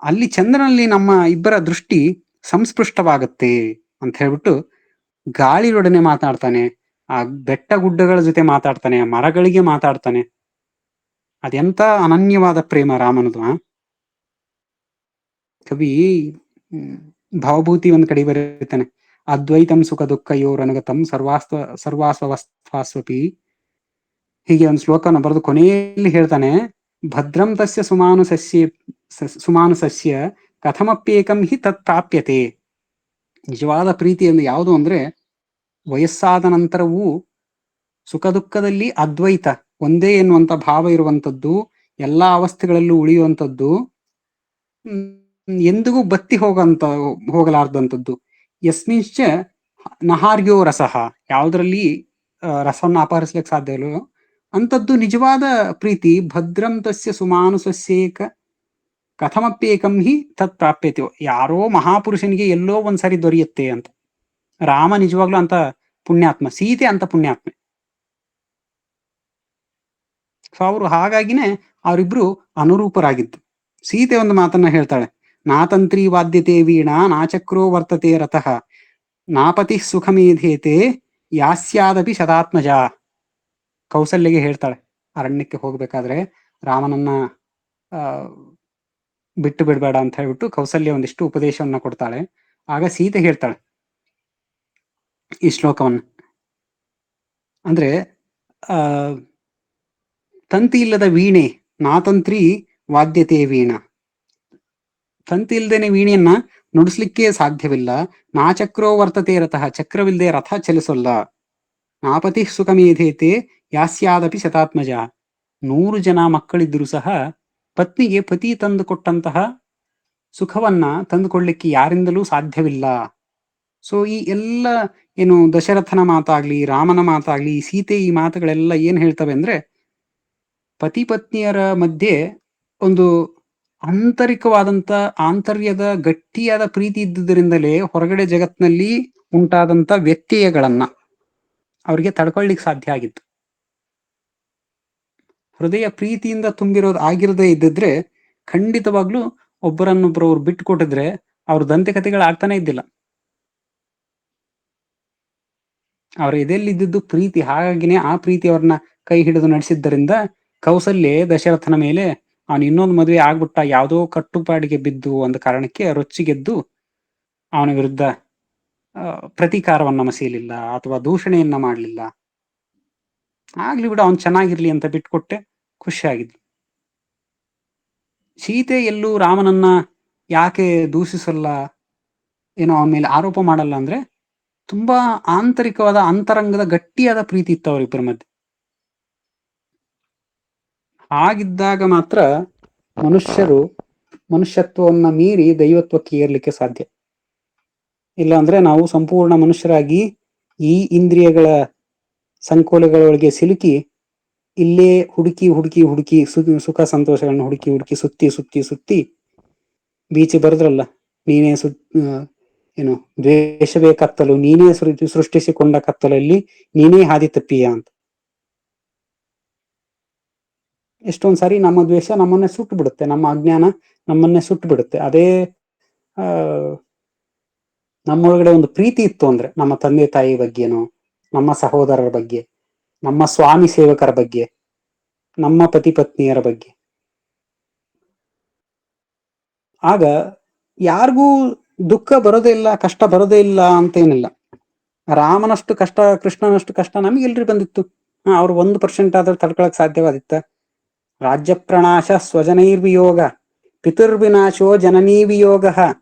ಅಲ್ಲಿ ಚಂದ್ರನಲ್ಲಿ ನಮ್ಮ ಇಬ್ಬರ ದೃಷ್ಟಿ ಸಂಸ್ಪೃಷ್ಟವಾಗತ್ತೆ ಅಂತ ಹೇಳ್ಬಿಟ್ಟು ಗಾಳಿಯೊಡನೆ ಮಾತಾಡ್ತಾನೆ, ಆ ಬೆಟ್ಟ ಗುಡ್ಡಗಳ ಜೊತೆ ಮಾತಾಡ್ತಾನೆ, ಮರಗಳಿಗೆ ಮಾತಾಡ್ತಾನೆ. ಅದೆಂತ ಅನನ್ಯವಾದ ಪ್ರೇಮ ರಾಮನದು. ಕವಿ ಭಾವಭೂತಿ ಒಂದ್ ಕಡೆ ಬರೀತಾನೆ, ಅದ್ವೈತಂ ಸುಖ ದುಃಖ ಯೋರನುಗತಂ ಸರ್ವಾಸ್ವಸ್ಥಾಸ್ವಪಿ. ಹೀಗೆ ಒಂದು ಶ್ಲೋಕನ ಬರೆದು ಕೊನೆಯಲ್ಲಿ ಹೇಳ್ತಾನೆ, ಭದ್ರಂ ತಸ್ಯ ಸುಮಾನುಸಸ್ಯ ಕಥಮಪ್ಯೇಕಂ ಹಿ ತತ್ ಪ್ರಾಪ್ಯತೆ. ನಿಜವಾದ ಪ್ರೀತಿಯನ್ನು ಯಾವುದು ಅಂದ್ರೆ ವಯಸ್ಸಾದ ನಂತರವೂ ಸುಖ ದುಃಖದಲ್ಲಿ ಅದ್ವೈತ, ಒಂದೇ ಎನ್ನುವಂತ ಭಾವ ಇರುವಂತದ್ದು, ಎಲ್ಲಾ ಅವಸ್ಥೆಗಳಲ್ಲೂ ಉಳಿಯುವಂತದ್ದು, ಎಂದಿಗೂ ಬತ್ತಿ ಹೋಗಲಾರ್ದಂಥದ್ದು. ಯಸ್ಮಿಂಶ್ಚ ನಹಾರ್ಯೋ ರಸಃ, ಯಾವುದರಲ್ಲಿ ರಸವನ್ನು ಅಪಹರಿಸ್ಲಿಕ್ಕೆ ಸಾಧ್ಯ ಇಲ್ಲವೋ ಅಂಥದ್ದು ನಿಜವಾದ ಪ್ರೀತಿ. ಭದ್ರಂ ತಸ್ಯ ಸುಮಾನುಸಸ್ಯೇಕ ಕಥಮಪ್ಯೇಕಂ ಹಿ ತತ್ ಪ್ರಾಪ್ಯತೆ. ಯಾರೋ ಮಹಾಪುರುಷನಿಗೆ ಎಲ್ಲೋ ಒಂದ್ಸರಿ ದೊರೆಯುತ್ತೆ ಅಂತ. ರಾಮ ನಿಜವಾಗ್ಲೂ ಅಂತ ಪುಣ್ಯಾತ್ಮ, ಸೀತೆ ಅಂತ ಪುಣ್ಯಾತ್ಮೆ. ಸೊ ಅವರು ಹಾಗಾಗಿನೇ ಅವರಿಬ್ರು ಅನುರೂಪರಾಗಿದ್ದು. ಸೀತೆ ಒಂದು ಮಾತನ್ನ ಹೇಳ್ತಾಳೆ, ನಾತಂತ್ರಿ ವಾದ್ಯತೆ ವೀಣಾ ನಾಚಕ್ರೋ ವರ್ತತೆ ರಥಃ ನಾಪತಿ ಸುಖಮೇಧೇತೆ ಯಾಸ್ಯಾದಪಿ ಶತಾತ್ಮಜ. ಕೌಸಲ್ಯಗೆ ಹೇಳ್ತಾಳೆ ಅರಣ್ಯಕ್ಕೆ ಹೋಗ್ಬೇಕಾದ್ರೆ ರಾಮನನ್ನ ಬಿಟ್ಟು ಬಿಡಬೇಡ ಅಂತ ಹೇಳ್ಬಿಟ್ಟು ಕೌಸಲ್ಯ ಒಂದಿಷ್ಟು ಉಪದೇಶವನ್ನ ಕೊಡ್ತಾಳೆ. ಆಗ ಸೀತೆ ಹೇಳ್ತಾಳೆ ಈ ಶ್ಲೋಕವನ್ನು, ಅಂದ್ರೆ ತಂತಿ ಇಲ್ಲದ ವೀಣೆ, ನಾತಂತ್ರಿ ವಾದ್ಯತೆ ವೀಣಾ, ತಂತಿ ಇಲ್ಲದೇನೆ ವೀಣೆಯನ್ನ ನುಡಿಸ್ಲಿಕ್ಕೆ ಸಾಧ್ಯವಿಲ್ಲ. ನಾಚಕ್ರೋ ವರ್ತತೆ ರಥಃ, ಚಕ್ರವಿಲ್ಲದೆ ರಥ ಚಲಿಸೋಲ್ಲ. ನಾಪತಿ ಸುಖಮೇಧೇತೆ ಯಾಸ್ಯಾದಪಿ ಶತಾತ್ಮಜ, 100 ಜನ ಮಕ್ಕಳಿದ್ರು ಸಹ ಪತ್ನಿಗೆ ಪತಿ ತಂದುಕೊಟ್ಟಂತಹ ಸುಖವನ್ನ ತಂದುಕೊಳ್ಳಿಕ್ಕೆ ಯಾರಿಂದಲೂ ಸಾಧ್ಯವಿಲ್ಲ. ಸೊ ಈ ಎಲ್ಲ ಏನು ದಶರಥನ ಮಾತಾಗ್ಲಿ, ರಾಮನ ಮಾತಾಗ್ಲಿ, ಸೀತೆ ಈ ಮಾತುಗಳೆಲ್ಲ ಏನ್ ಹೇಳ್ತವೆ ಅಂದ್ರೆ, ಪತಿ ಪತ್ನಿಯರ ಮಧ್ಯೆ ಒಂದು ಆಂತರಿಕವಾದಂತ ಆಂತರ್ಯದ ಗಟ್ಟಿಯಾದ ಪ್ರೀತಿ ಇದ್ದುದರಿಂದಲೇ ಹೊರಗಡೆ ಜಗತ್ನಲ್ಲಿ ಉಂಟಾದಂತ ವ್ಯತ್ಯಯಗಳನ್ನ ಅವರಿಗೆ ತಡ್ಕೊಳ್ಳಿಕ್ ಸಾಧ್ಯ ಆಗಿತ್ತು. ಹೃದಯ ಪ್ರೀತಿಯಿಂದ ಆಗಿರದೇ ಇದ್ದಿದ್ರೆ ಖಂಡಿತವಾಗ್ಲೂ ಒಬ್ಬರನ್ನೊಬ್ಬರು ಅವ್ರು ಬಿಟ್ಟು ಕೊಟ್ಟಿದ್ರೆ ಅವ್ರ ದಂತೆಕತೆಗಳಾಗ್ತಾನೆ ಇದ್ದಿಲ್ಲ. ಅವ್ರ ಎದೆಯಲ್ಲಿ ಇದ್ದಿದ್ದು ಪ್ರೀತಿ, ಹಾಗಾಗಿನೇ ಆ ಪ್ರೀತಿ ಅವ್ರನ್ನ ಕೈ ಹಿಡಿದು ನಡೆಸಿದ್ದರಿಂದ ಕೌಸಲ್ಯೆ ದಶರಥನ ಮೇಲೆ ಅವನು ಇನ್ನೊಂದು ಮದುವೆ ಆಗ್ಬಿಟ್ಟ, ಯಾವುದೋ ಕಟ್ಟುಪಾಡಿಗೆ ಬಿದ್ದು ಒಂದು ಕಾರಣಕ್ಕೆ ರೊಚ್ಚಿಗೆದ್ದು ಅವನ ವಿರುದ್ಧ ಪ್ರತೀಕಾರವನ್ನ ಮಸೀಲಿಲ್ಲ ಅಥವಾ ದೂಷಣೆಯನ್ನ ಮಾಡಲಿಲ್ಲ. ಆಗ್ಲಿ ಬಿಡು, ಅವನ್ ಚೆನ್ನಾಗಿರ್ಲಿ ಅಂತ ಬಿಟ್ಕೊಟ್ಟೆ, ಖುಷಿಯಾಗಿದ್ಲು. ಸೀತೆ ಎಲ್ಲೂ ರಾಮನನ್ನ ಯಾಕೆ ದೂಷಿಸಲ್ಲ, ಏನೋ ಅವನ ಮೇಲೆ ಆರೋಪ ಮಾಡಲ್ಲ ಅಂದ್ರೆ, ತುಂಬಾ ಆಂತರಿಕವಾದ ಅಂತರಂಗದ ಗಟ್ಟಿಯಾದ ಪ್ರೀತಿ ಇತ್ತು ಅವರಿಬ್ಬರ ಮಧ್ಯೆ. ಹಾಗಿದ್ದಾಗ ಮಾತ್ರ ಮನುಷ್ಯರು ಮನುಷ್ಯತ್ವವನ್ನ ಮೀರಿ ದೈವತ್ವಕ್ಕೆ ಏರ್ಲಿಕ್ಕೆ ಸಾಧ್ಯ. ಇಲ್ಲ ಅಂದ್ರೆ ನಾವು ಸಂಪೂರ್ಣ ಮನುಷ್ಯರಾಗಿ ಈ ಇಂದ್ರಿಯಗಳ ಸಂಕೋಲೆಗಳೊಳಗೆ ಸಿಲುಕಿ ಇಲ್ಲೇ ಹುಡುಕಿ ಸುಖ ಸಂತೋಷಗಳನ್ನು ಹುಡುಕಿ ಸುತ್ತಿ ಬೀಚಿ ಬರೆದ್ರಲ್ಲ, ನೀನೇ ಏನು ದ್ವೇಷವೇ ಕತ್ತಲು, ನೀನೇ ಸೃಷ್ಟಿಸಿಕೊಂಡ ಕತ್ತಲಲ್ಲಿ ನೀನೇ ಹಾದಿ ತಪ್ಪೀಯ ಅಂತ. ಎಷ್ಟೊಂದ್ ಸಾರಿ ನಮ್ಮ ದ್ವೇಷ ನಮ್ಮನ್ನೇ ಸುಟ್ಟು ಬಿಡುತ್ತೆ, ನಮ್ಮ ಅಜ್ಞಾನ ನಮ್ಮನ್ನೇ ಸುಟ್ಟು ಬಿಡುತ್ತೆ. ಅದೇ ನಮ್ಮೊಳಗಡೆ ಒಂದು ಪ್ರೀತಿ ಇತ್ತು ಅಂದ್ರೆ, ನಮ್ಮ ತಂದೆ ತಾಯಿ ಬಗ್ಗೆನೋ, ನಮ್ಮ ಸಹೋದರರ ಬಗ್ಗೆ, ನಮ್ಮ ಸ್ವಾಮಿ ಸೇವಕರ ಬಗ್ಗೆ, ನಮ್ಮ ಪತಿ ಪತ್ನಿಯರ ಬಗ್ಗೆ, ಆಗ ಯಾರಿಗೂ ದುಃಖ ಬರೋದೇ ಇಲ್ಲ, ಕಷ್ಟ ಬರೋದೇ ಇಲ್ಲ ಅಂತೇನಿಲ್ಲ. ರಾಮನಷ್ಟು ಕಷ್ಟ, ಕೃಷ್ಣನಷ್ಟು ಕಷ್ಟ ನಮಗೆಲ್ರಿ ಬಂದಿತ್ತು. ಅವ್ರು 1% ಆದ್ರೂ ತಡ್ಕೊಳಕ್ ಸಾಧ್ಯವಾದಿತ್ತ? ರಾಜ್ಯ ಪ್ರಣಾಶ ಸ್ವಜನೈರ್ವಿಯೋಗ ಪಿತುರ್ವಿನಾಶೋ ಜನನೀ ವಿಯೋಗ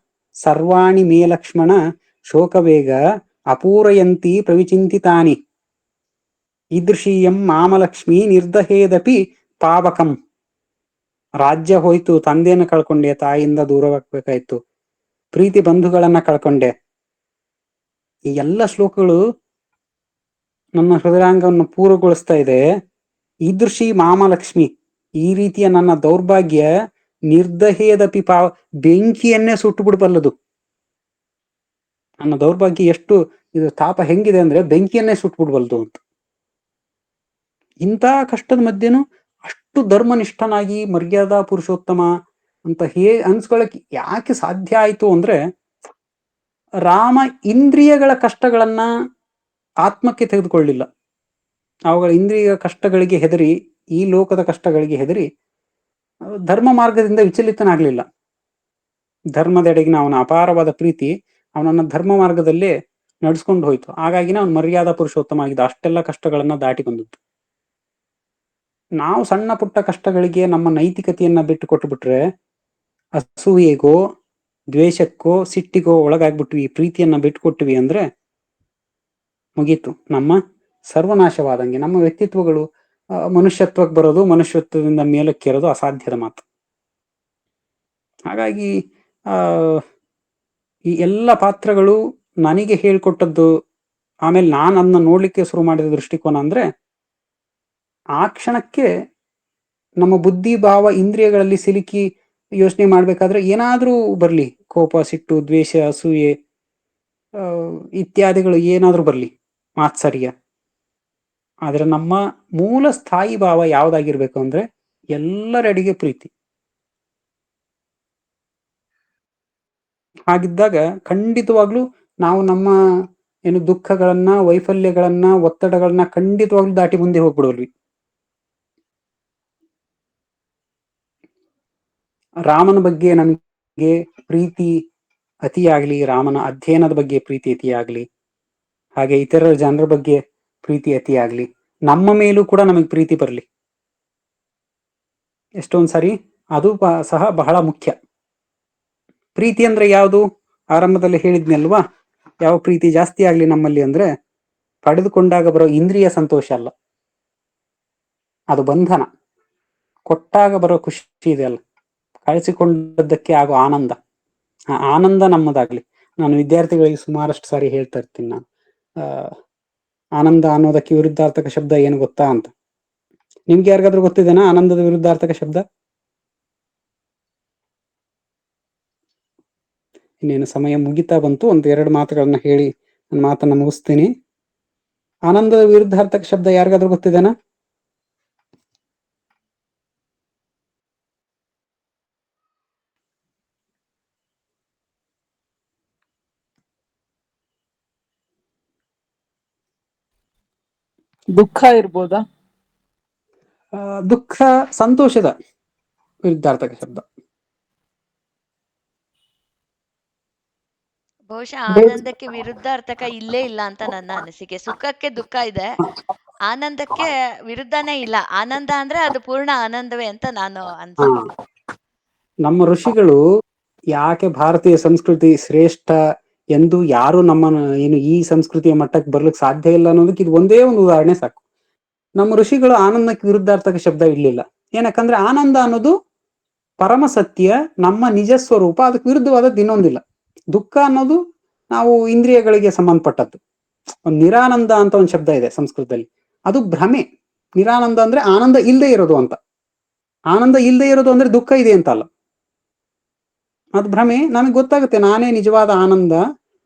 ಸರ್ವಾಣಿ ಮೇ ಲಕ್ಷ್ಮಣ ಶೋಕವೇಗ ಅಪೂರಯಂತಿ ಪ್ರವಿಚಿಂತಿತಾನಿ ಈದೃಶೀಯಂ ಮಾಮಲಕ್ಷ್ಮಿ ನಿರ್ದಹೇದಪಿ ಪಾವಕಂ. ರಾಜ್ಯ ಹೋಯ್ತು, ತಂದೆಯನ್ನು ಕಳ್ಕೊಂಡೆ, ತಾಯಿಯಿಂದ ದೂರವಾಗಬೇಕಾಯ್ತು, ಪ್ರೀತಿ ಬಂಧುಗಳನ್ನ ಕಳ್ಕೊಂಡೆ. ಈ ಎಲ್ಲ ಶ್ಲೋಕಗಳು ನನ್ನ ಹೃದಯಾಂಗವನ್ನು ಪೂರ್ವಗೊಳಿಸ್ತಾ ಇದೆ. ಈದೃಶಿ ಮಾಮಲಕ್ಷ್ಮಿ, ಈ ರೀತಿಯ ನನ್ನ ದೌರ್ಭಾಗ್ಯ ನಿರ್ದಹೇದಪಿ ಬೆಂಕಿಯನ್ನೇ ಸುಟ್ಟು ಬಿಡಬಲ್ಲದು. ನನ್ನ ದೌರ್ಭಾಗ್ಯ ಎಷ್ಟು ಇದು ತಾಪ ಹೆಂಗಿದೆ ಅಂದ್ರೆ ಬೆಂಕಿಯನ್ನೇ ಸುಟ್ಬಿಡ್ಬಲ್ದು ಅಂತ. ಇಂಥ ಕಷ್ಟದ ಮಧ್ಯೆನೂ ಅಷ್ಟು ಧರ್ಮನಿಷ್ಠನಾಗಿ ಮರ್ಯಾದಾ ಪುರುಷೋತ್ತಮ ಅಂತ ಅನ್ಸ್ಕೊಳಕ್ ಯಾಕೆ ಸಾಧ್ಯ ಆಯ್ತು ಅಂದ್ರೆ, ರಾಮ ಇಂದ್ರಿಯಗಳ ಕಷ್ಟಗಳನ್ನ ಆತ್ಮಕ್ಕೆ ತೆಗೆದುಕೊಳ್ಳಿಲ್ಲ. ಅವುಗಳ ಇಂದ್ರಿಯ ಕಷ್ಟಗಳಿಗೆ ಹೆದರಿ, ಈ ಲೋಕದ ಕಷ್ಟಗಳಿಗೆ ಹೆದರಿ ಧರ್ಮ ಮಾರ್ಗದಿಂದ ವಿಚಲಿತನಾಗ್ಲಿಲ್ಲ. ಧರ್ಮದೆಡೆಗಿನ ಅವನ ಅಪಾರವಾದ ಪ್ರೀತಿ ಅವನನ್ನ ಧರ್ಮ ಮಾರ್ಗದಲ್ಲೇ ನಡೆಸ್ಕೊಂಡು ಹೋಯ್ತು. ಹಾಗಾಗಿನೇ ಅವನು ಮರ್ಯಾದಾ ಪುರುಷೋತ್ತಮ ಆಗಿದ್ದ, ಅಷ್ಟೆಲ್ಲ ಕಷ್ಟಗಳನ್ನ ದಾಟಿ ಬಂದದ್ದು. ನಾವು ಸಣ್ಣ ಪುಟ್ಟ ಕಷ್ಟಗಳಿಗೆ ನಮ್ಮ ನೈತಿಕತೆಯನ್ನ ಬಿಟ್ಟು ಕೊಟ್ಟು ಬಿಟ್ರೆ, ಅಸೂಯೆಗೋ ದ್ವೇಷಕ್ಕೋ ಸಿಟ್ಟಿಗೋ ಒಳಗಾಗ್ಬಿಟ್ವಿ, ಪ್ರೀತಿಯನ್ನ ಬಿಟ್ಟುಕೊಟ್ವಿ ಅಂದ್ರೆ ಮುಗೀತು, ನಮ್ಮ ಸರ್ವನಾಶವಾದಂಗೆ. ನಮ್ಮ ವ್ಯಕ್ತಿತ್ವಗಳು ಮನುಷ್ಯತ್ವಕ್ಕೆ ಬರೋದು, ಮನುಷ್ಯತ್ವದಿಂದ ಮೇಲಕ್ಕೇರೋದು ಅಸಾಧ್ಯದ ಮಾತು. ಹಾಗಾಗಿ ಆ ಈ ಎಲ್ಲ ಪಾತ್ರಗಳು ನನಗೆ ಹೇಳ್ಕೊಟ್ಟದ್ದು, ಆಮೇಲೆ ನಾನು ಅದನ್ನ ನೋಡ್ಲಿಕ್ಕೆ ಶುರು ಮಾಡಿದ ದೃಷ್ಟಿಕೋನ ಅಂದ್ರೆ, ಆ ಕ್ಷಣಕ್ಕೆ ನಮ್ಮ ಬುದ್ಧಿ ಭಾವ ಇಂದ್ರಿಯಗಳಲ್ಲಿ ಸಿಲುಕಿ ಯೋಚನೆ ಮಾಡ್ಬೇಕಾದ್ರೆ ಏನಾದ್ರೂ ಬರ್ಲಿ, ಕೋಪ, ಸಿಟ್ಟು, ದ್ವೇಷ, ಅಸೂಯೆ ಇತ್ಯಾದಿಗಳು ಏನಾದ್ರೂ ಬರ್ಲಿ, ಮಾತ್ಸರ್ಯ, ಆದ್ರೆ ನಮ್ಮ ಮೂಲ ಸ್ಥಾಯಿ ಭಾವ ಯಾವ್ದಾಗಿರ್ಬೇಕು ಅಂದ್ರೆ ಎಲ್ಲರೆಡೆಗೆ ಪ್ರೀತಿ. ಹಾಗಿದ್ದಾಗ ಖಂಡಿತವಾಗ್ಲೂ ನಾವು ನಮ್ಮ ಏನು ದುಃಖಗಳನ್ನ, ವೈಫಲ್ಯಗಳನ್ನ, ಒತ್ತಡಗಳನ್ನ ಖಂಡಿತವಾಗ್ಲೂ ದಾಟಿ ಮುಂದೆ ಹೋಗ್ಬಿಡೋಲ್ವಿ. ರಾಮನ ಬಗ್ಗೆ ನಮಗೆ ಪ್ರೀತಿ ಅತಿಯಾಗ್ಲಿ, ರಾಮನ ಅಧ್ಯಯನದ ಬಗ್ಗೆ ಪ್ರೀತಿ ಅತಿಯಾಗ್ಲಿ, ಹಾಗೆ ಇತರ ಜನರ ಬಗ್ಗೆ ಪ್ರೀತಿ ಅತಿಯಾಗ್ಲಿ, ನಮ್ಮ ಮೇಲೂ ಕೂಡ ನಮಗೆ ಪ್ರೀತಿ ಬರಲಿ. ಎಷ್ಟೊಂದ್ ಸಾರಿ ಅದು ಸಹ ಬಹಳ ಮುಖ್ಯ. ಪ್ರೀತಿ ಅಂದ್ರೆ ಯಾವುದು? ಆರಂಭದಲ್ಲಿ ಹೇಳಿದ್ನಲ್ವಾ, ಯಾವ ಪ್ರೀತಿ ಜಾಸ್ತಿ ಆಗ್ಲಿ ನಮ್ಮಲ್ಲಿ ಅಂದ್ರೆ ಪಡೆದುಕೊಂಡಾಗ ಬರೋ ಇಂದ್ರಿಯ ಸಂತೋಷ ಅಲ್ಲ, ಅದು ಬಂಧನ. ಕೊಟ್ಟಾಗ ಬರೋ ಖುಷಿ ಇದೆ ಅಲ್ಲ, ಕಳಿಸಿಕೊಂಡದ್ದಕ್ಕೆ ಆಗೋ ಆನಂದ, ಆ ಆನಂದ ನಮ್ಮದಾಗ್ಲಿ. ನಾನು ವಿದ್ಯಾರ್ಥಿಗಳಿಗೆ ಸುಮಾರಷ್ಟು ಸಾರಿ ಹೇಳ್ತಾ ಇರ್ತೀನಿ ನಾನು, ಆನಂದ ಅನ್ನೋದಕ್ಕೆ ವಿರುದ್ಧಾರ್ಥಕ ಶಬ್ದ ಏನು ಗೊತ್ತಾ ಅಂತ. ನಿಮ್ಗೆ ಯಾರಿಗಾದ್ರೂ ಗೊತ್ತಿದೆನಾ ಆನಂದದ ವಿರುದ್ಧಾರ್ಥಕ ಶಬ್ದ? ಇನ್ನೇನು ಸಮಯ ಮುಗಿತಾ ಬಂತು, ಒಂದು ಎರಡು ಮಾತುಗಳನ್ನ ಹೇಳಿ ನನ್ನ ಮಾತನ್ನ ಮುಗಿಸ್ತೀನಿ. ಆನಂದದ ವಿರುದ್ಧಾರ್ಥಕ ಶಬ್ದ ಯಾರಿಗಾದ್ರೂ ಗೊತ್ತಿದೆನಾ? ದುಃಖ ಇರ್ಬೋದಾ? ದುಃಖ ಸಂತೋಷದ ವಿರುದ್ಧಾರ್ಥಕ ಶಬ್ದ. ಬಹುಶಃ ಆನಂದಕ್ಕೆ ವಿರುದ್ಧಾರ್ಥಕ ಇಲ್ಲೇ ಇಲ್ಲ ಅಂತ ನನ್ನ ಅನಿಸಿಕೆ. ಸುಖಕ್ಕೆ ದುಃಖ ಇದೆ, ಆನಂದಕ್ಕೆ ವಿರುದ್ಧನೇ ಇಲ್ಲ. ಆನಂದ ಅಂದ್ರೆ ಅದು ಪೂರ್ಣ ಆನಂದವೇ ಅಂತ ನಾನು ಅನ್ಸಿದ್ದೀನಿ. ನಮ್ಮ ಋಷಿಗಳು ಯಾಕೆ ಭಾರತೀಯ ಸಂಸ್ಕೃತಿ ಶ್ರೇಷ್ಠ ಎಂದು ಯಾರು ನಮ್ಮನ್ನು ಏನು ಈ ಸಂಸ್ಕೃತಿಯ ಮಟ್ಟಕ್ಕೆ ಬರ್ಲಿಕ್ಕೆ ಸಾಧ್ಯ ಇಲ್ಲ ಅನ್ನೋದಕ್ಕೆ ಇದು ಒಂದೇ ಒಂದು ಉದಾಹರಣೆ ಸಾಕು. ನಮ್ಮ ಋಷಿಗಳು ಆನಂದಕ್ಕೆ ವಿರುದ್ಧಾರ್ಥಕ ಶಬ್ದ ಇಡ್ಲಿಲ್ಲ. ಏನಕ್ಕಂದ್ರೆ ಆನಂದ ಅನ್ನೋದು ಪರಮ ಸತ್ಯ, ನಮ್ಮ ನಿಜ ಸ್ವರೂಪ, ಅದಕ್ಕೆ ವಿರುದ್ಧವಾದದ್ದು ಇನ್ನೊಂದಿಲ್ಲ. ದುಃಖ ಅನ್ನೋದು ನಾವು ಇಂದ್ರಿಯಗಳಿಗೆ ಸಂಬಂಧಪಟ್ಟದ್ದು. ಒಂದು ನಿರಾನಂದ ಅಂತ ಒಂದು ಶಬ್ದ ಇದೆ ಸಂಸ್ಕೃತದಲ್ಲಿ, ಅದು ಭ್ರಮೆ. ನಿರಾನಂದ ಅಂದ್ರೆ ಆನಂದ ಇಲ್ಲದೆ ಇರೋದು ಅಂತ. ಆನಂದ ಇಲ್ಲದೆ ಇರೋದು ಅಂದ್ರೆ ದುಃಖ ಇದೆ ಅಂತ ಅಲ್ಲ, ಅದು ಭ್ರಮೆ. ನಮಗೆ ಗೊತ್ತಾಗುತ್ತೆ ನಾನೇ ನಿಜವಾದ ಆನಂದ,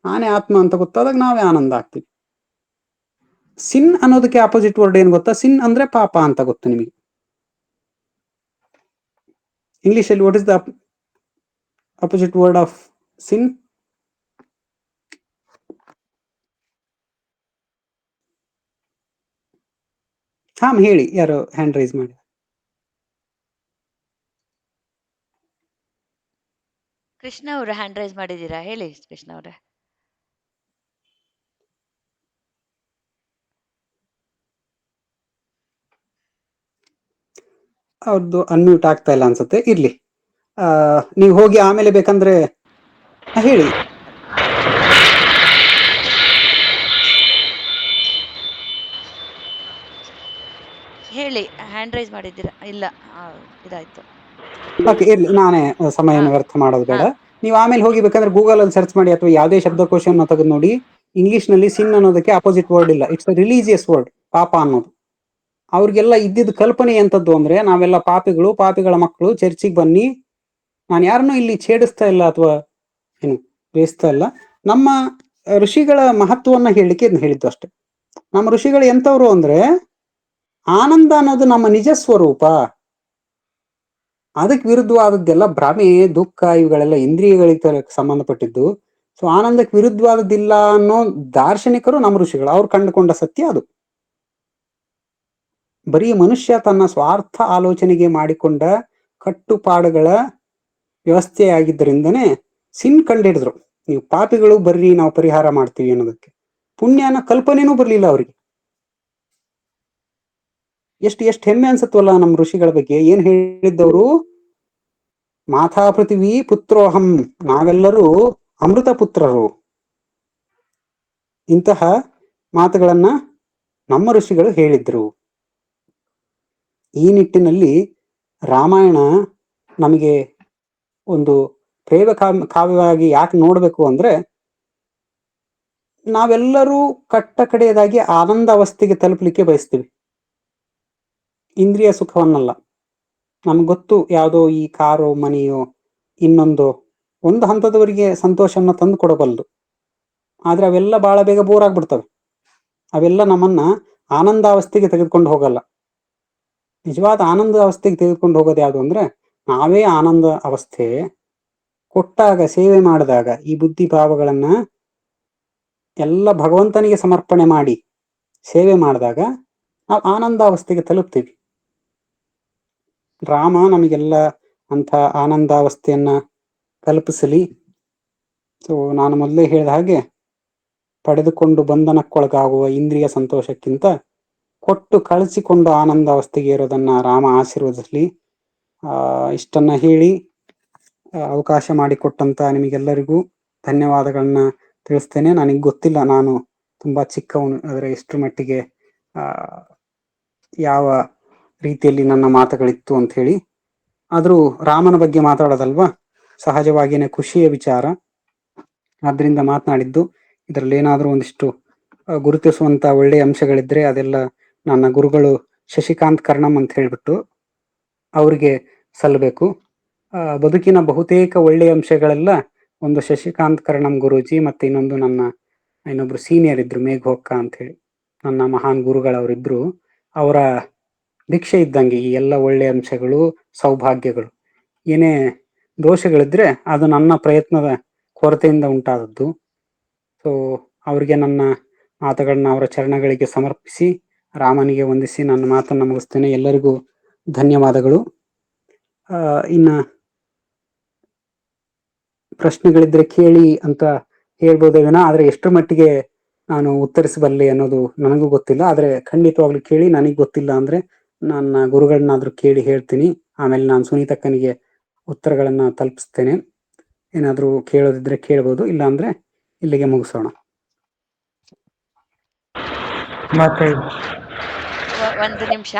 ನಾನೇ ಆತ್ಮ ಅಂತ ಗೊತ್ತಾದಾಗ ನಾವೇ ಆನಂದ ಆಗ್ತೀವಿ. ಸಿನ್ ಅನ್ನೋದಕ್ಕೆ ಆಪೋಸಿಟ್ ವರ್ಡ್ ಏನ್ ಗೊತ್ತಾ? ಸಿನ್ ಅಂದ್ರೆ ಪಾಪ ಅಂತ ಗೊತ್ತು ನಿಮಗೆ? ಇಂಗ್ಲಿಷ್ ಅಲ್ಲಿ what is the opposite word of ಸಿನ್? ಹೇಳಿ, ಯಾರು ಹ್ಯಾಂಡ್ ರೈಸ್ ಮಾಡಿ. ಕೃಷ್ಣ ಅವರು ಹ್ಯಾಂಡ್ ರೈಸ್ ಮಾಡಿದ್ದೀರಾ? ಹೇಳಿ ಕೃಷ್ಣ ಅವರೇ. ಅವ್ರದ್ದು ಅನ್ಮ್ಯೂಟ್ ಆಗ್ತಾ ಇಲ್ಲ ಅನ್ಸುತ್ತೆ, ಇರ್ಲಿ. ನೀವು ಹೋಗಿ ಆಮೇಲೆ ಬೇಕಂದ್ರೆ ಹೇಳಿ. ಹೇಳಿ, ಹ್ಯಾಂಡ್ ರೈಸ್ ಮಾಡಿದ್ದೀರಾ? ಇಲ್ಲ, ಇದಾಯ್ತು. ಓಕೆ, ಇರ್ಲಿ, ನಾನೇ ಸಮಯನ ವ್ಯರ್ಥ ಮಾಡೋದು ಬೇಡ. ನೀವು ಆಮೇಲೆ ಹೋಗಿ ಬೇಕಂದ್ರೆ ಗೂಗಲ್ ಅಲ್ಲಿ ಸರ್ಚ್ ಮಾಡಿ ಅಥವಾ ಯಾವುದೇ ಶಬ್ದಕೋಶವನ್ನು ತೆಗೆದು ನೋಡಿ. ಇಂಗ್ಲಿಷ್ ನಲ್ಲಿ ಸಿನ್ ಅನ್ನೋದಕ್ಕೆ ಆಪೋಸಿಟ್ ವರ್ಡ್ ಇಲ್ಲ, ಇಟ್ಸ್ ಅ ರಿಲಿಜಿಯಸ್ ವರ್ಡ್, ಪಾಪ ಅನ್ನೋದು. ಅವ್ರಿಗೆಲ್ಲ ಇದ್ದಿದ್ದ ಕಲ್ಪನೆ ಎಂತದ್ದು ಅಂದ್ರೆ, ನಾವೆಲ್ಲ ಪಾಪಿಗಳು, ಪಾಪಿಗಳ ಮಕ್ಕಳು, ಚರ್ಚಿಗೆ ಬನ್ನಿ. ನಾನು ಯಾರನ್ನೂ ಇಲ್ಲಿ ಛೇಡಿಸ್ತಾ ಇಲ್ಲ ಅಥವಾ ಏನು ಬೇಯಿಸ್ತಾ ಇಲ್ಲ. ನಮ್ಮ ಋಷಿಗಳ ಮಹತ್ವವನ್ನ ಹೇಳಲಿಕ್ಕೆ ಇದನ್ನ ಹೇಳಿದ್ದು ಅಷ್ಟೆ. ನಮ್ಮ ಋಷಿಗಳು ಎಂತವ್ರು ಅಂದ್ರೆ, ಆನಂದ ಅನ್ನೋದು ನಮ್ಮ ನಿಜ ಸ್ವರೂಪ, ಅದಕ್ಕೆ ವಿರುದ್ಧವಾದದ್ದೆಲ್ಲ ಭ್ರಮೆ, ದುಃಖ, ಇವುಗಳೆಲ್ಲ ಇಂದ್ರಿಯಗಳಿಗೆ ಸಂಬಂಧಪಟ್ಟಿದ್ದು. ಸೊ ಆನಂದಕ್ಕೆ ವಿರುದ್ಧವಾದದ್ದಿಲ್ಲ ಅನ್ನೋ ದಾರ್ಶನಿಕರು ನಮ್ಮ ಋಷಿಗಳು, ಅವ್ರು ಕಂಡುಕೊಂಡ ಸತ್ಯ ಅದು. ಬರೀ ಮನುಷ್ಯ ತನ್ನ ಸ್ವಾರ್ಥ ಆಲೋಚನೆಗೆ ಮಾಡಿಕೊಂಡ ಕಟ್ಟುಪಾಡುಗಳ ವ್ಯವಸ್ಥೆಯಾಗಿದ್ದರಿಂದನೇ ಸಿನ್ ಕಂಡಿಡಿದ್ರು. ನೀವು ಪಾಪಿಗಳು ಬರ್ರಿ, ನಾವು ಪರಿಹಾರ ಮಾಡ್ತೀವಿ ಅನ್ನೋದಕ್ಕೆ. ಪುಣ್ಯನ ಕಲ್ಪನೆನೂ ಬರ್ಲಿಲ್ಲ ಅವ್ರಿಗೆ. ಎಷ್ಟು ಹೆಮ್ಮೆ ಅನ್ಸತ್ವಲ್ಲ ನಮ್ಮ ಋಷಿಗಳ ಬಗ್ಗೆ. ಏನ್ ಹೇಳಿದ್ದವರು? ಮಾತಾ ಪೃಥಿವಿ ಪುತ್ರೋಹಂ, ನಾವೆಲ್ಲರೂ ಅಮೃತ ಪುತ್ರರು. ಇಂತಹ ಮಾತುಗಳನ್ನ ನಮ್ಮ ಋಷಿಗಳು ಹೇಳಿದ್ರು. ಈ ನಿಟ್ಟಿನಲ್ಲಿ ರಾಮಾಯಣ ನಮಗೆ ಒಂದು ಪ್ರೇಮ ಕಾವ್ಯವಾಗಿ ಯಾಕೆ ನೋಡಬೇಕು ಅಂದ್ರೆ, ನಾವೆಲ್ಲರೂ ಕಟ್ಟ ಕಡೆಯದಾಗಿ ಆನಂದ ಅವಸ್ಥೆಗೆ ತಲುಪಲಿಕ್ಕೆ ಬಯಸ್ತೀವಿ, ಇಂದ್ರಿಯ ಸುಖವನ್ನಲ್ಲ. ನಮ್ಗೆ ಗೊತ್ತು ಯಾವುದೋ ಈ ಕಾರೋ ಮನೆಯೋ ಇನ್ನೊಂದು ಒಂದು ಹಂತದವರೆಗೆ ಸಂತೋಷವನ್ನ ತಂದು ಕೊಡಬಲ್ಲದು, ಆದ್ರೆ ಅವೆಲ್ಲ ಬಹಳ ಬೇಗ ಬೋರ್ ಆಗ್ಬಿಡ್ತವೆ. ಅವೆಲ್ಲ ನಮ್ಮನ್ನ ಆನಂದಾವಸ್ಥೆಗೆ ತೆಗೆದುಕೊಂಡು ಹೋಗಲ್ಲ. ನಿಜವಾದ ಆನಂದ ಅವಸ್ಥೆಗೆ ತೆಗೆದುಕೊಂಡು ಹೋಗೋದು ಯಾವುದು ಅಂದ್ರೆ, ನಾವೇ ಆನಂದ ಅವಸ್ಥೆ ಕೊಟ್ಟಾಗ, ಸೇವೆ ಮಾಡಿದಾಗ, ಈ ಬುದ್ಧಿ ಭಾವಗಳನ್ನ ಎಲ್ಲ ಭಗವಂತನಿಗೆ ಸಮರ್ಪಣೆ ಮಾಡಿ ಸೇವೆ ಮಾಡಿದಾಗ ನಾವು ಆನಂದಾವಸ್ಥೆಗೆ ತಲುಪ್ತೀವಿ. ರಾಮ ನಮಗೆಲ್ಲ ಅಂಥ ಆನಂದಾವಸ್ಥೆಯನ್ನ ಕಲ್ಪಿಸಲಿ. ಸೊ ನಾನು ಮೊದಲೇ ಹೇಳಿದ ಹಾಗೆ, ಪಡೆದುಕೊಂಡು ಬಂಧನಕ್ಕೊಳಗಾಗುವ ಇಂದ್ರಿಯ ಸಂತೋಷಕ್ಕಿಂತ ಕೊಟ್ಟು ಕಳಿಸಿಕೊಂಡು ಆನಂದಾವಸ್ಥೆಗೆ ಇರೋದನ್ನ ರಾಮ ಆಶೀರ್ವದಿಸಲಿ. ಇಷ್ಟನ್ನ ಹೇಳಿ ಅವಕಾಶ ಮಾಡಿಕೊಟ್ಟಂತ ನಿಮಗೆಲ್ಲರಿಗೂ ಧನ್ಯವಾದಗಳನ್ನ ತಿಳಿಸ್ತೇನೆ. ನನಗೆ ಗೊತ್ತಿಲ್ಲ, ನಾನು ತುಂಬಾ ಚಿಕ್ಕವನು, ಆದರೆ ಎಷ್ಟು ಮಟ್ಟಿಗೆ ಯಾವ ರೀತಿಯಲ್ಲಿ ನನ್ನ ಮಾತುಗಳಿತ್ತು ಅಂತ ಹೇಳಿ. ಆದ್ರೂ ರಾಮನ ಬಗ್ಗೆ ಮಾತಾಡೋದಲ್ವಾ, ಸಹಜವಾಗಿಯೇ ಖುಷಿಯ ವಿಚಾರ. ಆದ್ರಿಂದ ಮಾತನಾಡಿದ್ದು. ಇದರಲ್ಲಿ ಏನಾದರೂ ಒಂದಿಷ್ಟು ಗುರುತಿಸುವಂತ ಒಳ್ಳೆಯ ಅಂಶಗಳಿದ್ರೆ ಅದೆಲ್ಲ ನನ್ನ ಗುರುಗಳು ಶಶಿಕಾಂತ್ ಕರ್ಣಂ ಅಂತ ಹೇಳ್ಬಿಟ್ಟು ಅವರಿಗೆ ಸಲ್ಲಬೇಕು. ಬದುಕಿನ ಬಹುತೇಕ ಒಳ್ಳೆಯ ಅಂಶಗಳೆಲ್ಲ ಒಂದು ಶಶಿಕಾಂತ್ ಕರ್ಣಂ ಗುರೂಜಿ ಮತ್ತೆ ಇನ್ನೊಬ್ರು ಸೀನಿಯರ್ ಇದ್ರು, ಮೇಘೋಕ್ಕ ಅಂತ ಹೇಳಿ, ನನ್ನ ಮಹಾನ್ ಗುರುಗಳವರಿದ್ರು. ಅವರ ಭಿಕ್ಷೆ ಇದ್ದಂಗೆ ಈ ಎಲ್ಲ ಒಳ್ಳೆಯ ಅಂಶಗಳು, ಸೌಭಾಗ್ಯಗಳು. ಏನೇ ದೋಷಗಳಿದ್ರೆ ಅದು ನನ್ನ ಪ್ರಯತ್ನದ ಕೊರತೆಯಿಂದ ಉಂಟಾದದ್ದು. ಸೊ ಅವರಿಗೆ ನನ್ನ ಮಾತುಗಳನ್ನ ಅವರ ಚರಣಗಳಿಗೆ ಸಮರ್ಪಿಸಿ ರಾಮನಿಗೆ ವಂದಿಸಿ ನನ್ನ ಮಾತನ್ನು ಮುಗಿಸ್ತೇನೆ. ಎಲ್ಲರಿಗೂ ಧನ್ಯವಾದಗಳು. ಇನ್ನ ಪ್ರಶ್ನೆಗಳಿದ್ರೆ ಕೇಳಿ ಅಂತ ಹೇಳ್ಬೋದೇನ, ಆದ್ರೆ ಎಷ್ಟರ ಮಟ್ಟಿಗೆ ನಾನು ಉತ್ತರಿಸಬಲ್ಲೆ ಅನ್ನೋದು ನನಗೂ ಗೊತ್ತಿಲ್ಲ. ಆದ್ರೆ ಖಂಡಿತವಾಗ್ಲೂ ಕೇಳಿ, ನನಗೆ ಗೊತ್ತಿಲ್ಲ ಅಂದ್ರೆ ನನ್ನ ಗುರುಗಳನ್ನಾದ್ರೂ ಕೇಳಿ ಹೇಳ್ತೀನಿ. ಆಮೇಲೆ ನಾನು ಸುನೀತಕ್ಕನಿಗೆ ಉತ್ತರಗಳನ್ನ ತಲುಪಿಸ್ತೇನೆ. ಏನಾದ್ರೂ ಕೇಳೋದಿದ್ರೆ ಕೇಳ್ಬೋದು, ಇಲ್ಲ ಅಂದ್ರೆ ಇಲ್ಲಿಗೆ ಮುಗಿಸೋಣ. ಮತ್ತೆ ಒಂದು ನಿಮಿಷ.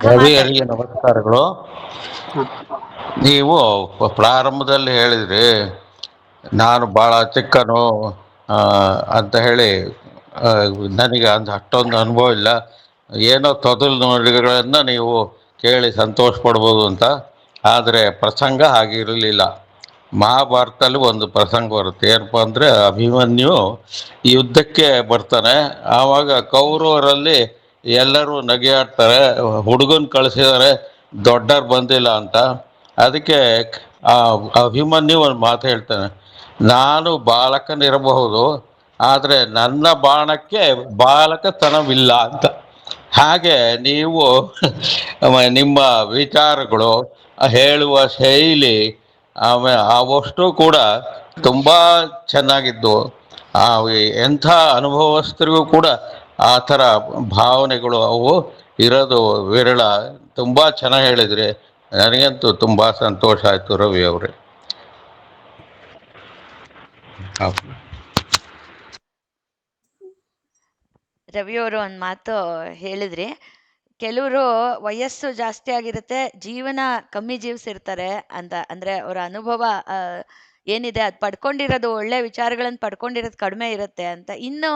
ರವಿಯವರಿಗೆ ನಮಸ್ಕಾರಗಳು. ನೀವು ಪ್ರಾರಂಭದಲ್ಲಿ ಹೇಳಿದ್ರಿ ನಾನು ಬಹಳ ಚಿಕ್ಕನು ಅಂತ ಹೇಳಿ. ನನಗೆ ಅಷ್ಟೊಂದು ಅನುಭವ ಇಲ್ಲ, ಏನೋ ತೊದಲು ನುಡಿಗಳನ್ನ ನೀವು ಕೇಳಿ ಸಂತೋಷ ಪಡ್ಬೋದು ಅಂತ. ಆದರೆ ಪ್ರಸಂಗ ಹಾಗಿರಲಿಲ್ಲ. ಮಹಾಭಾರತದಲ್ಲಿ ಒಂದು ಪ್ರಸಂಗ ಬರುತ್ತೆ, ಏನಪ್ಪ ಅಂದರೆ ಅಭಿಮನ್ಯು ಯುದ್ಧಕ್ಕೆ ಬರ್ತಾನೆ. ಆವಾಗ ಕೌರವರಲ್ಲಿ ಎಲ್ಲರೂ ನಗೆಯಾಡ್ತಾರೆ, ಹುಡುಗನ್ ಕಳಿಸಿದ್ದಾರೆ ದೊಡ್ಡವ್ರು ಬಂದಿಲ್ಲ ಅಂತ. ಅದಕ್ಕೆ ಆ ಅಭಿಮನ್ಯು ಒಂದು ಮಾತು ಹೇಳ್ತಾನೆ, ನಾನು ಬಾಲಕನಿರಬಹುದು ಆದರೆ ನನ್ನ ಬಾಣಕ್ಕೆ ಬಾಲಕತನವಿಲ್ಲ ಅಂತ. ಹಾಗೆ ನೀವು ನಿಮ್ಮ ವಿಚಾರಗಳು, ಹೇಳುವ ಶೈಲಿ, ಆಮೇಲೆ ಅವಷ್ಟು ಕೂಡ ತುಂಬ ಚೆನ್ನಾಗಿದ್ದು. ಎಂಥ ಅನುಭವಸ್ಥರಿಗೂ ಕೂಡ ಆ ಥರ ಭಾವನೆಗಳು ಅವು ಇರೋದು ವಿರಳ. ತುಂಬ ಚೆನ್ನಾಗಿ ಹೇಳಿದ್ರಿ, ನನಗಂತೂ ತುಂಬ ಸಂತೋಷ ಆಯಿತು ರವಿ ಅವರೇ. ರವಿಯವರು ಒಂದು ಮಾತು ಹೇಳಿದ್ರಿ, ಕೆಲವರು ವಯಸ್ಸು ಜಾಸ್ತಿ ಆಗಿರುತ್ತೆ, ಜೀವನ ಕಮ್ಮಿ ಜೀವಿಸಿರ್ತಾರೆ ಅಂತ. ಅಂದ್ರೆ ಅವರ ಅನುಭವ ಏನಿದೆ ಅದು ಪಡ್ಕೊಂಡಿರೋದು, ಒಳ್ಳೆ ವಿಚಾರಗಳನ್ನು ಪಡ್ಕೊಂಡಿರೋದು ಕಡಿಮೆ ಇರುತ್ತೆ ಅಂತ. ಇನ್ನು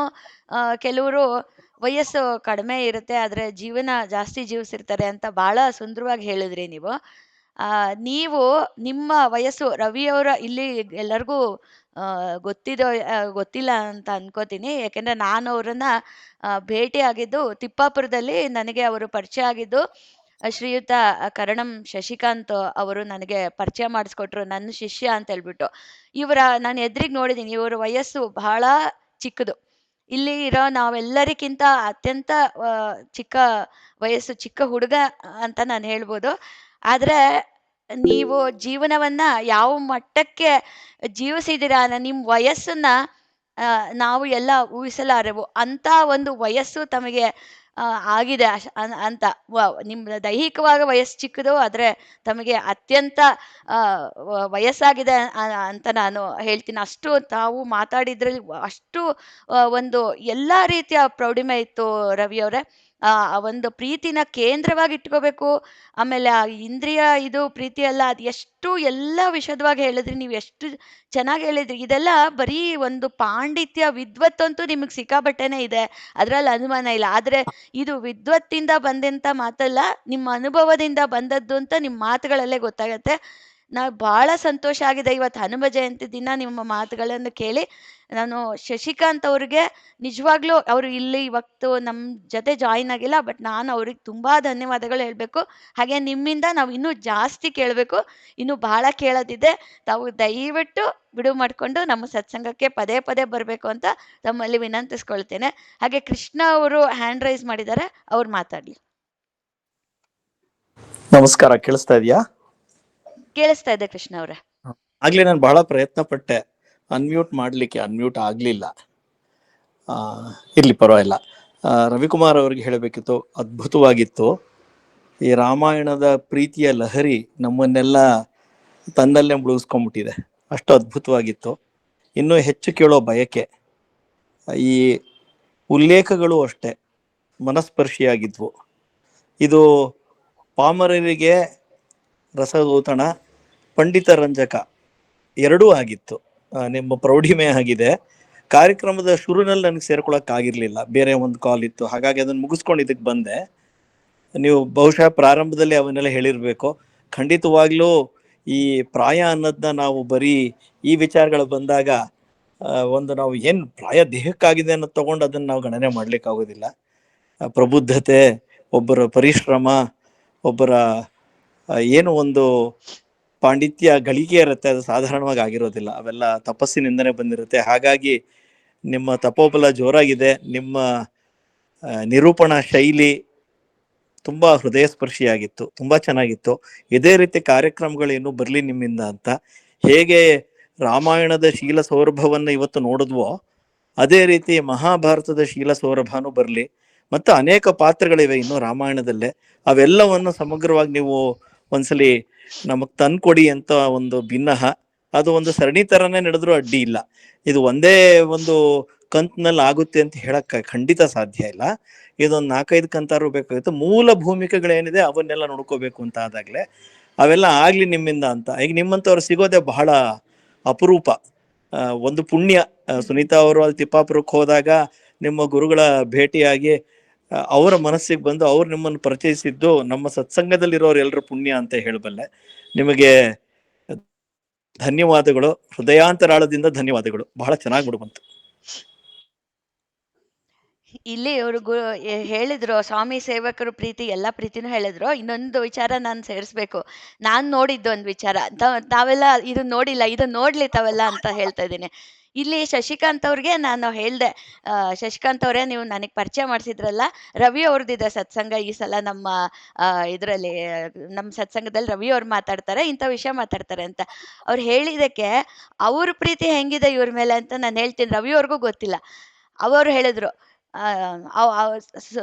ಕೆಲವರು ವಯಸ್ಸು ಕಡಿಮೆ ಇರುತ್ತೆ ಆದ್ರೆ ಜೀವನ ಜಾಸ್ತಿ ಜೀವಿಸಿರ್ತಾರೆ ಅಂತ ಬಹಳ ಸುಂದರವಾಗಿ ಹೇಳಿದ್ರಿ ನೀವು. ನೀವು ನಿಮ್ಮ ವಯಸ್ಸು, ರವಿಯವರ ಇಲ್ಲಿ ಎಲ್ಲರಿಗೂ ಗೊತ್ತಿಲ್ಲ ಅಂತ ಅನ್ಕೋತೀನಿ. ಯಾಕೆಂದ್ರೆ ನಾನು ಅವರನ್ನ ಭೇಟಿ ಆಗಿದ್ದು ತಿಪ್ಪಾಪುರದಲ್ಲಿ. ನನಗೆ ಅವರು ಪರಿಚಯ ಆಗಿದ್ದು ಶ್ರೀಯುತ ಕರಣಂ ಶಶಿಕಾಂತ್ ಅವರು ನನಗೆ ಪರಿಚಯ ಮಾಡಿಸ್ಕೊಟ್ರು, ನನ್ನ ಶಿಷ್ಯ ಅಂತ ಹೇಳ್ಬಿಟ್ಟು. ನಾನು ಎದುರಿಗೆ ನೋಡಿದ್ದೀನಿ, ಇವರ ವಯಸ್ಸು ಬಹಳ ಚಿಕ್ಕದು. ಇಲ್ಲಿ ಇರೋ ನಾವೆಲ್ಲರಿಗಿಂತ ಅತ್ಯಂತ ಚಿಕ್ಕ ವಯಸ್ಸು, ಚಿಕ್ಕ ಹುಡುಗ ಅಂತ ನಾನು ಹೇಳ್ಬೋದು. ಆದ್ರೆ ನೀವು ಜೀವನವನ್ನ ಯಾವ ಮಟ್ಟಕ್ಕೆ ಜೀವಿಸಿದ್ದೀರಾ, ನಿಮ್ಮ ವಯಸ್ಸನ್ನ ನಾವು ಎಲ್ಲ ಊಹಿಸಲಾರೆವು. ಅಂತ ಒಂದು ವಯಸ್ಸು ತಮಗೆ ಆಗಿದೆ ಅಂತ. ನಿಮ್ಮ ದೈಹಿಕವಾಗಿ ವಯಸ್ಸು ಚಿಕ್ಕದು, ಆದ್ರೆ ತಮಗೆ ಅತ್ಯಂತ ವಯಸ್ಸಾಗಿದೆ ಅಂತ ನಾನು ಹೇಳ್ತೀನಿ. ಅಷ್ಟು ತಾವು ಮಾತಾಡಿದ್ರಲ್ಲಿ ಅಷ್ಟು ಒಂದು ಎಲ್ಲ ರೀತಿಯ ಪ್ರೌಢಿಮೆ ಇತ್ತು ರವಿಯವರೇ. ಆ ಒಂದು ಪ್ರೀತಿನ ಕೇಂದ್ರವಾಗಿ ಇಟ್ಕೋಬೇಕು. ಆಮೇಲೆ ಆ ಇಂದ್ರಿಯ ಇದು ಪ್ರೀತಿ ಅಲ್ಲ, ಅದು ಎಷ್ಟು ಎಲ್ಲ ವಿಶದವಾಗಿ ಹೇಳಿದ್ರಿ ನೀವು, ಎಷ್ಟು ಚೆನ್ನಾಗಿ ಹೇಳಿದ್ರಿ. ಇದೆಲ್ಲ ಬರೀ ಒಂದು ಪಾಂಡಿತ್ಯ, ವಿದ್ವತ್ತಂತೂ ನಿಮಗೆ ಸಿಕ್ಕಾಬಟ್ಟೆನೇ ಇದೆ, ಅದರಲ್ಲಿ ಅನುಮಾನ ಇಲ್ಲ. ಆದರೆ ಇದು ವಿದ್ವತ್ತಿಂದ ಬಂದಂಥ ಮಾತಲ್ಲ, ನಿಮ್ಮ ಅನುಭವದಿಂದ ಬಂದದ್ದು ಅಂತ ನಿಮ್ಮ ಮಾತುಗಳಲ್ಲೇ ಗೊತ್ತಾಗತ್ತೆ. ಭಾಳ ಸಂತೋಷ ಆಗಿದೆ ಇವತ್ತು ಹನುಮ ಜಯಂತಿ ದಿನ ನಿಮ್ಮ ಮಾತುಗಳನ್ನು ಕೇಳಿ. ನಾನು ಶಶಿಕಾಂತ್ ಅವ್ರಿಗೆ ನಿಜವಾಗ್ಲೂ, ಅವರು ಇಲ್ಲಿ ಇವತ್ತು ನಮ್ಮ ಜೊತೆ ಜಾಯಿನ್ ಆಗಿಲ್ಲ, ಬಟ್ ನಾನು ಅವ್ರಿಗೆ ತುಂಬ ಧನ್ಯವಾದಗಳು ಹೇಳಬೇಕು. ಹಾಗೆ ನಿಮ್ಮಿಂದ ನಾವು ಇನ್ನೂ ಜಾಸ್ತಿ ಕೇಳಬೇಕು, ಇನ್ನೂ ಬಹಳ ಕೇಳೋದಿದೆ. ತಾವು ದಯವಿಟ್ಟು ಬಿಡುವು ಮಾಡಿಕೊಂಡು ನಮ್ಮ ಸತ್ಸಂಗಕ್ಕೆ ಪದೇ ಪದೇ ಬರಬೇಕು ಅಂತ ತಮ್ಮಲ್ಲಿ ವಿನಂತಿಸ್ಕೊಳ್ತೇನೆ. ಹಾಗೆ ಕೃಷ್ಣ ಅವರು ಹ್ಯಾಂಡ್ ರೈಸ್ ಮಾಡಿದ್ದಾರೆ, ಅವ್ರು ಮಾತಾಡಲಿ. ನಮಸ್ಕಾರ, ಕೇಳಿಸ್ತಾ ಇದೆಯಾ? ಕೇಳಿಸ್ತಾ ಇದೆ ಕೃಷ್ಣ ಅವರೇ. ಆಗ್ಲೇ ನಾನು ಬಹಳ ಪ್ರಯತ್ನ ಪಟ್ಟೆ ಅನ್ಮ್ಯೂಟ್ ಮಾಡ್ಲಿಕ್ಕೆ, ಅನ್ಮ್ಯೂಟ್ ಆಗ್ಲಿಲ್ಲ. ಇರ್ಲಿ, ಪರವಾಗಿಲ್ಲ. ರವಿಕುಮಾರ್ ಅವ್ರಿಗೆ ಹೇಳಬೇಕಿತ್ತು, ಅದ್ಭುತವಾಗಿತ್ತು. ಈ ರಾಮಾಯಣದ ಪ್ರೀತಿಯ ಲಹರಿ ನಮ್ಮನ್ನೆಲ್ಲ ತನ್ನಲ್ಲೇ ಮುಳುಗಿಸ್ಕೊಂಡ್ಬಿಟ್ಟಿದೆ, ಅಷ್ಟು ಅದ್ಭುತವಾಗಿತ್ತು. ಇನ್ನೂ ಹೆಚ್ಚು ಕೇಳೋ ಬಯಕೆ. ಈ ಉಲ್ಲೇಖಗಳು ಅಷ್ಟೇ ಮನಸ್ಪರ್ಶಿಯಾಗಿದ್ವು. ಇದು ಪಾಮರರಿಗೆ ರಸದೂತಣ, ಪಂಡಿತ ರಂಜಕ ಎರಡೂ ಆಗಿತ್ತು. ನಿಮ್ಮ ಪ್ರೌಢಿಮೆ ಆಗಿದೆ. ಕಾರ್ಯಕ್ರಮದ ಶುರುನಲ್ಲಿ ನನಗೆ ಸೇರ್ಕೊಳಕ್ಕಾಗಿರ್ಲಿಲ್ಲ, ಬೇರೆ ಒಂದು ಕಾಲ್ ಇತ್ತು, ಹಾಗಾಗಿ ಅದನ್ನು ಮುಗಿಸ್ಕೊಂಡು ಇದಕ್ಕೆ ಬಂದೆ. ನೀವು ಬಹುಶಃ ಪ್ರಾರಂಭದಲ್ಲಿ ಅವನ್ನೆಲ್ಲ ಹೇಳಿರ್ಬೇಕು. ಖಂಡಿತವಾಗ್ಲೂ ಈ ಪ್ರಾಯ ಅನ್ನೋದನ್ನ ನಾವು ಬರೀ ಈ ವಿಚಾರಗಳು ಬಂದಾಗ ಒಂದು ನಾವು ಏನು ಪ್ರಾಯ ದೇಹಕ್ಕಾಗಿದೆ ಅನ್ನೋದು ತಗೊಂಡು ಅದನ್ನು ನಾವು ಗಣನೆ ಮಾಡ್ಲಿಕ್ಕೆ ಆಗೋದಿಲ್ಲ. ಪ್ರಬುದ್ಧತೆ, ಒಬ್ಬರ ಪರಿಶ್ರಮ, ಒಬ್ಬರ ಏನು ಒಂದು ಪಾಂಡಿತ್ಯ ಗಳಿಕೆ ಇರುತ್ತೆ, ಅದು ಸಾಧಾರಣವಾಗಿ ಆಗಿರೋದಿಲ್ಲ. ಅವೆಲ್ಲ ತಪಸ್ಸಿನಿಂದನೇ ಬಂದಿರುತ್ತೆ. ಹಾಗಾಗಿ ನಿಮ್ಮ ತಪೋಬಲ ಜೋರಾಗಿದೆ. ನಿಮ್ಮ ನಿರೂಪಣಾ ಶೈಲಿ ತುಂಬಾ ಹೃದಯ ಸ್ಪರ್ಶಿಯಾಗಿತ್ತು, ತುಂಬಾ ಚೆನ್ನಾಗಿತ್ತು. ಇದೇ ರೀತಿ ಕಾರ್ಯಕ್ರಮಗಳು ಇನ್ನೂ ಬರ್ಲಿ ನಿಮ್ಮಿಂದ ಅಂತ. ಹೇಗೆ ರಾಮಾಯಣದ ಶೀಲ ಸೌರಭವನ್ನ ಇವತ್ತು ನೋಡಿದ್ವೋ, ಅದೇ ರೀತಿ ಮಹಾಭಾರತದ ಶೀಲ ಸೌರಭನೂ ಬರ್ಲಿ. ಮತ್ತು ಅನೇಕ ಪಾತ್ರಗಳಿವೆ ಇನ್ನು ರಾಮಾಯಣದಲ್ಲೇ. ಅವೆಲ್ಲವನ್ನು ಸಮಗ್ರವಾಗಿ ನೀವು ಒಂದ್ಸಲಿ ನಮಗ್ ತಂದ್ಕೊಡಿ ಅಂತ ಒಂದು ಭಿನ್ನಹ. ಅದು ಒಂದು ಸರಣಿ ತರನೇ ನಡೆದ್ರೂ ಅಡ್ಡಿ ಇಲ್ಲ. ಇದು ಒಂದೇ ಒಂದು ಕಂತಿನಲ್ಲಿ ಆಗುತ್ತೆ ಅಂತ ಹೇಳಕ್ ಖಂಡಿತ ಸಾಧ್ಯ ಇಲ್ಲ. ಇದೊಂದು 4-5 ಕಂತಾರು ಬೇಕಾಗುತ್ತೆ. ಮೂಲ ಭೂಮಿಕೆಗಳೇನಿದೆ ಅವನ್ನೆಲ್ಲ ನೋಡ್ಕೋಬೇಕು ಅಂತ ಆದಾಗ್ಲೆ ಅವೆಲ್ಲ ಆಗ್ಲಿ ನಿಮ್ಮಿಂದ ಅಂತ. ಈಗ ನಿಮ್ಮಂಥವ್ರು ಸಿಗೋದೆ ಬಹಳ ಅಪರೂಪ, ಒಂದು ಪುಣ್ಯ. ಸುನೀತಾ ಅವರು ಅಲ್ಲಿ ತಿಪ್ಪಾಪುರಕ್ಕೆ ಹೋದಾಗ ನಿಮ್ಮ ಗುರುಗಳ ಭೇಟಿಯಾಗಿ ಅವರ ಮನಸ್ಸಿಗೆ ಬಂದು ಅವ್ರು ನಿಮ್ಮನ್ನು ಪರಿಚಯಿಸಿದ್ದು ನಮ್ಮ ಸತ್ಸಂಗದಲ್ಲಿರೋರು ಎಲ್ಲರ ಪುಣ್ಯ ಅಂತ ಹೇಳಬಲ್ಲೆ. ನಿಮಗೆ ಧನ್ಯವಾದಗಳು, ಹೃದಯಾಂತರಾಳದಿಂದ ಧನ್ಯವಾದಗಳು. ಬಹಳ ಚೆನ್ನಾಗಿ ಬಂತು. ಇಲ್ಲಿ ಅವರು ಹೇಳಿದ್ರು, ಸ್ವಾಮಿ ಸೇವಕರು ಪ್ರೀತಿ, ಎಲ್ಲ ಪ್ರೀತಿನೂ ಹೇಳಿದ್ರು. ಇನ್ನೊಂದು ವಿಚಾರ ನಾನು ಸೇರಿಸ್ಬೇಕು. ನಾನು ನೋಡಿದ್ದು ಒಂದು ವಿಚಾರ, ತಾವೆಲ್ಲ ಇದು ನೋಡಿಲ್ಲ, ಇದು ನೋಡ್ಲಿ ತಾವೆಲ್ಲ ಅಂತ ಹೇಳ್ತಾ ಇದ್ದೀನಿ. ಇಲ್ಲಿ ಶಶಿಕಾಂತ್ ಅವ್ರಿಗೆ ನಾನು ಹೇಳ್ದೆ, ಶಶಿಕಾಂತ್ ಅವರೇ, ನೀವು ನನಗೆ ಪರಿಚಯ ಮಾಡಿಸಿದ್ರಲ್ಲ, ರವಿ ಅವ್ರದ್ದಿದೆ ಸತ್ಸಂಗ ಈ ಸಲ ನಮ್ಮ ಇದರಲ್ಲಿ, ನಮ್ಮ ಸತ್ಸಂಗದಲ್ಲಿ ರವಿ ಅವ್ರು ಮಾತಾಡ್ತಾರೆ, ಇಂಥ ವಿಷಯ ಮಾತಾಡ್ತಾರೆ ಅಂತ. ಅವ್ರು ಹೇಳಿದಕ್ಕೆ ಅವ್ರ ಪ್ರೀತಿ ಹೆಂಗಿದೆ ಇವ್ರ ಮೇಲೆ ಅಂತ ನಾನು ಹೇಳ್ತೀನಿ. ರವಿ ಅವ್ರಿಗೂ ಗೊತ್ತಿಲ್ಲ. ಅವರು ಹೇಳಿದ್ರು,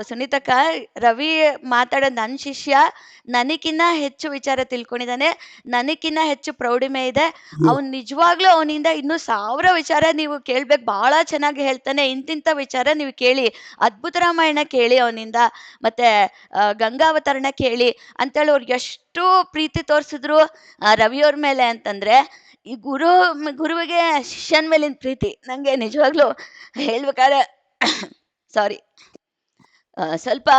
ಸುನೀತಕ್ಕ, ರವಿ ಮಾತಾಡೋದು ನನ್ನ ಶಿಷ್ಯ, ನನಗಿನ್ನ ಹೆಚ್ಚು ವಿಚಾರ ತಿಳ್ಕೊಂಡಿದ್ದಾನೆ, ನನಗಿನ್ನ ಹೆಚ್ಚು ಪ್ರೌಢಿಮೆ ಇದೆ. ಅವ್ನು ನಿಜವಾಗ್ಲೂ ಅವನಿಂದ ಇನ್ನೂ 1000 ವಿಚಾರ ನೀವು ಕೇಳ್ಬೇಕು, ಬಹಳ ಚೆನ್ನಾಗಿ ಹೇಳ್ತಾನೆ. ಇಂತಿಂಥ ವಿಚಾರ ನೀವು ಕೇಳಿ, ಅದ್ಭುತ ರಾಮಾಯಣ ಕೇಳಿ ಅವನಿಂದ, ಮತ್ತೆ ಗಂಗಾವತರಣ ಕೇಳಿ ಅಂತೇಳಿ ಅವ್ರಿಗೆ ಎಷ್ಟು ಪ್ರೀತಿ ತೋರಿಸಿದ್ರು ರವಿಯವ್ರ ಮೇಲೆ ಅಂತಂದ್ರೆ, ಈ ಗುರುವಿಗೆ ಶಿಷ್ಯನ ಮೇಲಿನ ಪ್ರೀತಿ ನಂಗೆ ನಿಜವಾಗ್ಲೂ ಹೇಳ್ಬೇಕಾದ್ರೆ ಸಾರಿ, ಸ್ವಲ್ಪ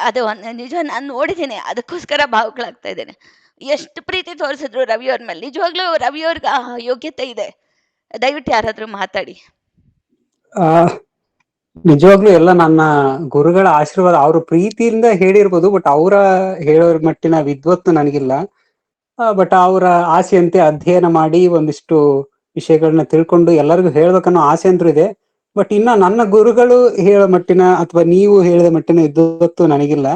ಅದು ನಿಜ, ನಾನು ನೋಡಿದ್ದೀನಿ, ಅದಕ್ಕೋಸ್ಕರ ಭಾವುಕಳಾಗ್ತಾ ಇದ್ದೇನೆ. ಎಷ್ಟು ಪ್ರೀತಿ ತೋರಿಸಿದ್ರು ರವಿಯವ್ರ ಮೇಲೆ. ನಿಜವಾಗ್ಲೂ ರವಿಯವ್ರಿಗೆ ಯೋಗ್ಯತೆ ಇದೆ. ದಯವಿಟ್ಟು ಯಾರಾದ್ರೂ ಮಾತಾಡಿ. ನಿಜವಾಗ್ಲೂ ಎಲ್ಲ ನನ್ನ ಗುರುಗಳ ಆಶೀರ್ವಾದ, ಅವ್ರ ಪ್ರೀತಿಯಿಂದ ಹೇಳಿರ್ಬೋದು, ಬಟ್ ಅವರ ಹೇಳೋ ಮಟ್ಟಿನ ವಿದ್ವತ್ತು ನನಗಿಲ್ಲ. ಬಟ್ ಅವರ ಆಸೆಯಂತೆ ಅಧ್ಯಯನ ಮಾಡಿ ಒಂದಿಷ್ಟು ವಿಷಯಗಳನ್ನ ತಿಳ್ಕೊಂಡು ಎಲ್ಲರಿಗೂ ಹೇಳ್ಬೇಕನ್ನೋ ಆಸೆ ಅಂತೂ ಇದೆ. ಬಟ್ ಇನ್ನ ನನ್ನ ಗುರುಗಳು ಹೇಳೋ ಮಟ್ಟಿನ ಅಥವಾ ನೀವು ಹೇಳಿದ ಮಟ್ಟಿನ ವಿದ್ವತ್ತು ನನಗಿಲ್ಲ.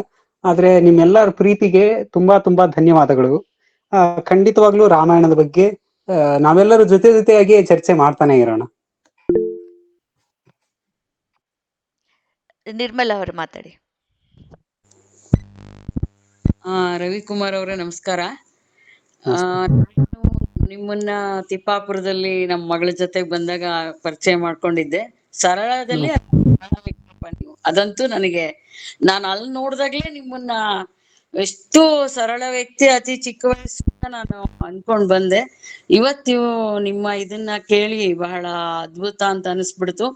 ಆದ್ರೆ ನಿಮ್ಮೆಲ್ಲರ ಪ್ರೀತಿಗೆ ತುಂಬಾ ತುಂಬಾ ಧನ್ಯವಾದಗಳು. ಖಂಡಿತವಾಗ್ಲೂ ರಾಮಾಯಣದ ಬಗ್ಗೆ ನಾವೆಲ್ಲರೂ ಜೊತೆಯಾಗಿ ಚರ್ಚೆ ಮಾಡ್ತಾನೆ ಇರೋಣ. ನಿರ್ಮಲಾ ಅವರು ಮಾತಾಡಿ. ರವಿಕುಮಾರ್ ಅವರೇ ನಮಸ್ಕಾರ. ನಿಮ್ಮನ್ನ ತಿಪ್ಪಾಪುರದಲ್ಲಿ ನಮ್ಮ ಮಗಳ ಜೊತೆಗೆ ಬಂದಾಗ ಪರಿಚಯ ಮಾಡ್ಕೊಂಡಿದ್ದೆ. ಸರಳದಲ್ಲಿ ನೀವು ಅದಂತೂ ನನಗೆ ನಾನು ಅಲ್ಲಿ ನೋಡ್ದಾಗ್ಲೇ ನಿಮ್ಮನ್ನ ಎಷ್ಟು ಸರಳ ವ್ಯಕ್ತಿ, ಅತಿ ಚಿಕ್ಕ ವಯಸ್ಸಿಂದ ನಾನು ಅನ್ಕೊಂಡ್ ಬಂದೆ. ಇವತ್ತು ನಿಮ್ಮ ಇದನ್ನ ಕೇಳಿ ಬಹಳ ಅದ್ಭುತ ಅಂತ ಅನಿಸ್ಬಿಡ್ತು.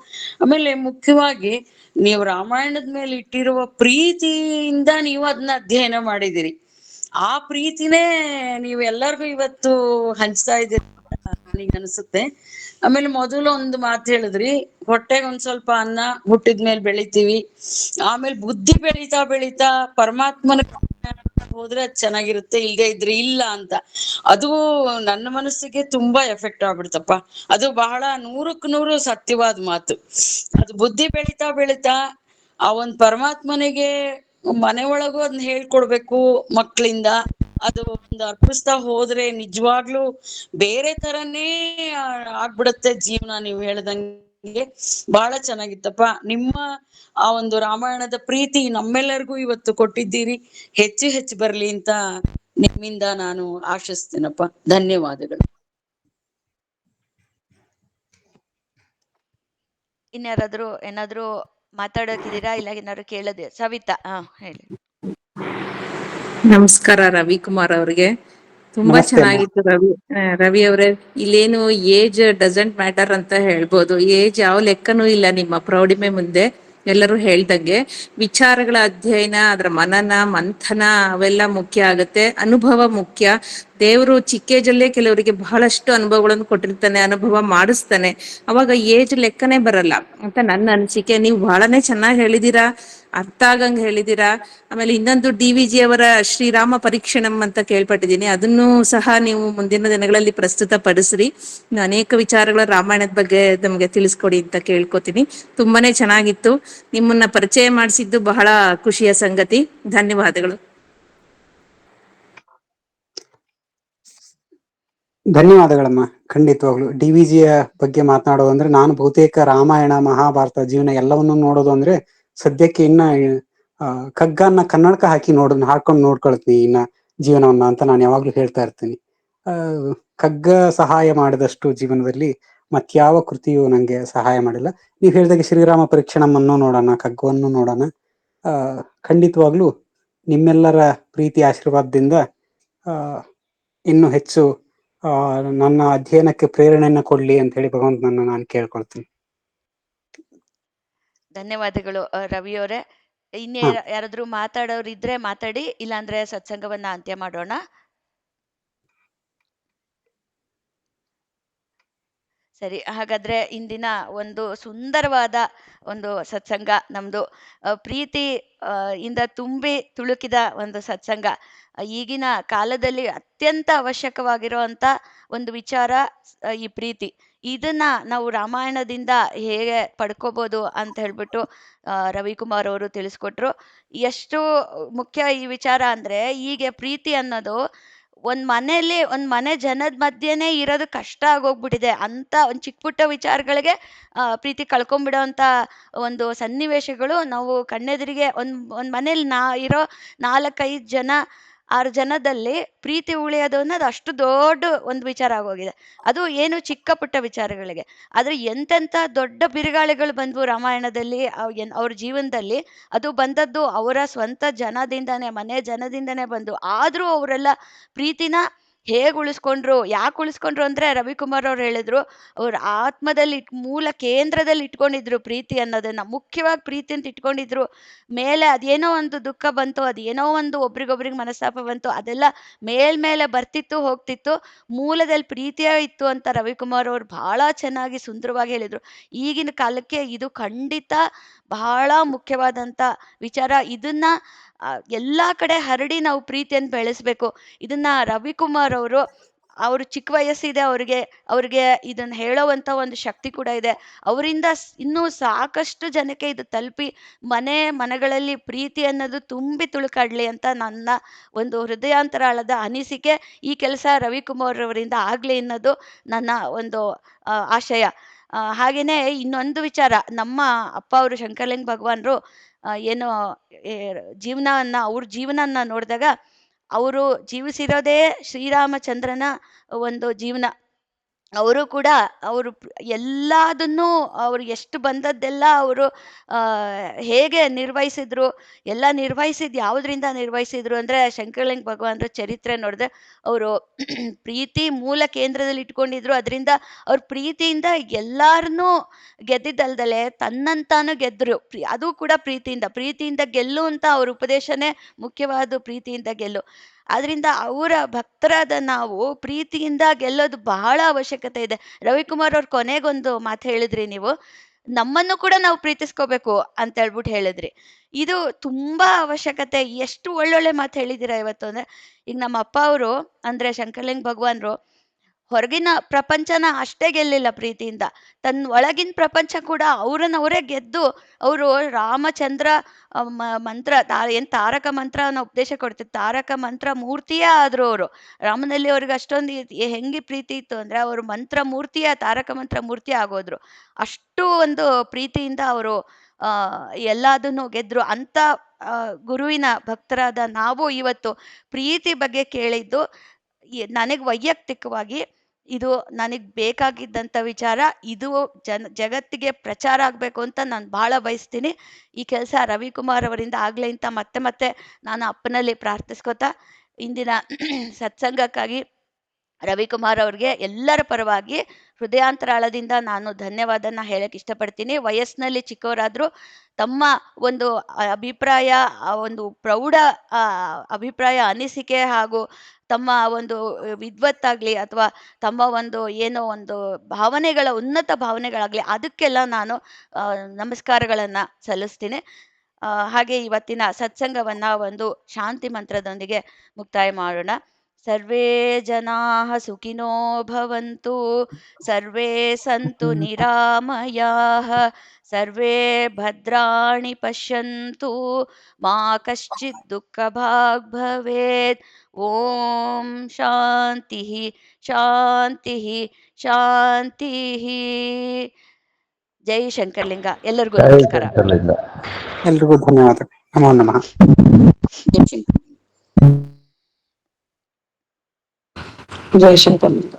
ಆಮೇಲೆ ಮುಖ್ಯವಾಗಿ ನೀವು ರಾಮಾಯಣದ ಮೇಲೆ ಇಟ್ಟಿರುವ ಪ್ರೀತಿಯಿಂದ ನೀವು ಅದನ್ನ ಅಧ್ಯಯನ ಮಾಡಿದಿರಿ. ಆ ಪ್ರೀತಿನೇ ನೀವು ಎಲ್ಲರಿಗೂ ಇವತ್ತು ಹಂಚ್ತಾ ಇದ್ದೀರಿ ನನಗೆ ಅನ್ಸುತ್ತೆ. ಆಮೇಲೆ ಮೊದಲು ಒಂದು ಮಾತು ಹೇಳಿದ್ರಿ, ಹೊಟ್ಟೆಗೆ ಒಂದ್ ಸ್ವಲ್ಪ ಅನ್ನ, ಹುಟ್ಟಿದ್ಮೇಲೆ ಬೆಳಿತೀವಿ, ಆಮೇಲೆ ಬುದ್ಧಿ ಬೆಳೀತಾ ಬೆಳೀತಾ ಪರಮಾತ್ಮನ ಹೋದ್ರೆ ಅದ್ ಚೆನ್ನಾಗಿರುತ್ತೆ, ಇಲ್ದೇ ಇದ್ರೆ ಇಲ್ಲ ಅಂತ. ಅದು ನನ್ನ ಮನಸ್ಸಿಗೆ ತುಂಬಾ ಎಫೆಕ್ಟ್ ಆಗ್ಬಿಡ್ತಪ್ಪ. ಅದು ಬಹಳ 100ಕ್ಕೆ 100 ಸತ್ಯವಾದ ಮಾತು. ಅದು ಬುದ್ಧಿ ಬೆಳೀತಾ ಬೆಳೀತಾ ಆ ಒಂದ್ ಪರಮಾತ್ಮನಿಗೆ ಮನೆ ಒಳಗೂ ಅದನ್ನ ಹೇಳ್ಕೊಡ್ಬೇಕು ಮಕ್ಳಿಂದ. ಅದು ಒಂದು ಅರ್ಪಿಸ್ತಾ ಹೋದ್ರೆ ನಿಜವಾಗ್ಲೂ ಬೇರೆ ತರನೇ ಆಗ್ಬಿಡತ್ತೆ ಜೀವನ. ನೀವು ಹೇಳ್ದಂಗೆ ಬಹಳ ಚೆನ್ನಾಗಿತ್ತಪ್ಪ. ನಿಮ್ಮ ಆ ಒಂದು ರಾಮಾಯಣದ ಪ್ರೀತಿ ನಮ್ಮೆಲ್ಲರಿಗೂ ಇವತ್ತು ಕೊಟ್ಟಿದ್ದೀರಿ. ಹೆಚ್ಚು ಹೆಚ್ಚು ಬರ್ಲಿ ಅಂತ ನಿಮ್ಮಿಂದ ನಾನು ಆಶಿಸ್ತೀನಪ್ಪ. ಧನ್ಯವಾದಗಳು. ಇನ್ಯಾರಾದ್ರೂ ಏನಾದ್ರೂ ಮಾತಾಡೋಕಿದ್ದೀರಾ? ಇಲ್ಲ ಏನಾದ್ರು ಕೇಳೋದೇ? ಸವಿತಾ, ಹೇಳಿ. ನಮಸ್ಕಾರ ರವಿಕುಮಾರ್ ಅವ್ರಿಗೆ. ತುಂಬಾ ನಮಸ್ತೆ ಅಮ್ಮ. ಚೆನ್ನಾಗಿತ್ತು ರವಿ ಅವರೇ. ಇಲ್ಲೇನು ಏಜ್ ಡಸಂಟ್ ಮ್ಯಾಟರ್ ಅಂತ ಹೇಳ್ಬೋದು. ಏಜ್ ಯಾವ ಲೆಕ್ಕನೂ ಇಲ್ಲ ನಿಮ್ಮ ಪ್ರೌಢಿಮೆ ಮುಂದೆ. ಎಲ್ಲರೂ ಹೇಳ್ದಂಗೆ ವಿಚಾರಗಳ ಅಧ್ಯಯನ, ಅದರ ಮನನ ಮಂಥನ ಅವೆಲ್ಲ ಮುಖ್ಯ ಆಗುತ್ತೆ. ಅನುಭವ ಮುಖ್ಯ. ದೇವರು ಚಿಕ್ಕ ಏಜಲ್ಲೇ ಕೆಲವರಿಗೆ ಬಹಳಷ್ಟು ಅನುಭವಗಳನ್ನು ಕೊಟ್ಟಿರ್ತಾನೆ, ಅನುಭವ ಮಾಡಿಸ್ತಾನೆ. ಅವಾಗ ಏಜ್ ಲೆಕ್ಕನೇ ಬರಲ್ಲ ಅಂತ ನನ್ನ ಅನಿಸಿಕೆ. ನೀವು ಬಹಳನೇ ಚೆನ್ನಾಗಿ ಹೇಳಿದೀರಾ, ಅರ್ಥ ಆಗಂಗ್ ಹೇಳಿದೀರಾ. ಆಮೇಲೆ ಇನ್ನೊಂದು DVG ಅವರ ಶ್ರೀರಾಮ ಪರೀಕ್ಷಣಂ ಅಂತ ಕೇಳ್ಪಟ್ಟಿದ್ದೀನಿ. ಅದನ್ನು ಸಹ ನೀವು ಮುಂದಿನ ದಿನಗಳಲ್ಲಿ ಪ್ರಸ್ತುತ ಪಡಿಸ್ರಿ. ಅನೇಕ ವಿಚಾರಗಳ ರಾಮಾಯಣದ ಬಗ್ಗೆ ನಮ್ಗೆ ತಿಳಿಸ್ಕೊಡಿ ಅಂತ ಕೇಳ್ಕೊತೀನಿ. ತುಂಬಾನೇ ಚೆನ್ನಾಗಿತ್ತು. ನಿಮ್ಮನ್ನ ಪರಿಚಯ ಮಾಡಿಸಿದ್ದು ಬಹಳ ಖುಷಿಯ ಸಂಗತಿ. ಧನ್ಯವಾದಗಳು. ಧನ್ಯವಾದಗಳಮ್ಮ. ಖಂಡಿತವಾಗ್ಲು DVGಯ ಬಗ್ಗೆ ಮಾತನಾಡೋದು ಅಂದ್ರೆ, ನಾನು ಬಹುತೇಕ ರಾಮಾಯಣ, ಮಹಾಭಾರತ, ಜೀವನ ಎಲ್ಲವನ್ನೂ ನೋಡೋದು ಅಂದ್ರೆ ಸದ್ಯಕ್ಕೆ ಇನ್ನ ಕಗ್ಗನ್ನ ಕನ್ನಡಕ ಹಾಕೊಂಡು ನೋಡ್ಕೊಳ್ತೀನಿ ಇನ್ನ ಜೀವನವನ್ನ ಅಂತ ನಾನು ಯಾವಾಗ್ಲೂ ಹೇಳ್ತಾ ಇರ್ತೀನಿ. ಕಗ್ಗ ಸಹಾಯ ಮಾಡಿದಷ್ಟು ಜೀವನದಲ್ಲಿ ಮತ್ಯಾವ ಕೃತಿಯು ನಂಗೆ ಸಹಾಯ ಮಾಡಿಲ್ಲ. ನೀವು ಹೇಳಿದಾಗೆ ಶ್ರೀರಾಮ ಪರೀಕ್ಷಣಮನ್ನು ನೋಡೋಣ, ಕಗ್ಗವನ್ನು ನೋಡೋಣ. ಖಂಡಿತವಾಗ್ಲೂ ನಿಮ್ಮೆಲ್ಲರ ಪ್ರೀತಿ ಆಶೀರ್ವಾದದಿಂದ ಇನ್ನು ಹೆಚ್ಚು ನನ್ನ ಅಧ್ಯಯನಕ್ಕೆ ಪ್ರೇರಣೆಯನ್ನ ಕೊಡ್ಲಿ ಅಂತ ಹೇಳಿ ಭಗವಂತನನ್ನ ನಾನು ಕೇಳ್ಕೊಳ್ತೀನಿ. ಧನ್ಯವಾದಗಳು ರವಿಯವರೇ. ಇನ್ನು ಹಾ, ಯಾರಾದ್ರೂ ಮಾತಾಡೋರು ಇದ್ರೆ ಮಾತಾಡಿ, ಇಲ್ಲಾಂದ್ರೆ ಸತ್ಸಂಗವನ್ನ ಅಂತ್ಯ ಮಾಡೋಣ. ಸರಿ, ಹಾಗಾದ್ರೆ ಇಂದಿನ ಒಂದು ಸುಂದರವಾದ ಒಂದು ಸತ್ಸಂಗ ನಮ್ದು. ಪ್ರೀತಿ ಇಂದ ತುಂಬಿ ತುಳುಕಿದ ಒಂದು ಸತ್ಸಂಗ. ಈಗಿನ ಕಾಲದಲ್ಲಿ ಅತ್ಯಂತ ಅವಶ್ಯಕವಾಗಿರುವಂತ ಒಂದು ವಿಚಾರ ಈ ಪ್ರೀತಿ. ಇದನ್ನ ನಾವು ರಾಮಾಯಣದಿಂದ ಹೇಗೆ ಪಡ್ಕೋಬಹುದು ಅಂತ ಹೇಳ್ಬಿಟ್ಟು ರವಿಕುಮಾರ್ ಅವರು ತಿಳಿಸ್ಕೊಟ್ರು. ಎಷ್ಟು ಮುಖ್ಯ ಈ ವಿಚಾರ ಅಂದ್ರೆ, ಹೀಗೆ ಪ್ರೀತಿ ಅನ್ನೋದು ಒಂದ್ ಮನೆ ಜನದ ಮಧ್ಯೆನೇ ಇರೋದು ಕಷ್ಟ ಆಗೋಗ್ಬಿಟ್ಟಿದೆ. ಅಂತ ಒಂದ್ ಚಿಕ್ಕ ಪುಟ್ಟ ವಿಚಾರಗಳಿಗೆ ಪ್ರೀತಿ ಕಳ್ಕೊಂಡ್ಬಿಡೋ ಅಂತ ಒಂದು ಸನ್ನಿವೇಶಗಳು ನಾವು ಕಣ್ಣೆದುರಿಗೆ ಒಂದ್ ಮನೇಲಿ ಇರೋ 4-5 ಜನ 6 ಜನದಲ್ಲಿ ಪ್ರೀತಿ ಉಳಿಯೋದು ಅನ್ನೋದು ಅಷ್ಟು ದೊಡ್ಡ ಒಂದು ವಿಚಾರ ಆಗೋಗಿದೆ. ಅದು ಏನು ಚಿಕ್ಕ ಪುಟ್ಟ ವಿಚಾರಗಳಿಗೆ. ಆದ್ರೆ ಎಂತೆಂತ ದೊಡ್ಡ ಬಿರುಗಾಳಿಗಳು ಬಂದ್ವು ರಾಮಾಯಣದಲ್ಲಿ, ಅವ್ರ ಜೀವನದಲ್ಲಿ. ಅದು ಬಂದದ್ದು ಅವರ ಸ್ವಂತ ಜನದಿಂದಾನೇ, ಮನೆ ಜನದಿಂದಾನೇ ಬಂದು. ಆದ್ರೂ ಅವರೆಲ್ಲ ಪ್ರೀತಿನ ಹೇಗ್ ಉಳಿಸ್ಕೊಂಡ್ರು, ಯಾಕೆ ಉಳಿಸ್ಕೊಂಡ್ರು ಅಂದ್ರೆ ರವಿಕುಮಾರ್ ಅವ್ರು ಹೇಳಿದ್ರು, ಅವ್ರ ಆತ್ಮದಲ್ಲಿ ಮೂಲ ಕೇಂದ್ರದಲ್ಲಿ ಇಟ್ಕೊಂಡಿದ್ರು ಪ್ರೀತಿ ಅನ್ನೋದನ್ನ. ಮುಖ್ಯವಾಗಿ ಪ್ರೀತಿ ಅಂತ ಇಟ್ಕೊಂಡಿದ್ರು. ಮೇಲೆ ಅದೇನೋ ಒಂದು ದುಃಖ ಬಂತು, ಅದೇನೋ ಒಂದು ಒಬ್ರಿಗೊಬ್ರಿಗೆ ಮನಸ್ತಾಪ ಬಂತು, ಅದೆಲ್ಲ ಮೇಲ್ಮೇಲೆ ಬರ್ತಿತ್ತು ಹೋಗ್ತಿತ್ತು. ಮೂಲದಲ್ಲಿ ಪ್ರೀತಿಯೇ ಇತ್ತು ಅಂತ ರವಿಕುಮಾರ್ ಅವ್ರು ಬಹಳ ಚೆನ್ನಾಗಿ ಸುಂದರವಾಗಿ ಹೇಳಿದ್ರು. ಈಗಿನ ಕಾಲಕ್ಕೆ ಇದು ಖಂಡಿತ ಬಹಳ ಮುಖ್ಯವಾದಂತ ವಿಚಾರ. ಇದನ್ನ ಎಲ್ಲಾ ಕಡೆ ಹರಡಿ ನಾವು ಪ್ರೀತಿಯನ್ನು ಬೆಳೆಸ್ಬೇಕು. ಇದನ್ನ ರವಿಕುಮಾರ್ ಅವರು ಚಿಕ್ಕ ವಯಸ್ಸಿದೆ ಅವ್ರಿಗೆ ಇದನ್ನ ಹೇಳೋವಂತ ಒಂದು ಶಕ್ತಿ ಕೂಡ ಇದೆ. ಅವರಿಂದ ಇನ್ನೂ ಸಾಕಷ್ಟು ಜನಕ್ಕೆ ಇದು ತಲುಪಿ ಮನೆಗಳಲ್ಲಿ ಪ್ರೀತಿ ಅನ್ನೋದು ತುಂಬಿ ತುಳುಕಾಡ್ಲಿ ಅಂತ ನನ್ನ ಒಂದು ಹೃದಯಾಂತರಾಳದ ಅನಿಸಿಕೆ. ಈ ಕೆಲಸ ರವಿಕುಮಾರ್ ಅವರಿಂದ ಆಗ್ಲಿ ಅನ್ನೋದು ನನ್ನ ಒಂದು ಆಶಯ. ಹಾಗೇನೆ ಇನ್ನೊಂದು ವಿಚಾರ, ನಮ್ಮ ಅಪ್ಪ ಅವರು ಶಂಕರಲಿಂಗ ಭಗವಾನ್ರು ಏನು ಅವ್ರ ಜೀವನನ್ನ ನೋಡಿದಾಗ, ಅವರು ಜೀವಿಸಿರೋದೇ ಶ್ರೀರಾಮಚಂದ್ರನ ಒಂದು ಜೀವನ. ಅವರು ಕೂಡ ಅವರು ಎಲ್ಲದನ್ನೂ ಅವ್ರು ಎಷ್ಟು ಬಂದದ್ದೆಲ್ಲ ಅವರು ಹೇಗೆ ನಿರ್ವಹಿಸಿದ್ರು, ಎಲ್ಲ ನಿರ್ವಹಿಸಿದ್ದು ಯಾವುದರಿಂದ ನಿರ್ವಹಿಸಿದ್ರು ಅಂದರೆ, ಶಂಕರಲಿಂಗ ಭಗವಾನರ ಚರಿತ್ರೆ ನೋಡಿದ್ರೆ ಅವರು ಪ್ರೀತಿ ಮೂಲ ಕೇಂದ್ರದಲ್ಲಿ ಇಟ್ಕೊಂಡಿದ್ರು. ಅದರಿಂದ ಅವ್ರ ಪ್ರೀತಿಯಿಂದ ಎಲ್ಲರನ್ನೂ ಗೆದ್ದಿದ್ದಲ್ದಲೆ ತನ್ನಂತಾನು ಗೆದ್ದರು. ಅದು ಕೂಡ ಪ್ರೀತಿಯಿಂದ ಗೆಲ್ಲು ಅಂತ ಅವ್ರ ಉಪದೇಶನೇ ಮುಖ್ಯವಾದ, ಪ್ರೀತಿಯಿಂದ ಗೆಲ್ಲು. ಆದ್ರಿಂದ ಅವರ ಭಕ್ತರಾದ ನಾವು ಪ್ರೀತಿಯಿಂದ ಗೆಲ್ಲೋದು ಬಹಳ ಅವಶ್ಯಕತೆ ಇದೆ. ರವಿಕುಮಾರ್ ಅವ್ರ ಕೊನೆಗೊಂದು ಮಾತು ಹೇಳಿದ್ರಿ ನೀವು, ನಮ್ಮನ್ನು ಕೂಡ ನಾವು ಪ್ರೀತಿಸ್ಕೋಬೇಕು ಅಂತ ಹೇಳ್ಬಿಟ್ಟು ಹೇಳಿದ್ರಿ. ಇದು ತುಂಬಾ ಅವಶ್ಯಕತೆ. ಎಷ್ಟು ಒಳ್ಳೊಳ್ಳೆ ಮಾತು ಹೇಳಿದ್ದೀರಾ ಇವತ್ತು. ಅಂದ್ರೆ ಈಗ ನಮ್ಮ ಅಪ್ಪ ಅವರು ಅಂದ್ರೆ ಶಂಕರಲಿಂಗ ಭಗವಾನ್ರು ಹೊರಗಿನ ಪ್ರಪಂಚನ ಅಷ್ಟೇ ಗೆಲ್ಲಿಲ್ಲ ಪ್ರೀತಿಯಿಂದ, ತನ್ನ ಒಳಗಿನ ಪ್ರಪಂಚ ಕೂಡ ಅವರೇ ಗೆದ್ದು, ಅವರು ರಾಮಚಂದ್ರ ಮಂತ್ರ ಏನ್ ತಾರಕ ಮಂತ್ರನ ಉಪದೇಶ ಕೊಡ್ತಿದ್ರು, ತಾರಕ ಮಂತ್ರ ಮೂರ್ತಿಯೇ ಆದ್ರು ಅವರು. ರಾಮನಲ್ಲಿ ಅವ್ರಿಗೆ ಅಷ್ಟೊಂದು ಹೆಂಗೆ ಪ್ರೀತಿ ಇತ್ತು ಅಂದ್ರೆ, ಅವರು ಮಂತ್ರ ಮೂರ್ತಿಯ ತಾರಕ ಮಂತ್ರ ಮೂರ್ತಿ ಆಗೋದ್ರು. ಅಷ್ಟು ಒಂದು ಪ್ರೀತಿಯಿಂದ ಅವರು ಎಲ್ಲದನ್ನು ಗೆದ್ರು. ಅಂತ ಗುರುವಿನ ಭಕ್ತರಾದ ನಾವು ಇವತ್ತು ಪ್ರೀತಿ ಬಗ್ಗೆ ಕೇಳಿದ್ದು ನನಗೆ ವೈಯಕ್ತಿಕವಾಗಿ ಇದು ನನಗೆ ಬೇಕಾಗಿದ್ದಂಥ ವಿಚಾರ. ಇದು ಜಗತ್ತಿಗೆ ಪ್ರಚಾರ ಆಗಬೇಕು ಅಂತ ನಾನು ಭಾಳ ಬಯಸ್ತೀನಿ. ಈ ಕೆಲಸ ರವಿಕುಮಾರ್ ಅವರಿಂದ ಆಗಲಿ ಅಂತ ಮತ್ತೆ ಮತ್ತೆ ನಾನು ಅಪ್ಪನಲ್ಲಿ ಪ್ರಾರ್ಥಿಸ್ಕೊತಾ, ಇಂದಿನ ಸತ್ಸಂಗಕ್ಕಾಗಿ ರವಿಕುಮಾರ್ ಅವ್ರಿಗೆ ಎಲ್ಲರ ಪರವಾಗಿ ಹೃದಯಾಂತರಾಳದಿಂದ ನಾನು ಧನ್ಯವಾದನ ಹೇಳಕ್ಕೆ ಇಷ್ಟಪಡ್ತೀನಿ. ವಯಸ್ಸಿನಲ್ಲಿ ಚಿಕ್ಕವರಾದರೂ ತಮ್ಮ ಒಂದು ಅಭಿಪ್ರಾಯ, ಒಂದು ಪ್ರೌಢ ಅಭಿಪ್ರಾಯ, ಅನಿಸಿಕೆ ಹಾಗೂ ತಮ್ಮ ಒಂದು ವಿದ್ವತ್ತಾಗಲಿ ಅಥವಾ ತಮ್ಮ ಒಂದು ಏನೋ ಒಂದು ಭಾವನೆಗಳ ಉನ್ನತ ಭಾವನೆಗಳಾಗಲಿ ಅದಕ್ಕೆಲ್ಲ ನಾನು ನಮಸ್ಕಾರಗಳನ್ನು ಸಲ್ಲಿಸ್ತೀನಿ. ಹಾಗೆ ಇವತ್ತಿನ ಸತ್ಸಂಗವನ್ನು ಒಂದು ಶಾಂತಿ ಮಂತ್ರದೊಂದಿಗೆ ಮುಕ್ತಾಯ ಮಾಡೋಣ. ಸರ್ವೇ ಜನಾಃ ಸುಖಿನೋ ಭವಂತು, ಸರ್ವೇ ಸಂತು ನಿರಾಮಯಾಃ, ಸರ್ವೇ ಭದ್ರಾಣಿ ಪಶ್ಯಂತು, ಮಾ ಕಶ್ಚಿತ್ ದುಃಖಭಾಗ್ ಭವೇತ್. ಓಂ ಶಾಂತಿ ಶಾಂತಿ ಶಾಂತಿ. ಜೈ ಶಂಕರಲಿಂಗ. ಎಲ್ಲರಿಗೂ ನಮಸ್ಕಾರ. ಎಲ್ರಿಗೂ ಧನ್ಯವಾದ. ನಮೋ ನಮಃ. ಜೈ ಶಂಕರಲಿಂಗ.